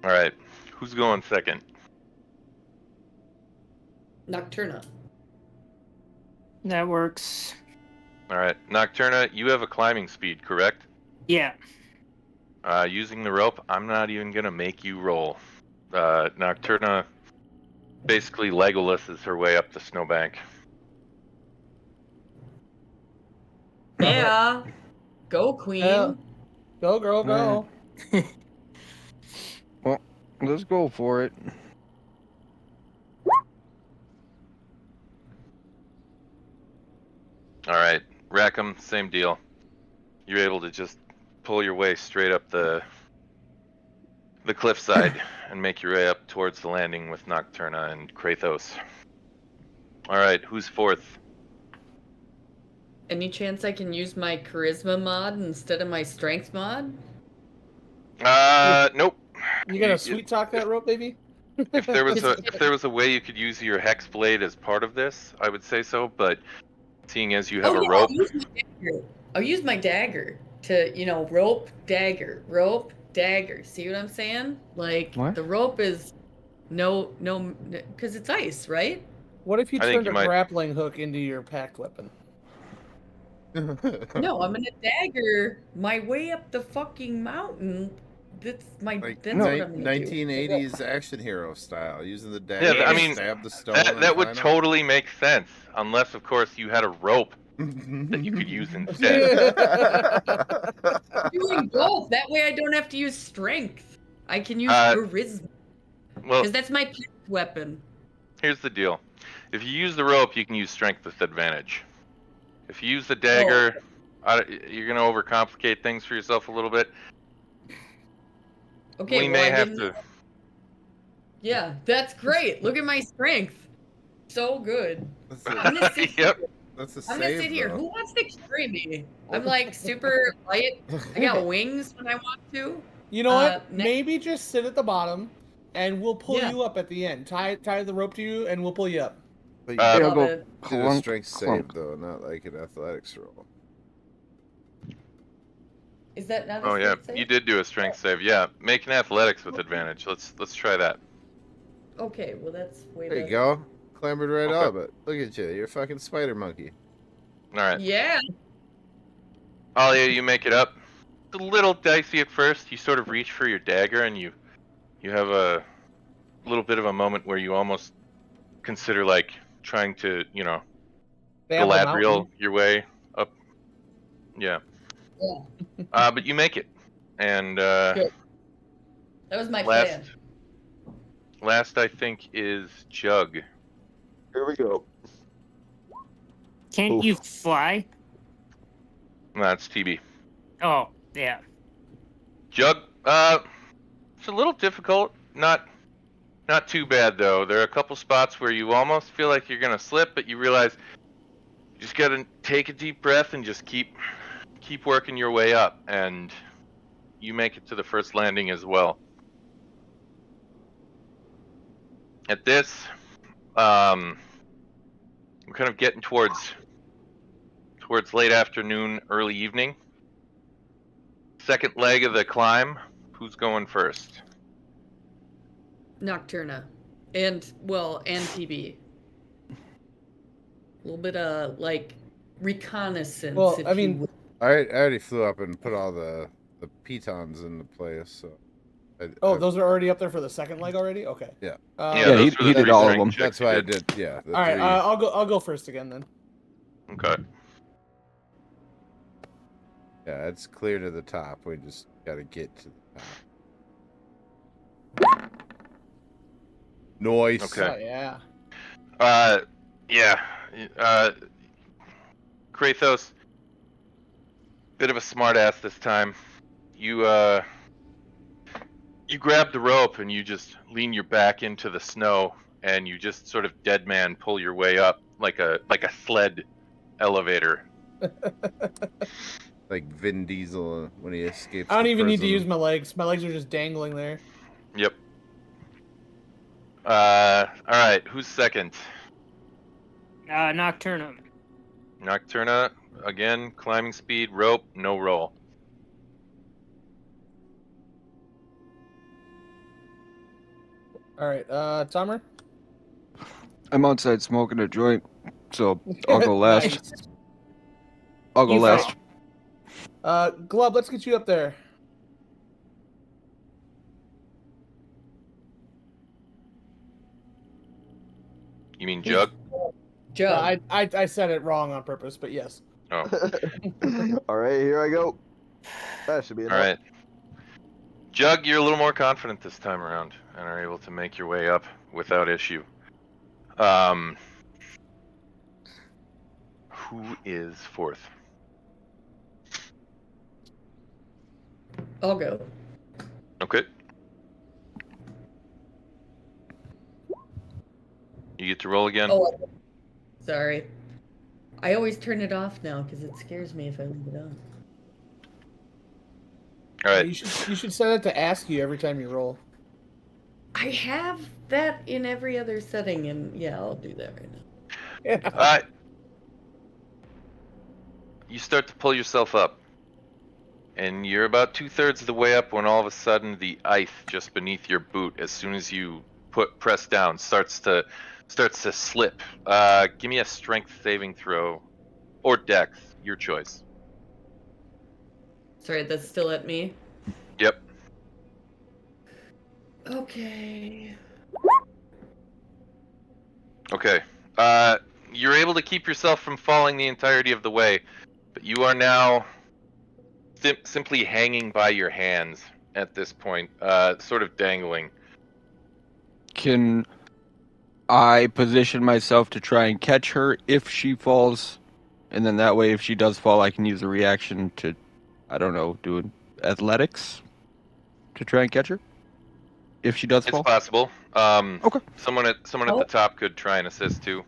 All right, who's going second? Nocturna. That works. All right, Nocturna, you have a climbing speed, correct? Yeah. Using the rope, I'm not even gonna make you roll. Nocturna basically Legolas her way up the snowbank. Yeah. Go, Queen. Yeah. Go, girl, go. Well, let's go for it. All right, Rackham, same deal. you're able to just pull your way straight up the cliffside and make your way up towards the landing with Nocturna and Kratos. All right, who's fourth? Any chance I can use my charisma mod instead of my strength mod? Nope. You gonna sweet talk that rope, baby? If there was a way you could use your hex blade as part of this, I would say so. But seeing as you have a rope, I'll use my dagger to rope, dagger. See what I'm saying? Like What? the rope is no, because it's ice, right? What if you I think turned you a might- grappling hook into your packed weapon? No, I'm gonna dagger my way up the fucking mountain. That's my. Like That's what I'm gonna do. 1980s action hero style, using the Yeah, dagger I to mean, stab the stone. that would totally make sense, unless of course you had a rope that you could use instead. I'm doing both. That way I don't have to use strength. I can use charisma. Well, Because that's my picked weapon. here's the deal: if you use the rope, you can use strength with advantage. If you use the dagger, you're gonna overcomplicate things for yourself a little bit. Okay, we well, may I have didn't- to. Yeah, that's great. Look at my strength. So good. That's I'm gonna sit Yep. here. That's a I'm gonna save, sit here. though. Who wants to carry me? I'm like super light. I got wings when I want to. You know what? next- Maybe just sit at the bottom, and we'll pull Yeah. you up at the end. Tie the rope to you, and we'll pull you up. But you Hey, I'll Love go. it. did a Clunk, strength clunk. save, though, not like an athletics roll. Is that not a Oh yeah, strength save? you did do a strength save. Yeah, make an athletics with advantage. Let's try that. Okay, well that's way There better. you go. Clambered right Okay. up it. Look at you. You're a fucking spider monkey. All right, Yeah. Alia, you make it up. It's a little dicey at first. You sort of reach for your dagger, and you have a little bit of a moment where you almost consider like trying to Stab the Galadriel mountain. your way up. Yeah. Yeah. But you make it, and Good. That was my plan. last I think is Jug. Here we go. Can't Oof. you fly? That's TB. Oh, yeah. Jug. It's a little difficult. Not too bad though. There are a couple spots where you almost feel like you're gonna slip, but you realize you just gotta take a deep breath and just keep working your way up, and you make it to the first landing as well. At this, we're kind of getting towards late afternoon, early evening. Second leg of the climb. Who's going first? Nocturna. And TB. A little bit of like reconnaissance. Well, if I mean- you will. I already flew up and put all the pitons into place, so. Oh, those are already up there for the second leg already. Okay. Yeah. Yeah, Yeah, those he were the did three all of strength them. checks That's you why I did. Yeah. The All right. three. I'll go first again then. Okay. Yeah, it's clear to the top. We just gotta get to the top. Noise. Okay. Oh, yeah. Yeah. Kratos, bit of a smartass this time. You grab the rope and you just lean your back into the snow, and you just sort of dead man pull your way up like a sled elevator. Like Vin Diesel when he escapes. I don't the even need to prison. use my legs. My legs are just dangling there. Yep. All right. Who's second? Nocturna. Nocturna again. Climbing speed, rope, no roll. All right. Tomer. I'm outside smoking a joint, so I'll go last. Nice. I'll go You last. Glub, let's get you up there. You mean Jug? Jug. I said it wrong on purpose, but yes. Oh. All right, here I go. That should be enough. All right. Jug, you're a little more confident this time around and are able to make your way up without issue. Who is fourth? I'll go. Okay. You get to roll again. Oh, sorry. I always turn it off now because it scares me if I leave it on. All right. You should set it to ask you every time you roll. I have that in every other setting, and yeah, I'll do that right now. Yeah. You start to pull yourself up, and you're about 2/3 of the way up when all of a sudden the ice just beneath your boot, as soon as you press down, starts to slip. Give me a strength saving throw, or dex, your choice. Sorry, that's still at me. Yep. Okay. Okay. You're able to keep yourself from falling the entirety of the way, but you are now simply hanging by your hands at this point, sort of dangling. Can I position myself to try and catch her if she falls? And then that way, if she does fall, I can use a reaction to, I don't know, do athletics to try and catch her if she does It's fall. possible. Okay. Someone at Oh. the top could try and assist too.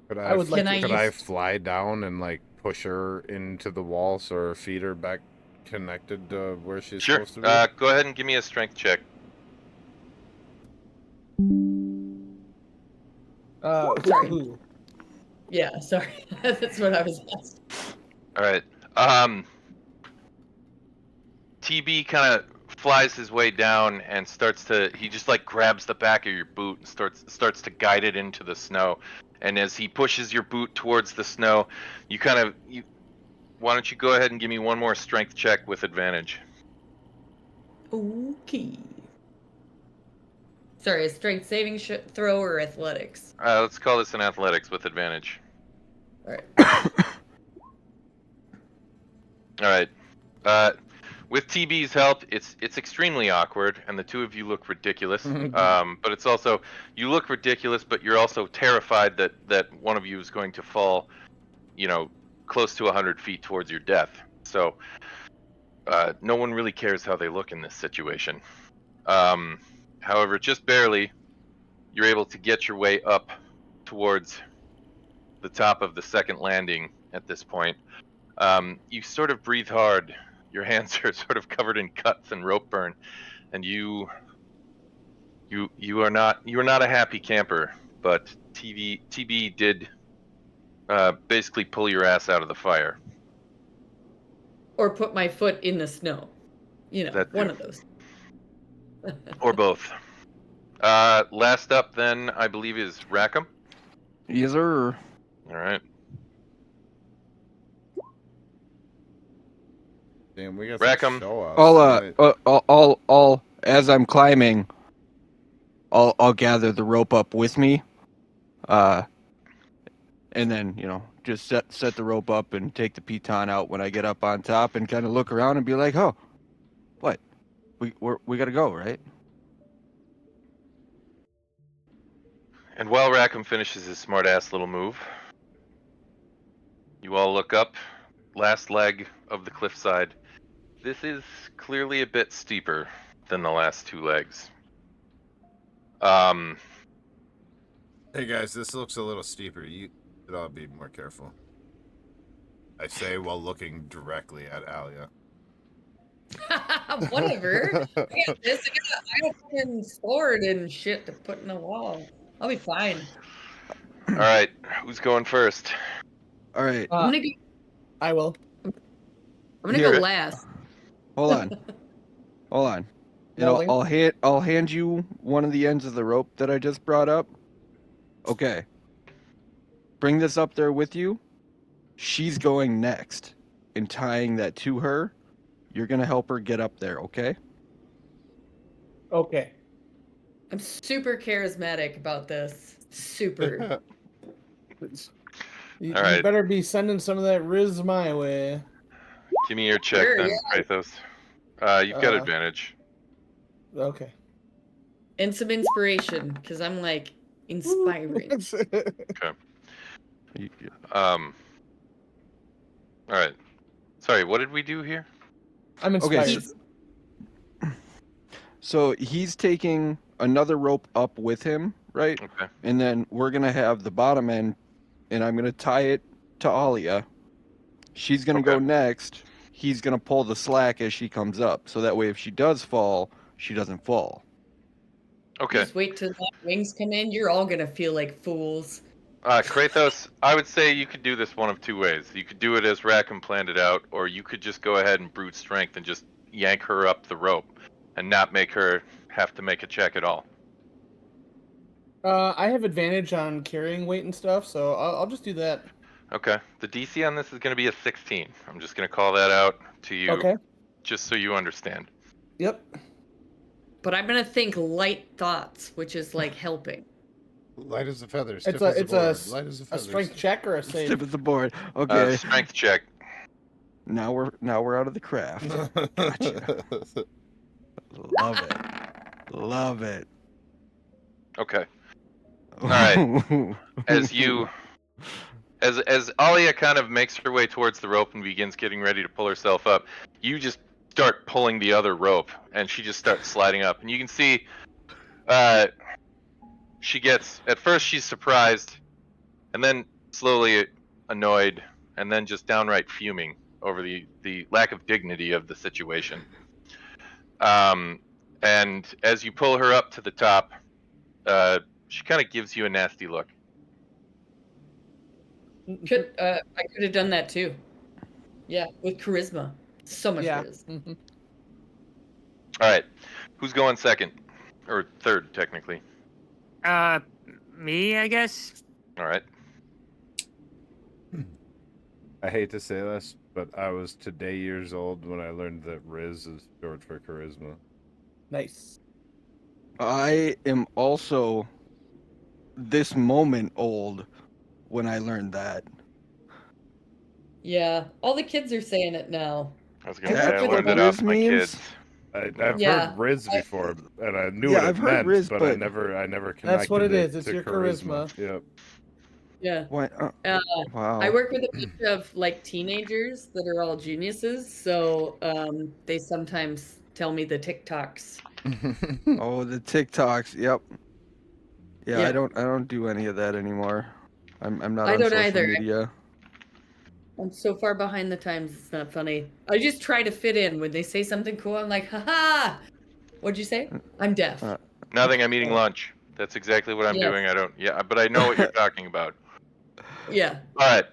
Could I would like Can I could use- I fly down and like push her into the wall so her feet are back connected to where she's Sure. supposed to be? Go ahead and give me a strength check. Sorry. Who? Yeah, sorry. That's what I was asking. All right. TB kind of flies his way down and he just like grabs the back of your boot and starts to guide it into the snow. And as he pushes your boot towards the snow, why don't you go ahead and give me one more strength check with advantage? Okay. Sorry, a strength saving throw or athletics? Let's call this an athletics with advantage. Alright. All right. With TB's help, it's extremely awkward, and the two of you look ridiculous. But it's also, you look ridiculous, but you're also terrified that one of you is going to fall, close to 100 feet towards your death. So no one really cares how they look in this situation. However, just barely, you're able to get your way up towards the top of the second landing at this point. You sort of breathe hard. Your hands are sort of covered in cuts and rope burn, and you are not a happy camper. But TB did basically pull your ass out of the fire. Or put my foot in the snow. That one too. of those. Or both. Last up, then, I believe, is Rackham. Yes, sir. All right. Damn, we got Rackham. some show offs. I'll as I'm climbing, I'll gather the rope up with me, and then just set the rope up and take the piton out when I get up on top and kind of look around and be like, oh, what, we gotta go, right? And while Rackham finishes his smart-ass little move, you all look up. Last leg of the cliffside. This is clearly a bit steeper than the last two legs. Hey guys, this looks a little steeper. You should all be more careful. I say while looking directly at Alia. Whatever. I got this. I got fucking sword and shit to put in the wall. I'll be fine. All right, who's going first? All right. I'm gonna go. I will. I'm gonna Here. go last. Hold on. Hold on. I'll hand you one of the ends of the rope that I just brought up. Okay. Bring this up there with you. She's going next and tying that to her. You're going to help her get up there, okay? Okay. I'm super charismatic about this. Super. You All right. better be sending some of that Riz my way. Give me your check Sure, then, yeah. Kratos. You've got advantage. Okay. And some inspiration, because I'm like inspiring. Okay. All right. Sorry, what did we do here? I'm inspired. Okay. So he's taking another rope up with him, right? Okay. And then we're gonna have the bottom end, and I'm gonna tie it to Alia. She's gonna go Okay. next. He's gonna pull the slack as she comes up, so that way if she does fall, she doesn't fall. Okay. Just wait till the wings come in. You're all gonna feel like fools. Kratos, I would say you could do this one of two ways. You could do it as Rackham planned it out, or you could just go ahead and brute strength and just yank her up the rope and not make her have to make a check at all. I have advantage on carrying weight and stuff, so I'll just do that. Okay. The DC on this is going to be a 16. I'm just going to call that out to you, Okay. just so you understand. Yep. But I'm gonna think light thoughts, which is like helping. Light as a feather. It's Stiff a as it's board. a, Light as a a feather. strength check or a save. Tip of the board. Okay. Strength check. Now we're out of the craft. Gotcha. Love it. Love it. Okay. All right. As Alia kind of makes her way towards the rope and begins getting ready to pull herself up, you just start pulling the other rope, and she just starts sliding up. And you can see, at first she's surprised, and then slowly annoyed, and then just downright fuming over the lack of dignity of the situation. And as you pull her up to the top, she kind of gives you a nasty look. I could have done that too. Yeah, with charisma. So much charisma. All right, who's going second or third technically? Me, I guess. All right. I hate to say this, but I was today years old when I learned that Riz is short for charisma. Nice. I am also this moment old when I learned that. Yeah, all the kids are saying it now. I was gonna That's say I what learned it Riz off my means? kids. I've Yeah. heard Riz before, and I knew Yeah, what it I've heard meant, Riz, but I but- never connected That's what it is. to It's your charisma. Yep. Yeah. What? Wow. I work with a bunch of like teenagers that are all geniuses, so they sometimes tell me the TikToks. Oh, the TikToks. Yep. Yeah, Yeah. I don't do any of that anymore. I'm not I on don't social either. media. I'm so far behind the times, it's not funny. I just try to fit in. When they say something cool, I'm like, haha! What'd you say? I'm deaf. Nothing. I'm eating lunch. That's exactly what I'm Yes. doing. I don't. Yeah, but I know what you're talking about. Yeah. All right,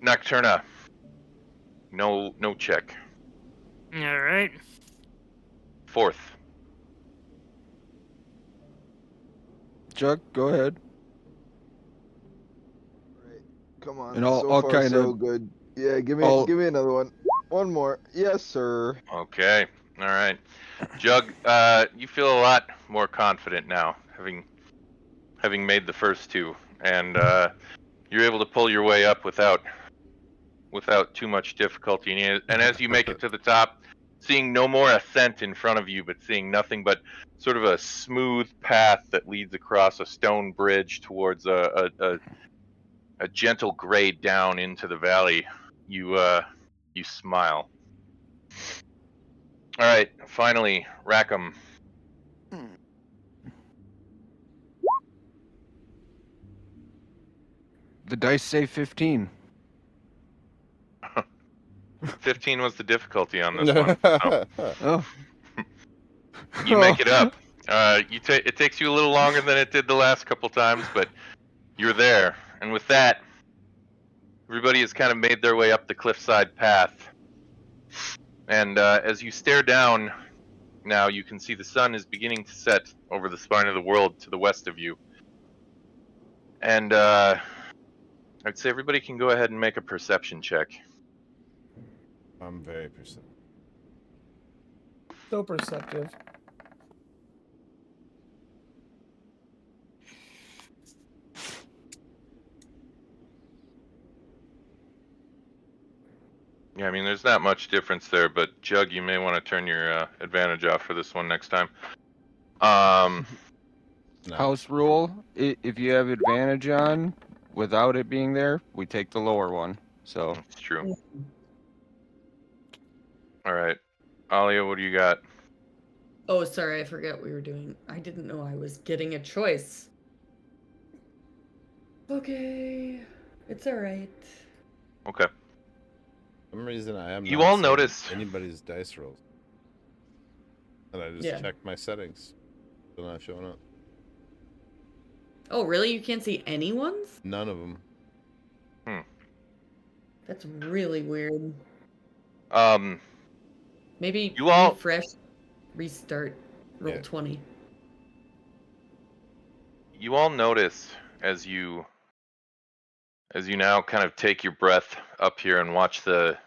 Nocturna. No check. All right. Fourth. Jug, go ahead. Come on. And I'll so far, kinda- so good. Yeah, give I'll- me another one. One more. Yes, sir. Okay. All right. Jug, you feel a lot more confident now, having made the first two, and you're able to pull your way up without too much difficulty. And as you make it to the top, seeing no more ascent in front of you, but seeing nothing but sort of a smooth path that leads across a stone bridge towards a gentle grade down into the valley, you smile. All right, finally, Rackham. The dice say 15. 15 was the difficulty on this one. So Oh. you make it up. It takes you a little longer than it did the last couple times, but you're there. And with that, everybody has kind of made their way up the cliffside path. And as you stare down, now you can see the sun is beginning to set over the spine of the world to the west of you. And I'd say everybody can go ahead and make a perception check. I'm very perceptive. So perceptive. Yeah, I mean, there's not much difference there, but Jug, you may want to turn your advantage off for this one next time. No. House rule: if you have advantage on without it being there, we take the lower one. So That's true. All right, Alia, what do you got? Oh, sorry, I forgot we were doing. I didn't know I was getting a choice. Okay, it's all right. Okay. For some reason, I am You not all seeing notice. anybody's dice rolls. And I just Yeah. checked my settings. Still not showing up. Oh, really? You can't see anyone's? None of them. That's really weird. Maybe You all. refresh, restart, roll Yeah. 20. You all notice as you now kind of take your breath up here and watch the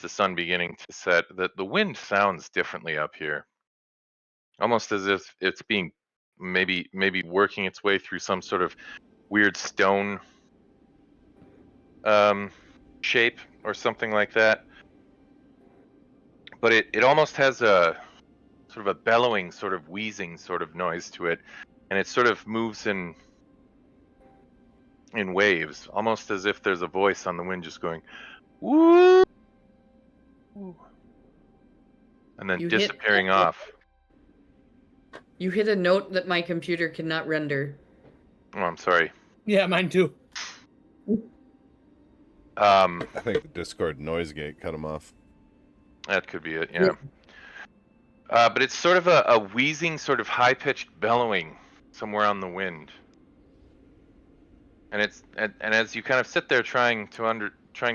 sun beginning to set, that the wind sounds differently up here, almost as if it's being maybe working its way through some sort of weird stone shape or something like that. But it almost has a sort of a bellowing, sort of wheezing sort of noise to it, and it sort of moves in waves, almost as if there's a voice on the wind just going woo, and then You hit disappearing off. You hit a note that my computer cannot render. Oh, I'm sorry. Yeah, mine too. I think the Discord noise gate cut him off. That could be it, yeah. But it's sort of a wheezing, sort of high-pitched bellowing somewhere on the wind. And as you kind of sit there trying to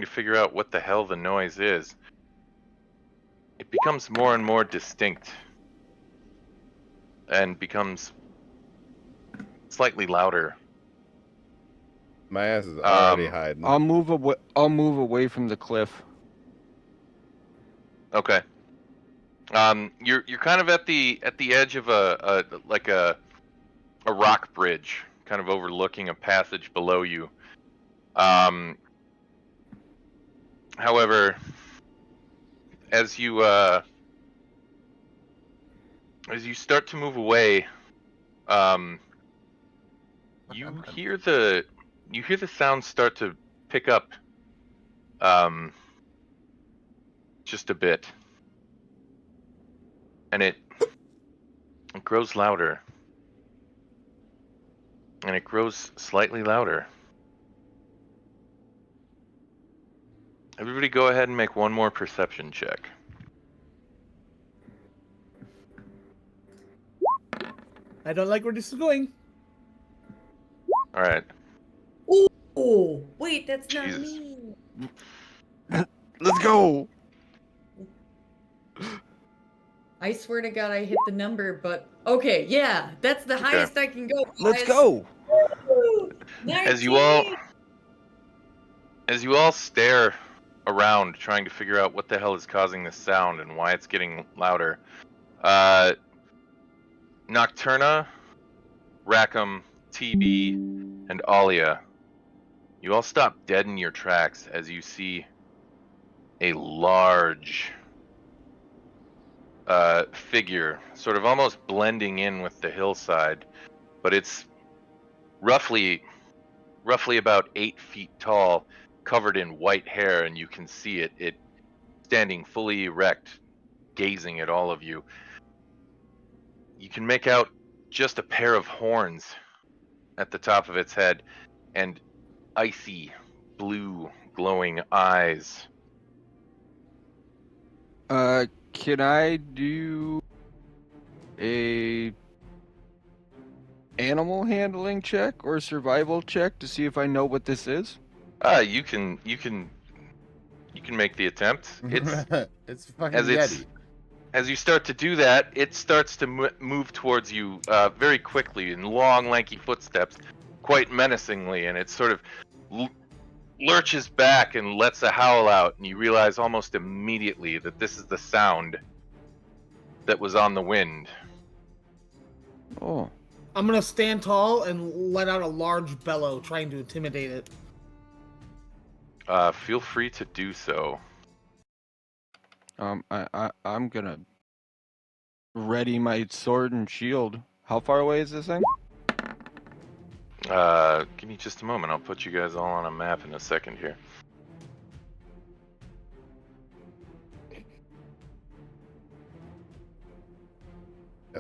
figure out what the hell the noise is, it becomes more and more distinct and becomes slightly louder. My ass is already hiding. I'll move away. I'll move away from the cliff. Okay. You're kind of at the edge of a rock bridge, kind of overlooking a passage below you. However, as you start to move away, you hear the sound start to pick up just a bit, and it grows louder, and it grows slightly louder. Everybody go ahead and make one more perception check. I don't like where this is going. All right. Oh, wait, that's not Jesus. me. Let's go. I swear to God, I hit the number, but okay, yeah, that's the highest I can go. Let's guys. go. Woo! As 19. you all stare around trying to figure out what the hell is causing this sound and why it's getting louder, Nocturna, Rackham, TB, and Alia, you all stop dead in your tracks as you see a large figure sort of almost blending in with the hillside, but it's roughly about 8 feet tall, covered in white hair, and you can see it standing fully erect, gazing at all of you. You can make out just a pair of horns at the top of its head and icy blue glowing eyes. Can I do a animal handling check or survival check to see if I know what this is? You can make the attempt. It's fucking Yeti. As you start to do that, it starts to move towards you very quickly in long, lanky footsteps, quite menacingly, and it sort of lurches back and lets a howl out, and you realize almost immediately that this is the sound that was on the wind. Oh. I'm gonna stand tall and let out a large bellow, trying to intimidate it. Feel free to do so. I'm gonna ready my sword and shield. How far away is this thing? Give me just a moment. I'll put you guys all on a map in a second here.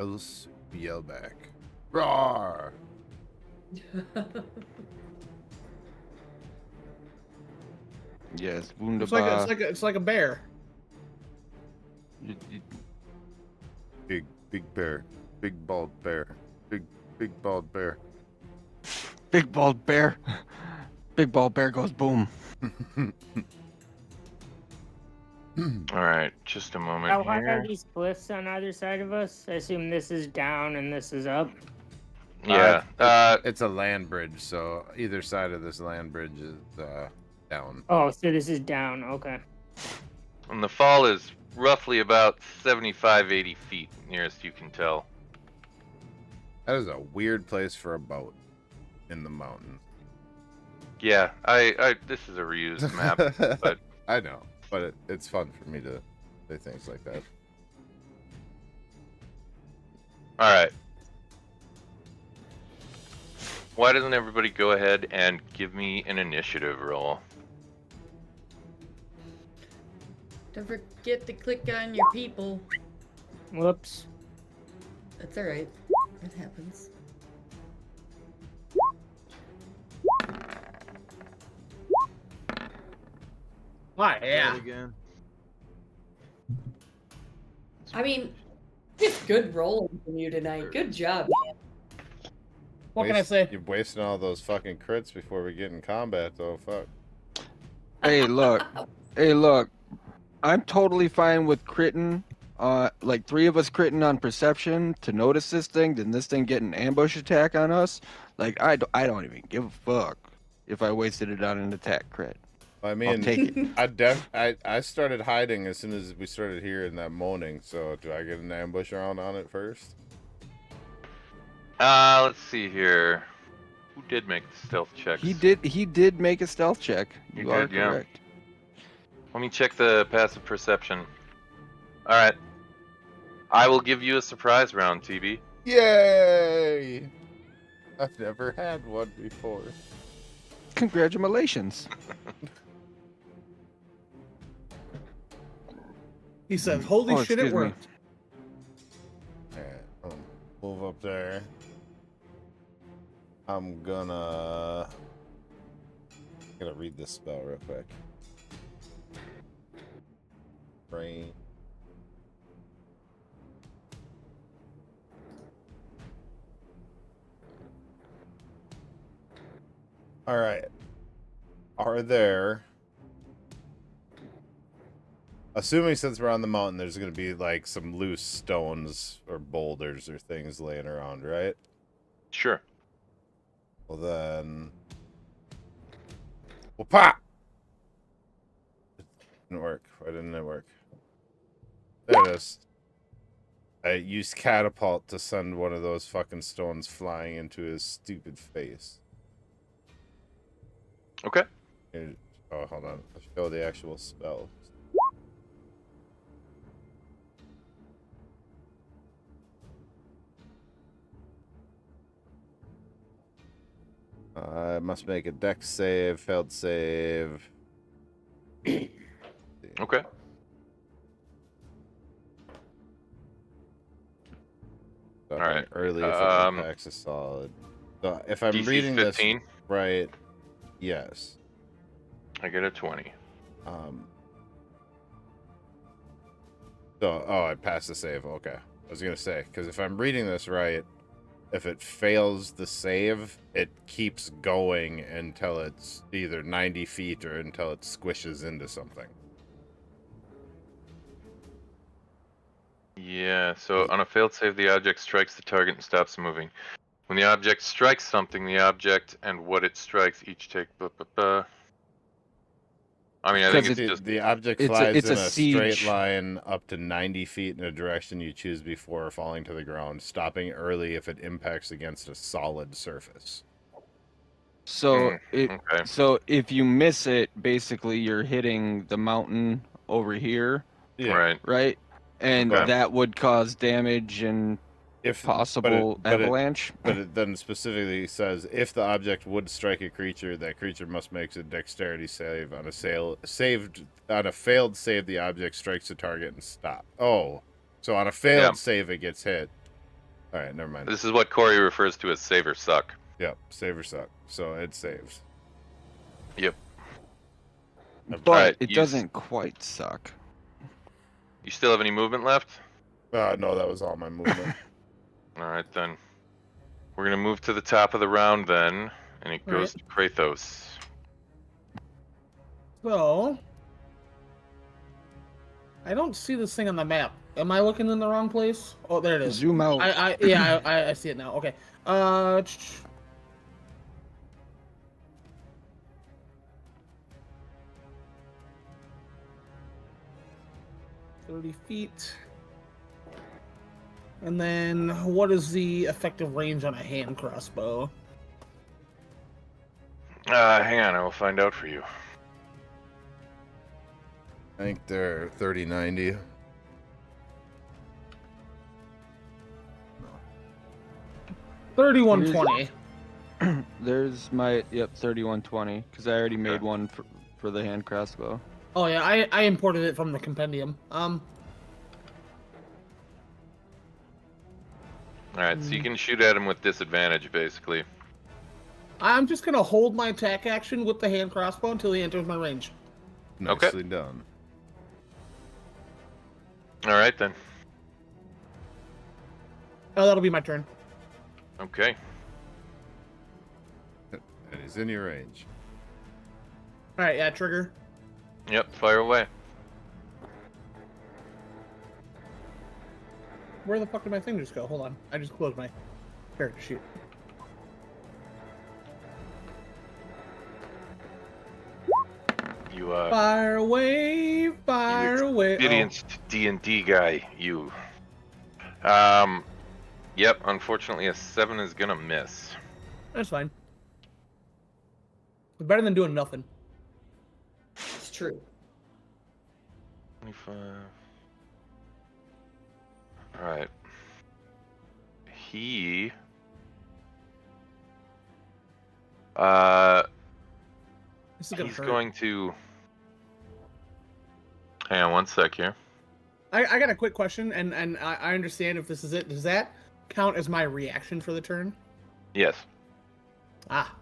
yells, we yell back. Roar! Yes, It's wunderbar. like a bear. Big bear. Big bald bear. Big bald bear. Big bald bear. Big bald bear goes boom. All right, just a moment How high are here. these cliffs on either side of us? I assume this is down and this is up. Yeah. It's a land bridge, so either side of this land bridge is down. Oh, so this is down. Okay. And the fall is roughly about 75, 80 feet, nearest you can tell. That is a weird place for a boat in the mountains. Yeah, this is a reused map, but I know, but it's fun for me to say things like that. all right. Why doesn't everybody go ahead and give me an initiative roll? Don't forget to click on your people. Whoops. That's all right. It happens. Why? Yeah. Again. I mean, it's good rolling from you tonight. Good job, man. What can I say? You're wasting all those fucking crits before we get in combat, though. Fuck. Hey, look. Hey, look. I'm totally fine with critting. Like 3 of us critting on perception to notice this thing, then this thing getting an ambush attack on us. Like I don't even give a fuck if I wasted it on an attack crit. I mean, I'll take it. I started hiding as soon as we started hearing that moaning. So do I get an ambush round on it first? Let's see here. Who did make the stealth checks? He did make a stealth check. He You are did, yeah. correct. Let me check the passive perception. All right. I will give you a surprise round, TB. Yay! I've never had one before. Congratulations. He says, "Holy shit, it excuse me. worked." Alright, move up there. I'm gonna read this spell real quick. Brain. All right. Are there, assuming since we're on the mountain, there's going to be like some loose stones or boulders or things laying around, right? Sure. Well then, well, pop! Didn't work. Why didn't it work? There it is. I used catapult to send one of those fucking stones flying into his stupid face. Okay. Oh, hold on. I'll show the actual spell. I must make a dex save, failed save. Okay. So All right. Early if it impacts a solid. So if I'm DC's reading 15. this right, yes. I get a 20. So, I passed the save. Okay. I was going to say, because if I'm reading this right, if it fails the save, it keeps going until it's either 90 feet or until it squishes into something. Yeah, so on a failed save, the object strikes the target and stops moving. When the object strikes something, the object and what it strikes each take... I mean, I think it's just... The object flies in a straight line up to 90 feet in a direction you choose before falling to the ground, stopping early if it impacts against a solid surface. So okay. so if you miss it, basically you're hitting the mountain over here. Yeah. Right? And Okay. that would cause damage and possible avalanche. But it then specifically says if the object would strike a creature, that creature must make a dexterity save on a failed save. The object strikes the target and stop. Oh, so on a failed save, it gets hit. All right, never mind. This is what Corey refers to as save or suck. Yep, save or suck. So it saves. Yep. But Alright, it doesn't quite suck. You still have any movement left? No, that was all my movement. Alright then. We're gonna move to the top of the round then, and it goes to Kratos. So, I don't see this thing on the map. Am I looking in the wrong place? Oh, there it is. Zoom out. I see it now. Okay. 30 feet. And then, what is the effective range on a hand crossbow? Hang on, I will find out for you. I think they're 30-90. 3120. There's my 3120 because I already made one for the hand crossbow. Oh yeah, I imported it from the compendium. Alright, so you can shoot at him with disadvantage, basically. I'm just gonna hold my attack action with the hand crossbow until he enters my range. Nicely done. Alright then. Oh, that'll be my turn. Okay. And he's in your range. All right, yeah, trigger. Yep, fire away. Where the fuck did my thing just go? Hold on, I just closed my character sheet. You Fire away, fire away. experienced D&D guy, you. Yep, unfortunately a 7 is gonna miss. That's fine. It's better than doing nothing. It's true. 25. Alright. He... This is gonna he's hurt. going to... Hang on one sec here. I got a quick question, and I understand if this is it. Does that count as my reaction for the turn? Yes. Ah.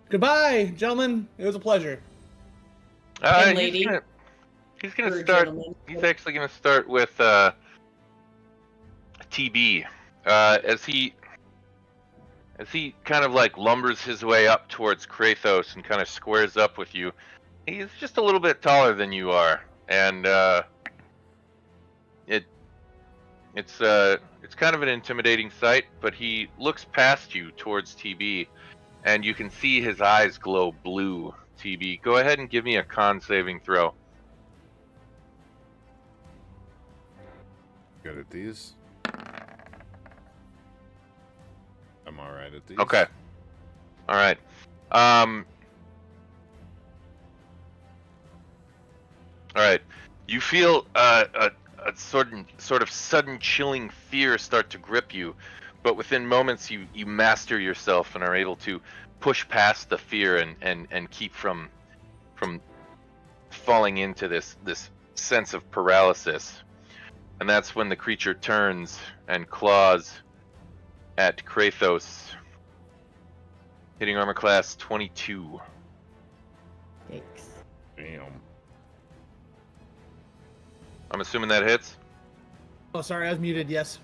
Goodbye, gentlemen. It was a pleasure. And lady. He's gonna Or start. gentleman. He's actually gonna start with TB. As he kind of like lumbers his way up towards Kratos and kind of squares up with you. He's just a little bit taller than you are, and it's kind of an intimidating sight. But he looks past you towards TB, and you can see his eyes glow blue. TB, go ahead and give me a con saving throw. Good at these. I'm alright at these. Okay. All right. All right. You feel a sort of sudden chilling fear start to grip you, but within moments you master yourself and are able to push past the fear and keep from falling into this sense of paralysis. And that's when the creature turns and claws at Kratos, hitting armor class 22. Yikes. Damn. I'm assuming that hits. Oh, sorry, I was muted. Yes.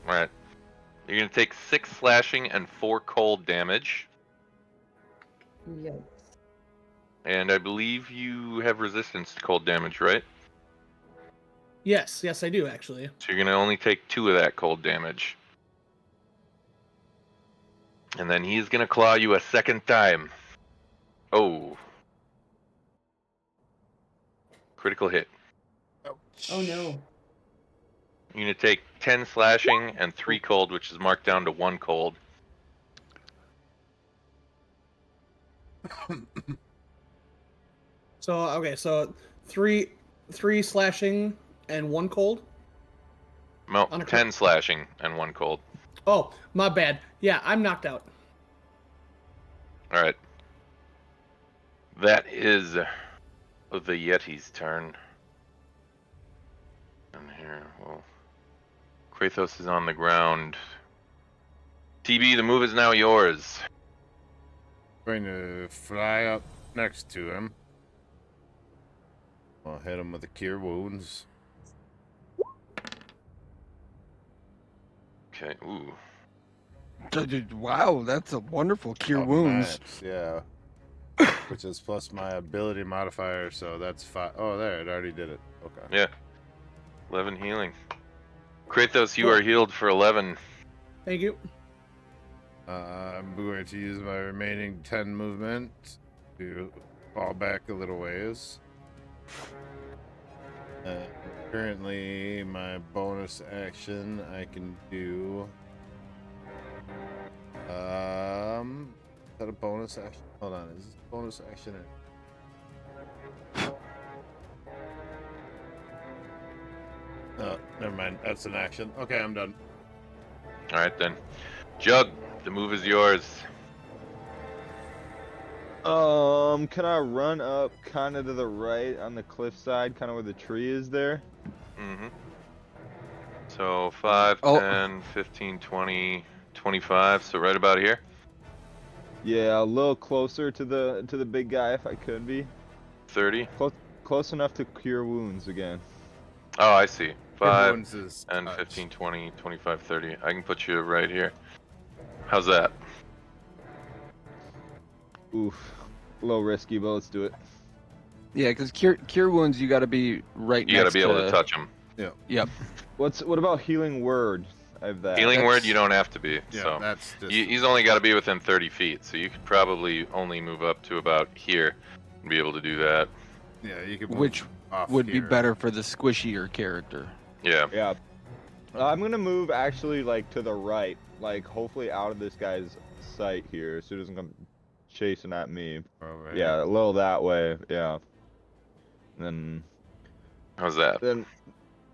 All right. You're gonna take 6 slashing and 4 cold damage, Yikes. and I believe you have resistance to cold damage, right? Yes, I do actually. So you're gonna only take 2 of that cold damage. And then he's gonna claw you a second time. Oh. Critical hit. Oh no. You're gonna take 10 slashing and 3 cold, which is marked down to 1 cold. So three slashing and 1 cold. No, On a 10 slashing and 1 cold. Oh, my bad. Yeah, I'm knocked out. All right. That is the Yeti's turn. And here we'll Kratos is on the ground. TB, the move is now yours. Going to fly up next to him. I'll hit him with the cure wounds. Okay, ooh. Wow, that's a wonderful cure Up wounds. max, yeah. Which is plus my ability modifier, so that's 5. Oh, there, it already did it. Okay. Yeah. 11 healing. Kratos, you are healed for 11. Thank you. I'm going to use my remaining 10 movement to fall back a little ways. Currently, my bonus action I can do. Is that a bonus action? Hold on, is this a bonus action? Oh, never mind. That's an action. Okay, I'm done. All right then. Jug, the move is yours. Can I run up kind of to the right on the cliffside, kind of where the tree is there? Mm-hmm. So 5, Oh. 10, 15, 20, 25. So right about here. Yeah, a little closer to the big guy if I could be. 30. Close enough to cure wounds again. Oh, I see. 5, Wounds is 10, touch. 15, 20, 25, 30. I can put you right here. How's that? Oof, a little risky, but let's do it. Yeah, because cure wounds, you got to be right. You got to be able to touch them. Yeah. Yep. What about healing word? I have that. Healing word, you don't have to be. Yeah, so that's just... he's only got to be within 30 feet. So you could probably only move up to about here and be able to do that. Yeah, you could move Which off would be here. better for the squishier character. Yeah. Yeah. I'm gonna move actually like to the right, like hopefully out of this guy's sight here, so he doesn't come chasing at me. Over Yeah, a little that way. Yeah. And then How's that? Then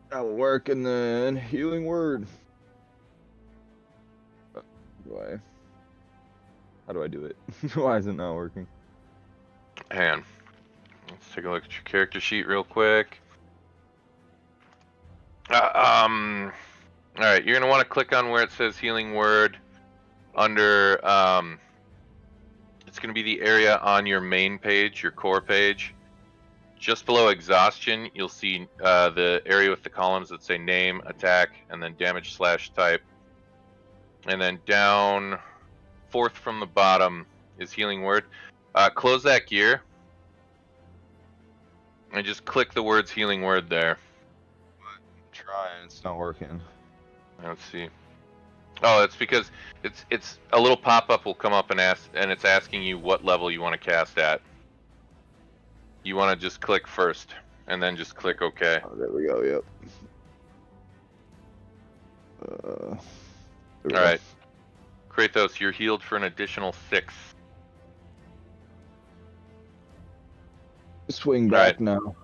that'll work, and then healing word. How do I do it? Why is it not working? Hang on. Let's take a look at your character sheet real quick. All right, you're gonna want to click on where it says healing word under. It's gonna be the area on your main page, your core page. Just below exhaustion, you'll see the area with the columns that say name, attack, and then damage / type. And then down, fourth from the bottom is healing word. Close that gear and just click the words healing word there. Trying, it's not working. Let's see. Oh, it's because it's a little pop-up will come up and it's asking you what level you want to cast at. You want to just click first and then just click OK. Oh, there we go. Yep. All right, Kratos, you're healed for an additional 6. Swing back now.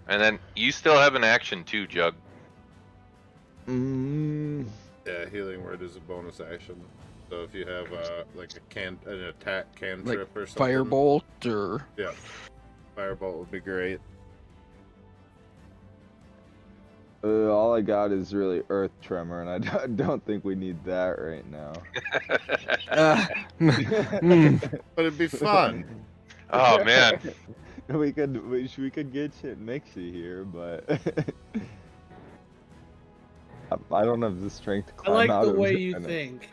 And then you still have an action too, Jug. Yeah, healing word is a bonus action. So if you have like an attack cantrip or something. Firebolt or yeah, firebolt would be great. All I got is really earth tremor, and I don't think we need that right now. But it'd be fun. Oh man. we could get shit mixy here, but I don't have the strength to I climb like out the of way it. you think.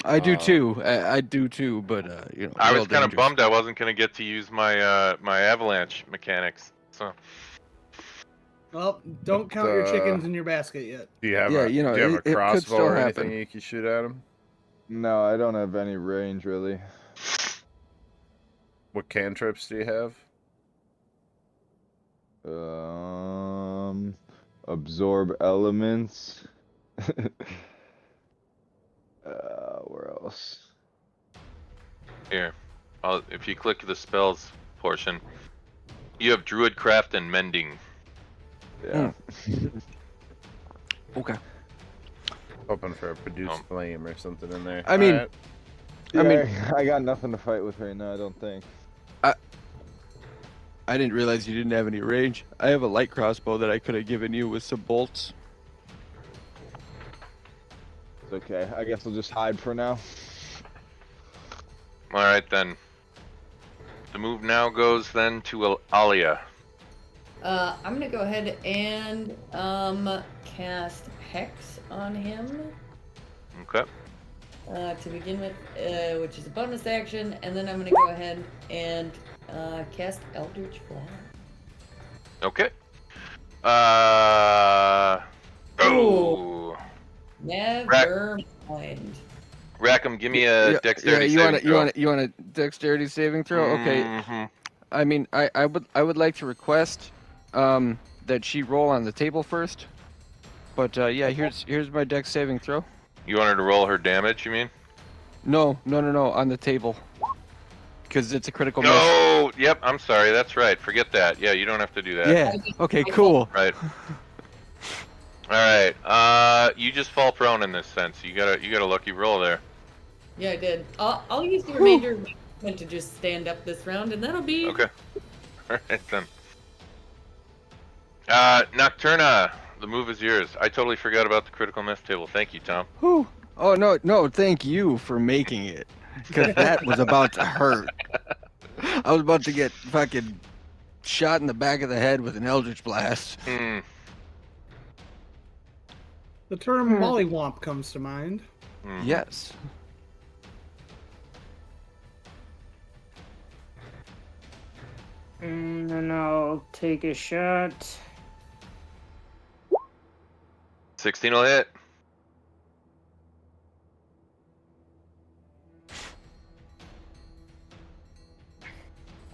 I do too. I do too, but you know. I real was kind of dangerous. bummed I wasn't gonna get to use my my avalanche mechanics. So Well, don't count your chickens in your basket yet. Do you have Yeah, a you know, do you have it a could crossbow still or happen. anything you can shoot at him? No, I don't have any range really. What cantrips do you have? Absorb elements. Where else? here, if you click the spells portion, you have Druidcraft and Mending. Yeah. Okay. Hoping for a produce flame or something in there. I mean, Alright. Yeah, I mean, I got nothing to fight with right now. I don't think. I didn't realize you didn't have any range. I have a light crossbow that I could have given you with some bolts. It's okay. I guess I'll just hide for now. All right then. The move now goes then to Alia. I'm gonna go ahead and cast Hex on him Okay. to begin with, which is a bonus action, and then I'm gonna go ahead and cast Eldritch Blast. Okay. Oh. Never mind. Rackham, give me a dexterity you saving throw. you want a dexterity saving throw? Okay. Mhm. I mean, I would like to request that she roll on the table first. But yeah, here's my dex saving throw. You want her to roll her damage, you mean? No, on the table. Because it's a critical miss. No, yep, I'm sorry, that's right. Forget that. Yeah, you don't have to do that. Yeah. Okay, cool. Right. Alright, you just fall prone in this sense. You got a lucky roll there. Yeah, I did. I'll use the remainder of my movement to just stand up this round, and that'll be Okay. Alright then. Nocturna, the move is yours. I totally forgot about the critical miss table. Thank you, Tom. Whew. Oh no, thank you for making it. Because that was about to hurt. I was about to get fucking shot in the back of the head with an Eldritch Blast. Hmm. The term mollywomp comes to mind. Mhm. Yes. And then I'll take a shot. 16 will hit.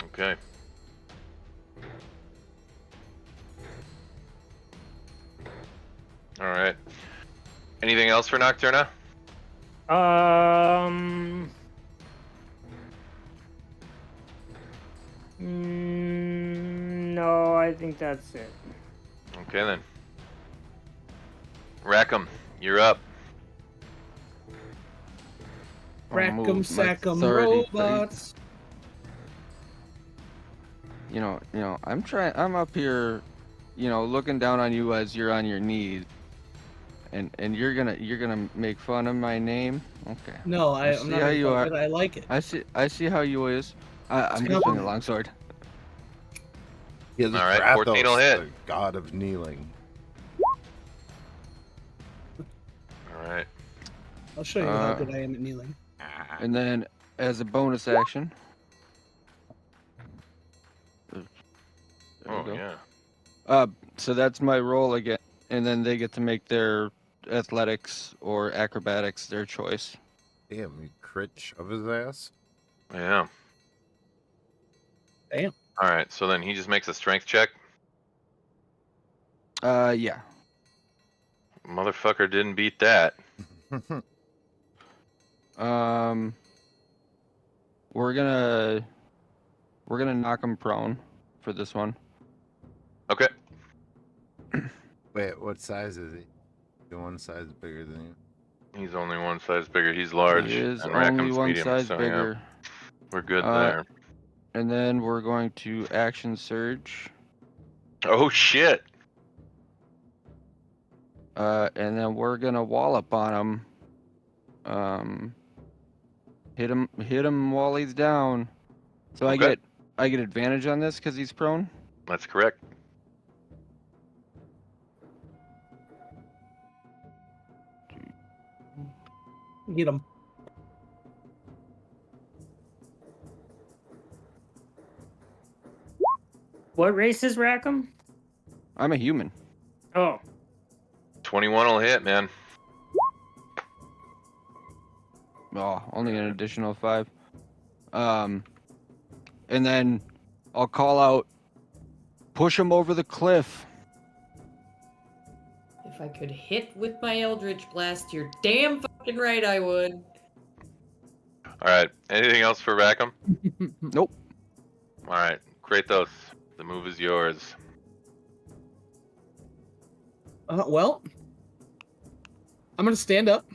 Okay. Alright. Anything else for Nocturna? No, I think that's it. Okay then. Rackham, you're up. Rack'em sack'em 30 robots. You know, I'm up here, looking down on you as you're on your knees. And you're gonna make fun of my name? Okay. No, I'm see not. how you are. I like it. I see how you is. I'm gonna swing a longsword. He has All right, Kratos, 14 will hit. the god of kneeling. Alright. I'll show you how good I am at kneeling. And then, as a bonus action. There we Oh, go. yeah. So that's my roll again, and then they get to make their athletics or acrobatics their choice. Damn, you crit of his ass. Yeah. Damn. Alright, so then he just makes a strength check. Yeah. Motherfucker didn't beat that. We're gonna knock him prone for this one. Okay. Wait, what size is he? The one size bigger than you. He's only one size bigger. He's large. He is and only Rackham's one medium, size so, bigger. Yeah, we're good there. And then we're going to action surge. Oh shit! And then we're gonna wallop on him. Hit him while he's down. So Okay. I get advantage on this because he's prone. That's correct. Get him. What race is Rackham? I'm a human. Oh, 21 will hit, man. Oh, only an additional 5. And then I'll call out, push him over the cliff. If I could hit with my Eldritch Blast, you're damn fucking right I would. Alright, anything else for Rackham? Nope. Alright, Kratos, the move is yours. Well, I'm gonna stand up.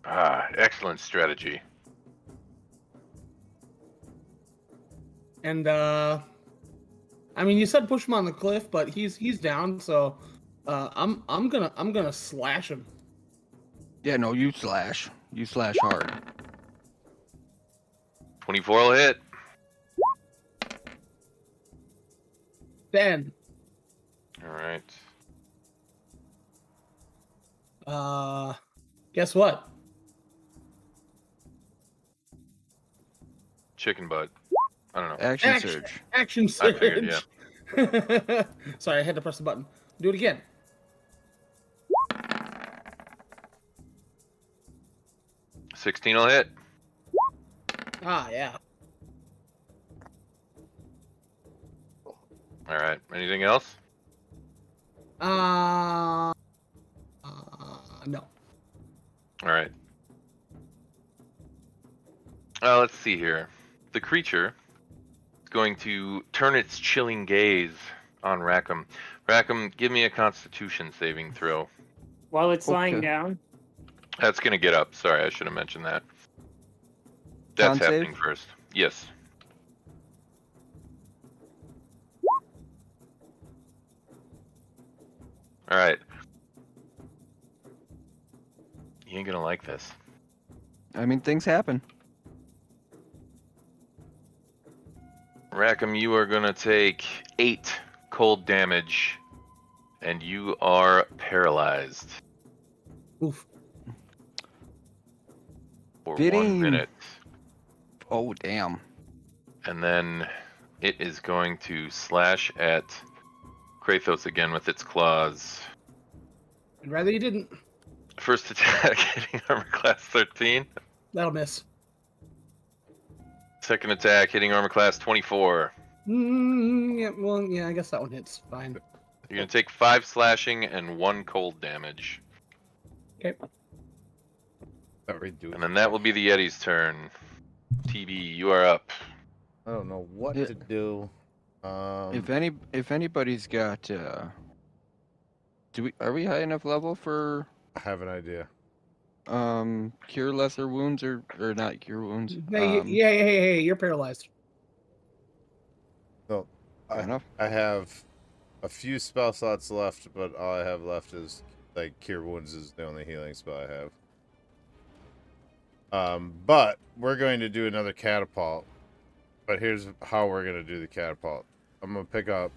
Excellent strategy. And I mean, you said push him on the cliff, but he's down, so I'm gonna slash him. Yeah, no, you slash. You slash hard. 24 will hit. 10. All right. Guess what? Chicken butt. I don't know. Action surge. Action I surge. figured, yeah. Sorry, I had to press the button. Do it again. 16 will hit. Ah, yeah. All right. Anything else? No. All right. Let's see here. The creature is going to turn its chilling gaze on Rackham. Rackham, give me a Constitution saving throw. While it's lying Okay. down. That's going to get up. Sorry, I should have mentioned that. That's Con save? happening first. Yes. All right. You ain't gonna like this. I mean, things happen. Rackham, you are gonna take 8 cold damage, and you are paralyzed Oof. for 1 Fitting. minute. Oh, damn. And then it is going to slash at Krathos again with its claws. I'd rather you didn't. First attack hitting armor class 13. That'll miss. Second attack hitting armor class 24. Yeah, well, yeah, I guess that one hits. Fine. You're gonna take 5 slashing and 1 cold damage. Okay. And then that will be the Yeti's turn. TB, you are up. I don't know what Yeah. to do. If anybody's got are we high enough level for I have an idea. cure lesser wounds or not cure wounds? Hey, you're paralyzed. So Fair enough. I have a few spell slots left, but all I have left is like cure wounds is the only healing spell I have. But we're going to do another catapult. But here's how we're gonna do the catapult. I'm gonna pick up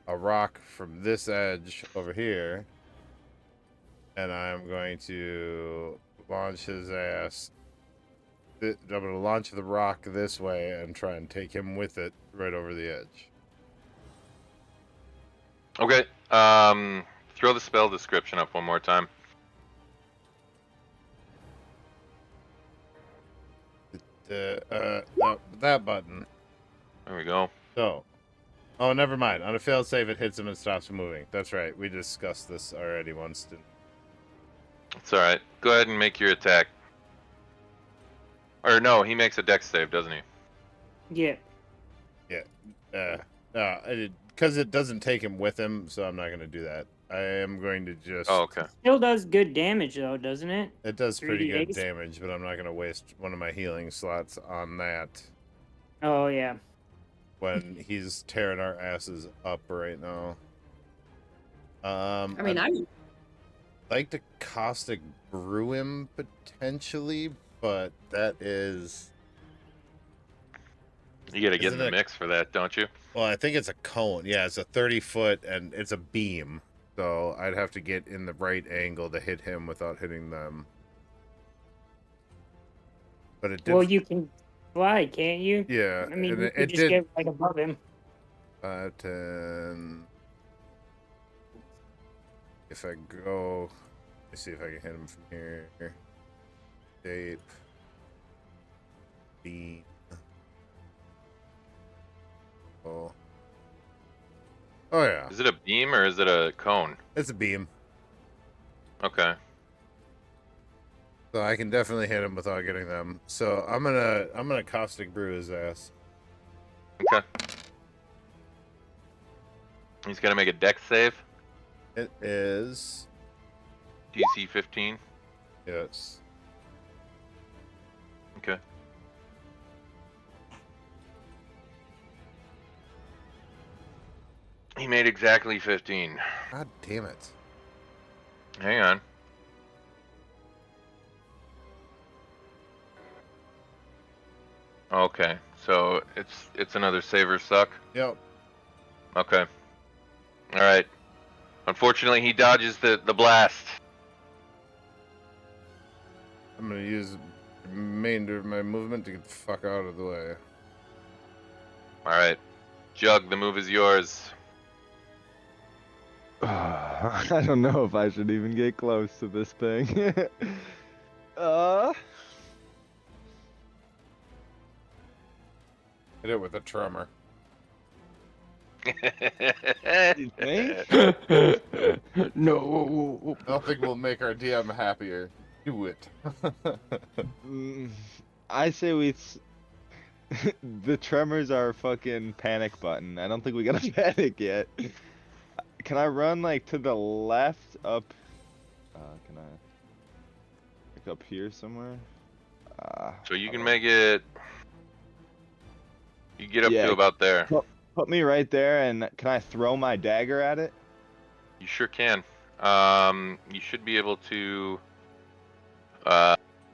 a rock from this edge over here, and I'm going to launch his ass. I'm gonna launch the rock this way and try and take him with it right over the edge. Okay. Throw the spell description up one more time. That button. There we go. So, oh, never mind. On a failed save, it hits him and stops moving. That's right. We discussed this already once. Didn't It's alright. Go ahead and make your attack. Or no, he makes a dex save, doesn't he? Yeah. because it doesn't take him with him, so I'm not going to do that. I am going to just... Oh, okay. Still does good damage though, doesn't it? It does pretty good 3d8s? damage, but I'm not going to waste one of my healing slots on that Oh yeah. when he's tearing our asses up right now. I mean, I'd I'm like to caustic brew him potentially, but that is... You gotta get in Isn't the it- mix for that, don't you? Well, I think it's a cone. Yeah, it's a 30-foot, and it's a beam. So I'd have to get in the right angle to hit him without hitting them. But it did... Well, you can fly, can't you? Yeah, I mean, and you it could just did... get like above him. 5, 10... If I go... Let me see if I can hit him from here. Shape. Beam. Oh. Oh, yeah. Is it a beam or is it a cone? It's a beam. Okay. So I can definitely hit him without getting them. So I'm gonna caustic brew his ass. Okay. He's gotta make a dex save. It is... DC 15. Yes. Okay. He made exactly 15. God damn it. Hang on. Okay, so it's another save or suck. Yep. Okay. All right. Unfortunately, he dodges the blast. I'm gonna use the remainder of my movement to get the fuck out of the way. All right, Jug, the move is yours. I don't know if I should even get close to this thing. uh. Hit it with a tremor. You think? No. Nothing will make our DM happier. Do it. I say the tremors are a fucking panic button. I don't think we gotta panic yet. Can I run like to the left up? Can I like up here somewhere? So you can make it. You get up Yeah. to about there. Put me right there, and can I throw my dagger at it? You sure can. You should be able to.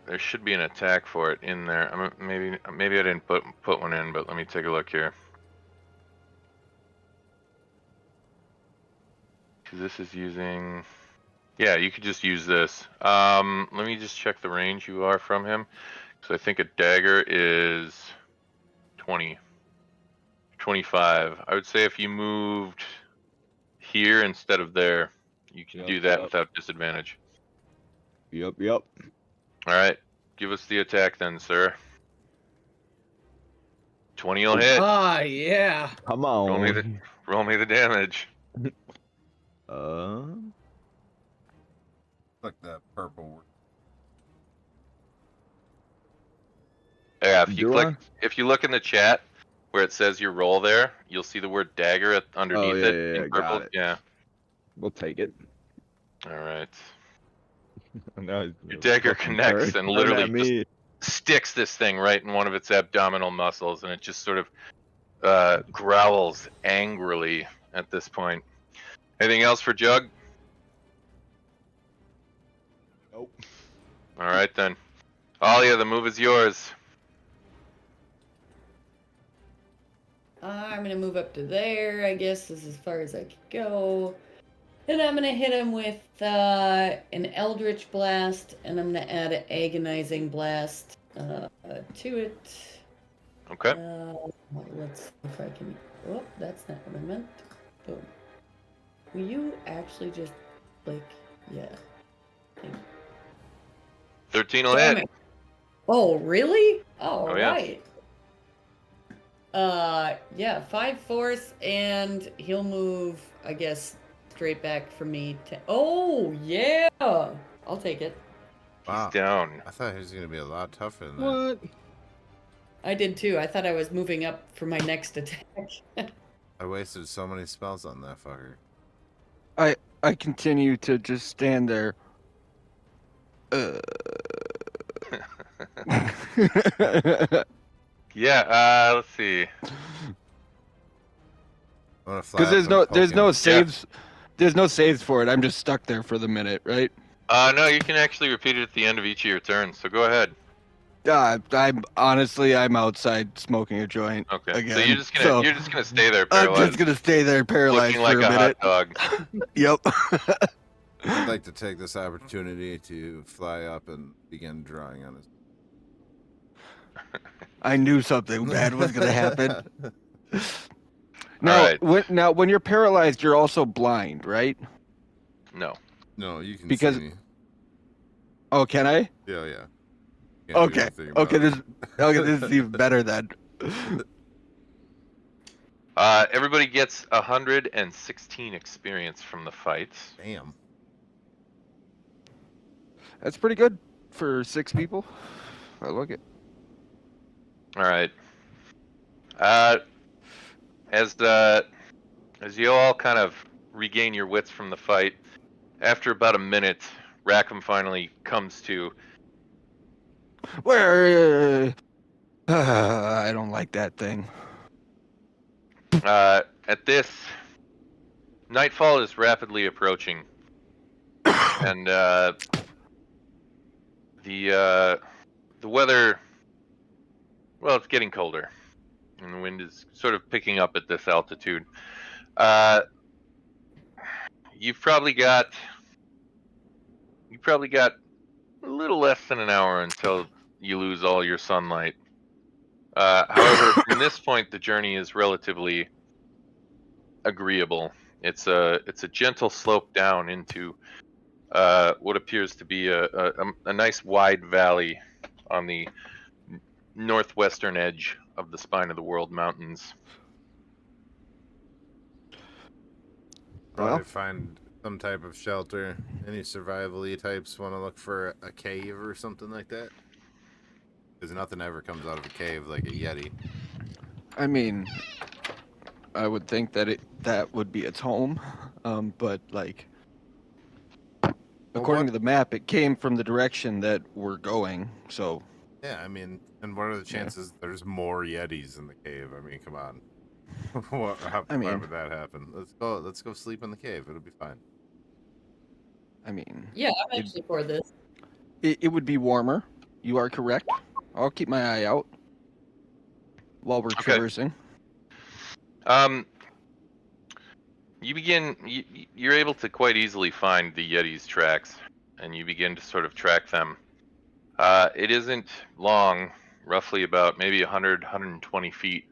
There should be an attack for it in there. Maybe I didn't put one in, but let me take a look here. Because this is using. Yeah, you could just use this. Let me just check the range you are from him. So I think a dagger is 20. 25. I would say if you moved here instead of there, you can do that without disadvantage. Yep. Alright, give us the attack then, sir. 20 will hit. Ah, yeah. Come on. Roll me the damage. Like that purple. Yeah, if you look in the chat where it says your roll there, you'll see the word dagger underneath it in purple. Got it. Yeah. We'll take it. Alright. No, Your dagger connects and literally just sticks this thing right in one of its abdominal muscles, and it just sort of growls angrily at this point. Anything else for Jug? Nope. Alright then. Alia, the move is yours. I'm gonna move up to there. I guess this is as far as I could go. And I'm gonna hit him with an Eldritch Blast, and I'm gonna add an Agonizing Blast to it. Okay. Let's see if I can. Oh, that's not what I meant. Boom. Will you actually just like, yeah. 13 will hit. Oh, really? Oh, yeah. right. Yeah, 5/4, and he'll move, I guess, straight back for me to. Oh, yeah! I'll take it. Wow. He's down. I thought he was gonna be a lot tougher than that. What? I did too. I thought I was moving up for my next attack. I wasted so many spells on that fucker. I continue to just stand there. Yeah, let's see. Because there's no saves. There's no saves for it. I'm just stuck there for the minute, right? No, you can actually repeat it at the end of each of your turns, so go ahead. I'm outside smoking a joint. Okay. Again, So you're just gonna stay there paralyzed. I'm just gonna stay there paralyzed looking for like a minute. hot dog. Yep. I'd like to take this opportunity to fly up and begin drawing on his. I knew something bad was gonna happen. Now, right. when you're paralyzed, you're also blind, right? No. No, you can Because. see me. Oh, can I? Yeah. Okay. This is even better then. Everybody gets 116 experience from the fight. Damn. That's pretty good for 6 people. I like it. All right. As you all kind of regain your wits from the fight, after about a minute, Rackham finally comes to. Where? I don't like that thing. At this, nightfall is rapidly approaching, and the weather well, it's getting colder, and the wind is sort of picking up at this altitude. You've probably got a little less than an hour until you lose all your sunlight. However, from this point, the journey is relatively agreeable. It's a gentle slope down into what appears to be a nice wide valley on the northwestern edge of the Spine of the World Mountains. Probably Well, find some type of shelter. Any survival-y types want to look for a cave or something like that? Because nothing ever comes out of a cave like a Yeti. I mean, I would think that that would be its home, but like according to the map, it came from the direction that we're going. So Yeah, I mean, and what are the chances there's more Yetis in the cave? I mean, come on. Why would that happen? Let's go sleep in the cave. It'll be fine. I mean, Yeah, I'm actually for this. it would be warmer. You are correct. I'll keep my eye out while we're traversing. You're able to quite easily find the Yeti's tracks, and you begin to sort of track them. It isn't long, roughly about maybe 100, 120 feet,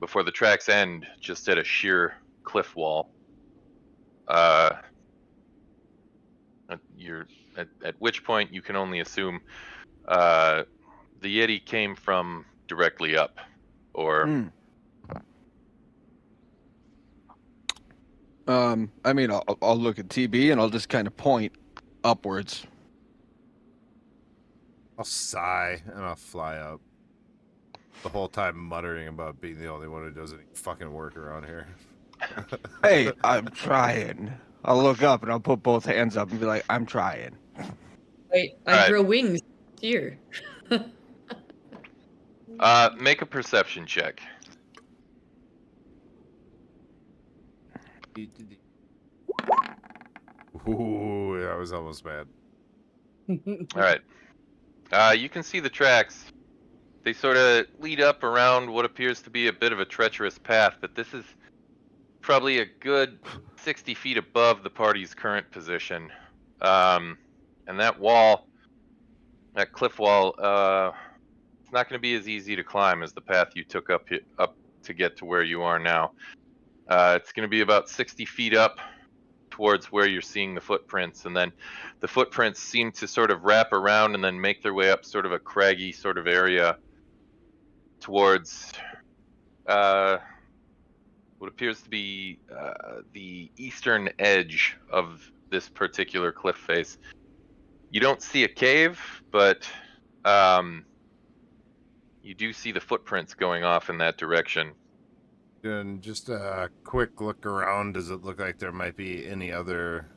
before the tracks end just at a sheer cliff wall. At which point you can only assume the Yeti came from directly up, or I mean, I'll look at TB and I'll just kind of point upwards. I'll sigh and I'll fly up. The whole time muttering about being the only one who does any fucking work around here. Hey, I'm trying. I'll look up and I'll put both hands up and be like, I'm trying. Wait, I Alright. grow wings here. Make a perception check. Ooh, that was almost bad. All right. You can see the tracks. They sort of lead up around what appears to be a bit of a treacherous path, but this is probably a good 60 feet above the party's current position. And that wall, that cliff wall, it's not going to be as easy to climb as the path you took up to get to where you are now. It's going to be about 60 feet up towards where you're seeing the footprints, and then the footprints seem to sort of wrap around and then make their way up sort of a craggy sort of area towards what appears to be the eastern edge of this particular cliff face. You don't see a cave, but you do see the footprints going off in that direction. And just a quick look around, does it look like there might be any other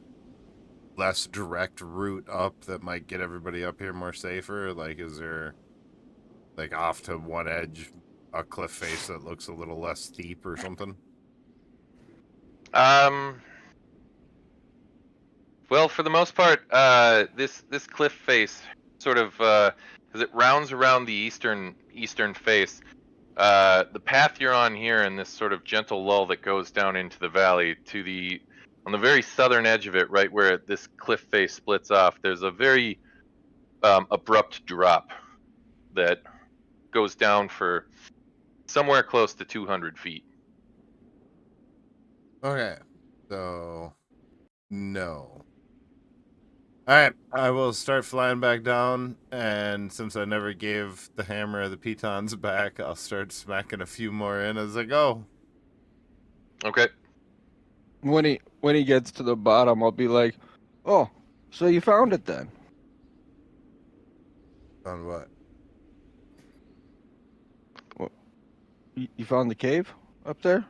less direct route up that might get everybody up here more safer? Like, is there, like, off to one edge, a cliff face that looks a little less steep or something? Well, for the most part, this cliff face sort of, as it rounds around the eastern face, the path you're on here in this sort of gentle lull that goes down into the valley on the very southern edge of it, right where this cliff face splits off, there's a very abrupt drop that goes down for somewhere close to 200 feet. Okay, so no. Alright, I will start flying back down, and since I never gave the hammer of the pitons back, I'll start smacking a few more in as I go. Okay. When he gets to the bottom, I'll be like, "Oh, so you found it then?" On what? Well, you found the cave up there?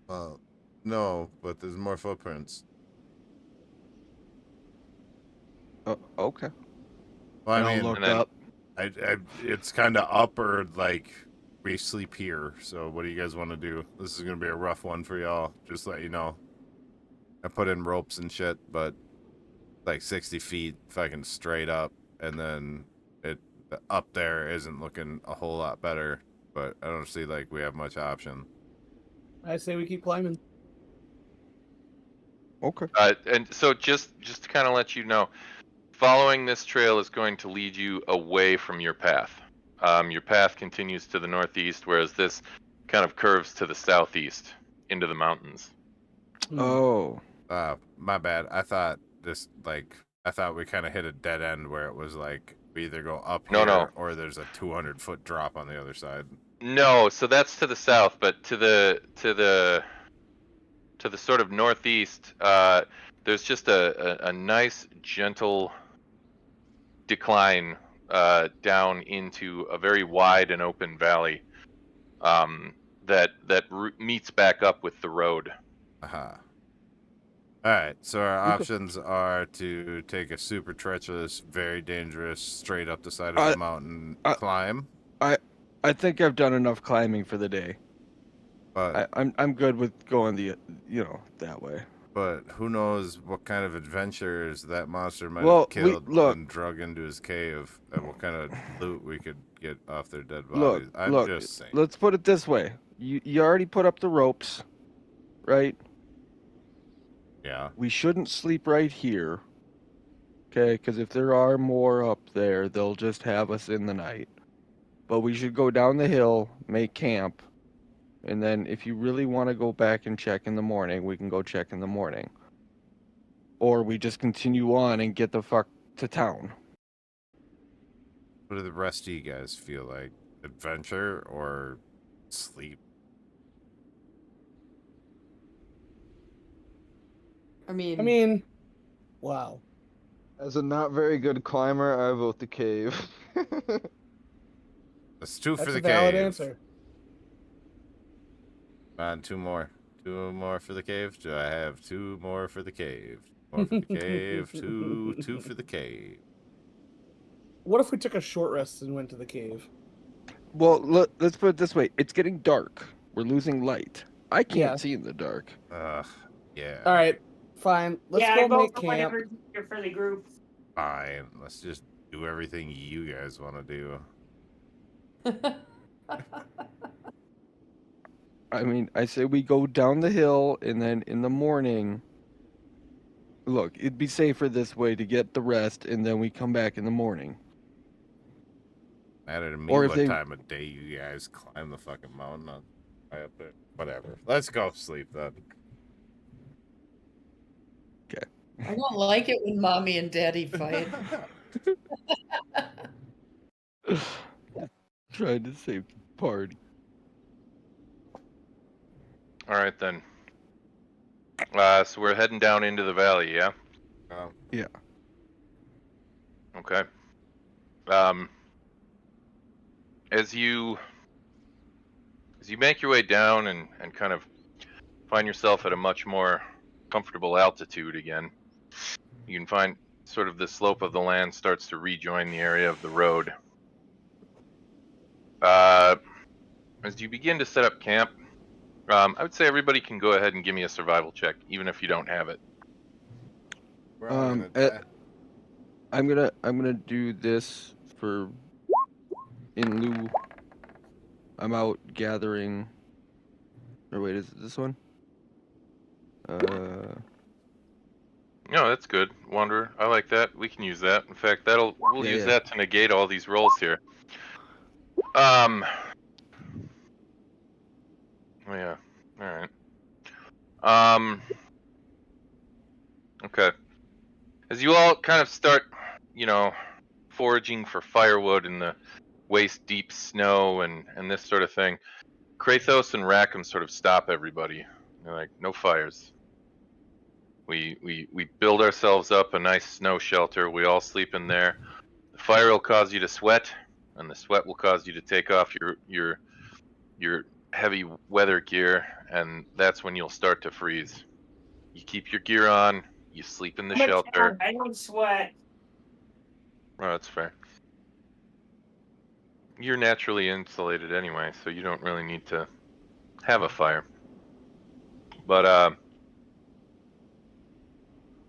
Well, no, but there's more footprints. Okay. Well, And I I'll mean, look up. it's kind of up or like we sleep here. So what do you guys want to do? This is gonna be a rough one for y'all. Just let you know. I put in ropes and shit, but like 60 feet fucking straight up, and then the up there isn't looking a whole lot better, but I don't see like we have much option. I say we keep climbing. Okay. And so just to kind of let you know, following this trail is going to lead you away from your path. Your path continues to the northeast, whereas this kind of curves to the southeast into the mountains. Oh. My bad. I thought we kind of hit a dead end where it was like we either go up No, here no. or there's a 200-foot drop on the other side. No, so that's to the south, but to the sort of northeast, there's just a nice gentle decline down into a very wide and open valley that meets back up with the road. Aha. All right, so our options are to take a super treacherous, very dangerous, straight up the side of the mountain climb. I think I've done enough climbing for the day. But I'm good with going that way. But who knows what kind of adventures that monster might Well, have killed look. and drug into his cave, and what kind of loot we could get off their dead Look, bodies. I'm just saying. let's put it this way. You already put up the ropes, right? Yeah. We shouldn't sleep right here. Okay, because if there are more up there, they'll just have us in the night. But we should go down the hill, make camp, and then if you really want to go back and check in the morning, we can go check in the morning. Or we just continue on and get the fuck to town. What do the rest of you guys feel like? Adventure or sleep? I mean, Wow. As a not very good climber, I vote the cave. That's two That's for the a valid cave. answer. On two more. Two more for the cave. Do I have two more for the cave? More for the cave. Two for the cave. What if we took a short rest and went to the cave? Well, let's put it this way. It's getting dark. We're losing light. I can't see in the dark. Yeah. All right, fine. Let's I go vote make for camp. whatever's easier for the group. Fine. Let's just do everything you guys want to do. I mean, I say we go down the hill, and then in the morning. Look, it'd be safer this way to get the rest, and then we come back in the morning. Matter to me Or if what they- time of day you guys climb the fucking mountain. High up there. Whatever. Let's go sleep then. Okay. I don't like it when mommy and daddy fight. Trying to save the party. All right then. So we're heading down into the valley, yeah? Yeah. Okay. As you make your way down and kind of find yourself at a much more comfortable altitude again, you can find sort of the slope of the land starts to rejoin the area of the road. As you begin to set up camp, I would say everybody can go ahead and give me a survival check, even if you don't have it. We're all gonna die. I'm gonna do this for in lieu. I'm out gathering. Or wait, is it this one? No, that's good, Wanderer. I like that. We can use that. In fact, we'll use that to negate all these rolls here. Oh yeah. All right. Okay. As you all kind of start, foraging for firewood in the waist-deep snow and this sort of thing, Krathos and Rackham sort of stop everybody. They're like, no fires. We build ourselves up a nice snow shelter. We all sleep in there. The fire will cause you to sweat, and the sweat will cause you to take off your heavy weather gear, and that's when you'll start to freeze. You keep your gear on. You sleep in the shelter. I don't sweat. Oh, that's fair. You're naturally insulated anyway, so you don't really need to have a fire. But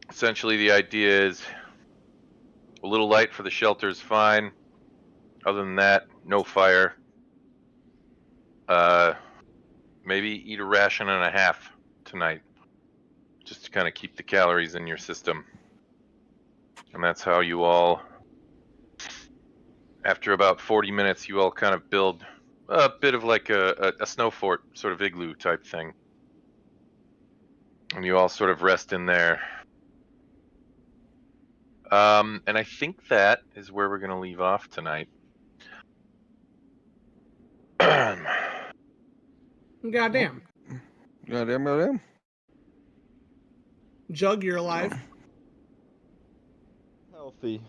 essentially the idea is a little light for the shelter is fine. Other than that, no fire. Maybe eat a ration and a half tonight, just to kind of keep the calories in your system. And that's how you all, after about 40 minutes, you all kind of build a bit of like a snow fort, sort of igloo type thing. And you all sort of rest in there. And I think that is where we're going to leave off tonight. Goddamn. Goddamn. Jug, you're alive. Healthy.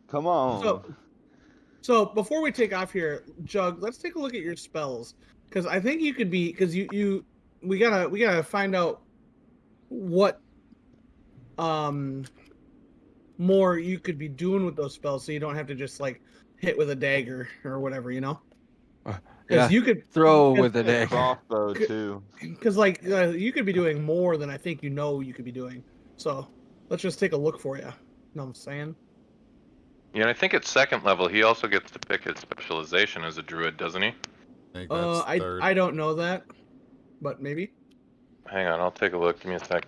Come on. So before we take off here, Jug, let's take a look at your spells, because I think you could be, because we gotta find out what more you could be doing with those spells, so you don't have to just like hit with a dagger or whatever, you know? Because you could throw with a dagger. Crossbow too. Because like you could be doing more than I think you could be doing. So let's just take a look for you. Know what I'm saying? Yeah, and I think at second level, he also gets to pick his specialization as a druid, doesn't he? I think that's third. I don't know that, but maybe. Hang on, I'll take a look. Give me a sec.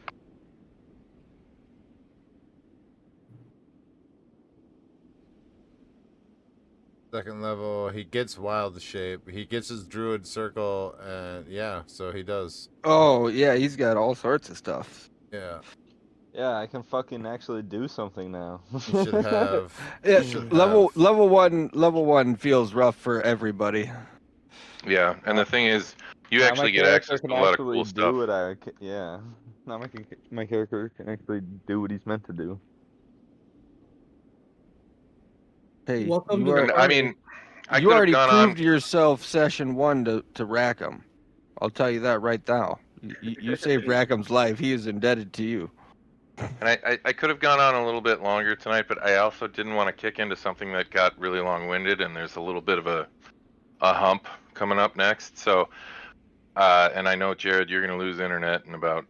Second level, he gets wild shape. He gets his druid circle, and yeah, so he does. Oh yeah, he's got all sorts of stuff. Yeah. Yeah, I can fucking actually do something now. You should have. Yeah, you should level have- level one feels rough for everybody. Yeah, and the thing is, you Now actually my get character access to can a lot of actually cool do stuff. what yeah. Now my character can actually do what he's meant to do. Hey, Welcome you to the are. And I party. mean, I You could have already gone proved on. yourself session one to Rackham. I'll tell you that right now. You saved Rackham's life. He is indebted to you. And I could have gone on a little bit longer tonight, but I also didn't want to kick into something that got really long-winded, and there's a little bit of a hump coming up next. So, and I know, Jared, you're going to lose internet in about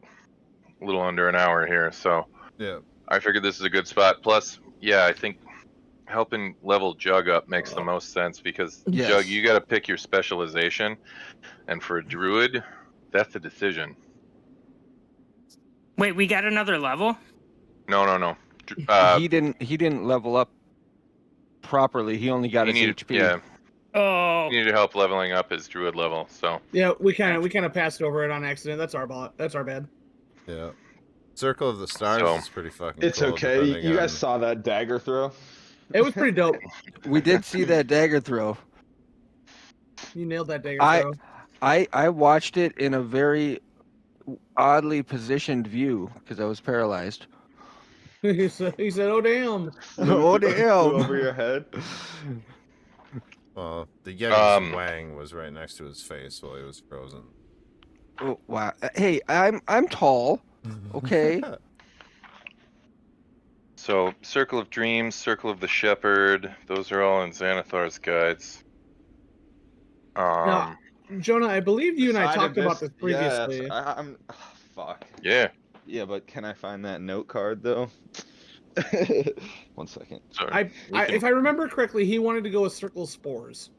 a little under an hour here. So Yeah. I figured this is a good spot. Plus, yeah, I think helping level Jug up makes the most sense because, Yes. Jug, you got to pick your specialization. And for a druid, that's a decision. Wait, we got another level? No. He didn't level up properly. He only got He his needed, HP. yeah, Oh, he needed help leveling up his druid level. So Yeah, we kind of passed over it on accident. That's our bad. Yeah. Circle of the Stars So- is pretty fucking It's cool. okay. depending You guys on- saw that dagger throw? It was pretty dope. We did see that dagger throw. You nailed that dagger I- throw. I watched it in a very oddly positioned view because I was paralyzed. he said, "Oh damn." Oh, Flew damn. over your head. Well, the Yeti's wang was right next to his face while he was frozen. Oh, wow. Hey, I'm tall. Okay. So, Circle of Dreams, Circle of the Shepherd, those are all in Xanathar's guides. Now, Jonah, I believe you and I Decided talked about this previously. Yes, I'm. Fuck. Yeah, Yeah, but can I find that note card though? 1 second. sorry. If I remember correctly, he wanted to go with Circle Spores.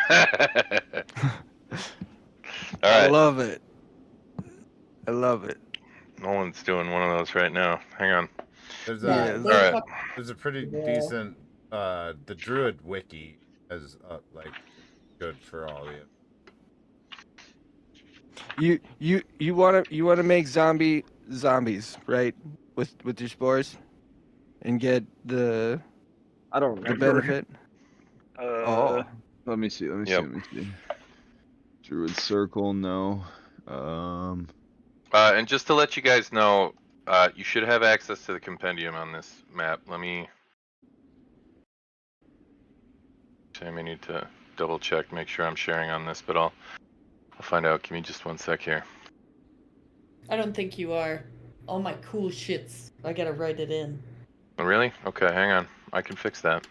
All I right, love it. I love it. Nolan's doing one of those right now. Hang on. There's Yeah, a they're Alright. there's a pretty Yeah. decent the Druid wiki is like good for all of you. You wanna make zombies, right? With your spores, and get the I don't the remember. benefit. Oh, Let me see. Yep. Druid circle, no. And just to let you guys know, you should have access to the compendium on this map. Let me. I may need to double check, make sure I'm sharing on this, but I'll find out. Give me just 1 sec here. I don't think you are. All my cool shits. I gotta write it in. Oh, really? Okay, hang on. I can fix that.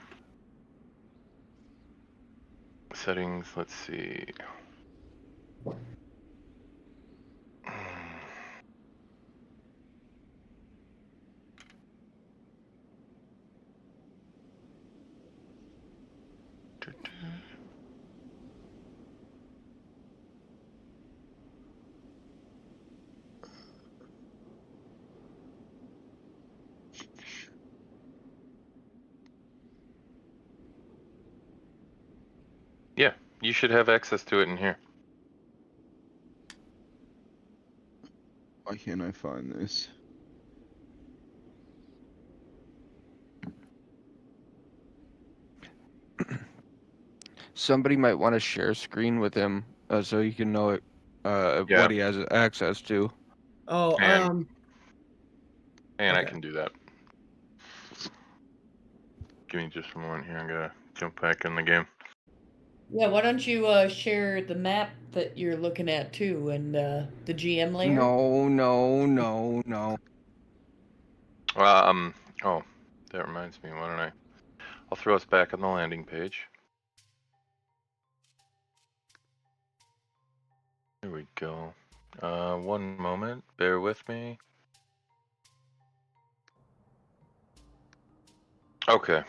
Settings, let's see. You should have access to it in here. Why can't I find this? Somebody might want to share screen with him so he can know Yeah. what he has access to. Oh, And I okay. can do that. Give me just a moment here. I'm gonna jump back in the game. Yeah, why don't you share the map that you're looking at too, and the GM layer? No, no, no, no. Oh, that reminds me. Why don't I? I'll throw us back on the landing page. Here we go. One moment. Bear with me. Okay.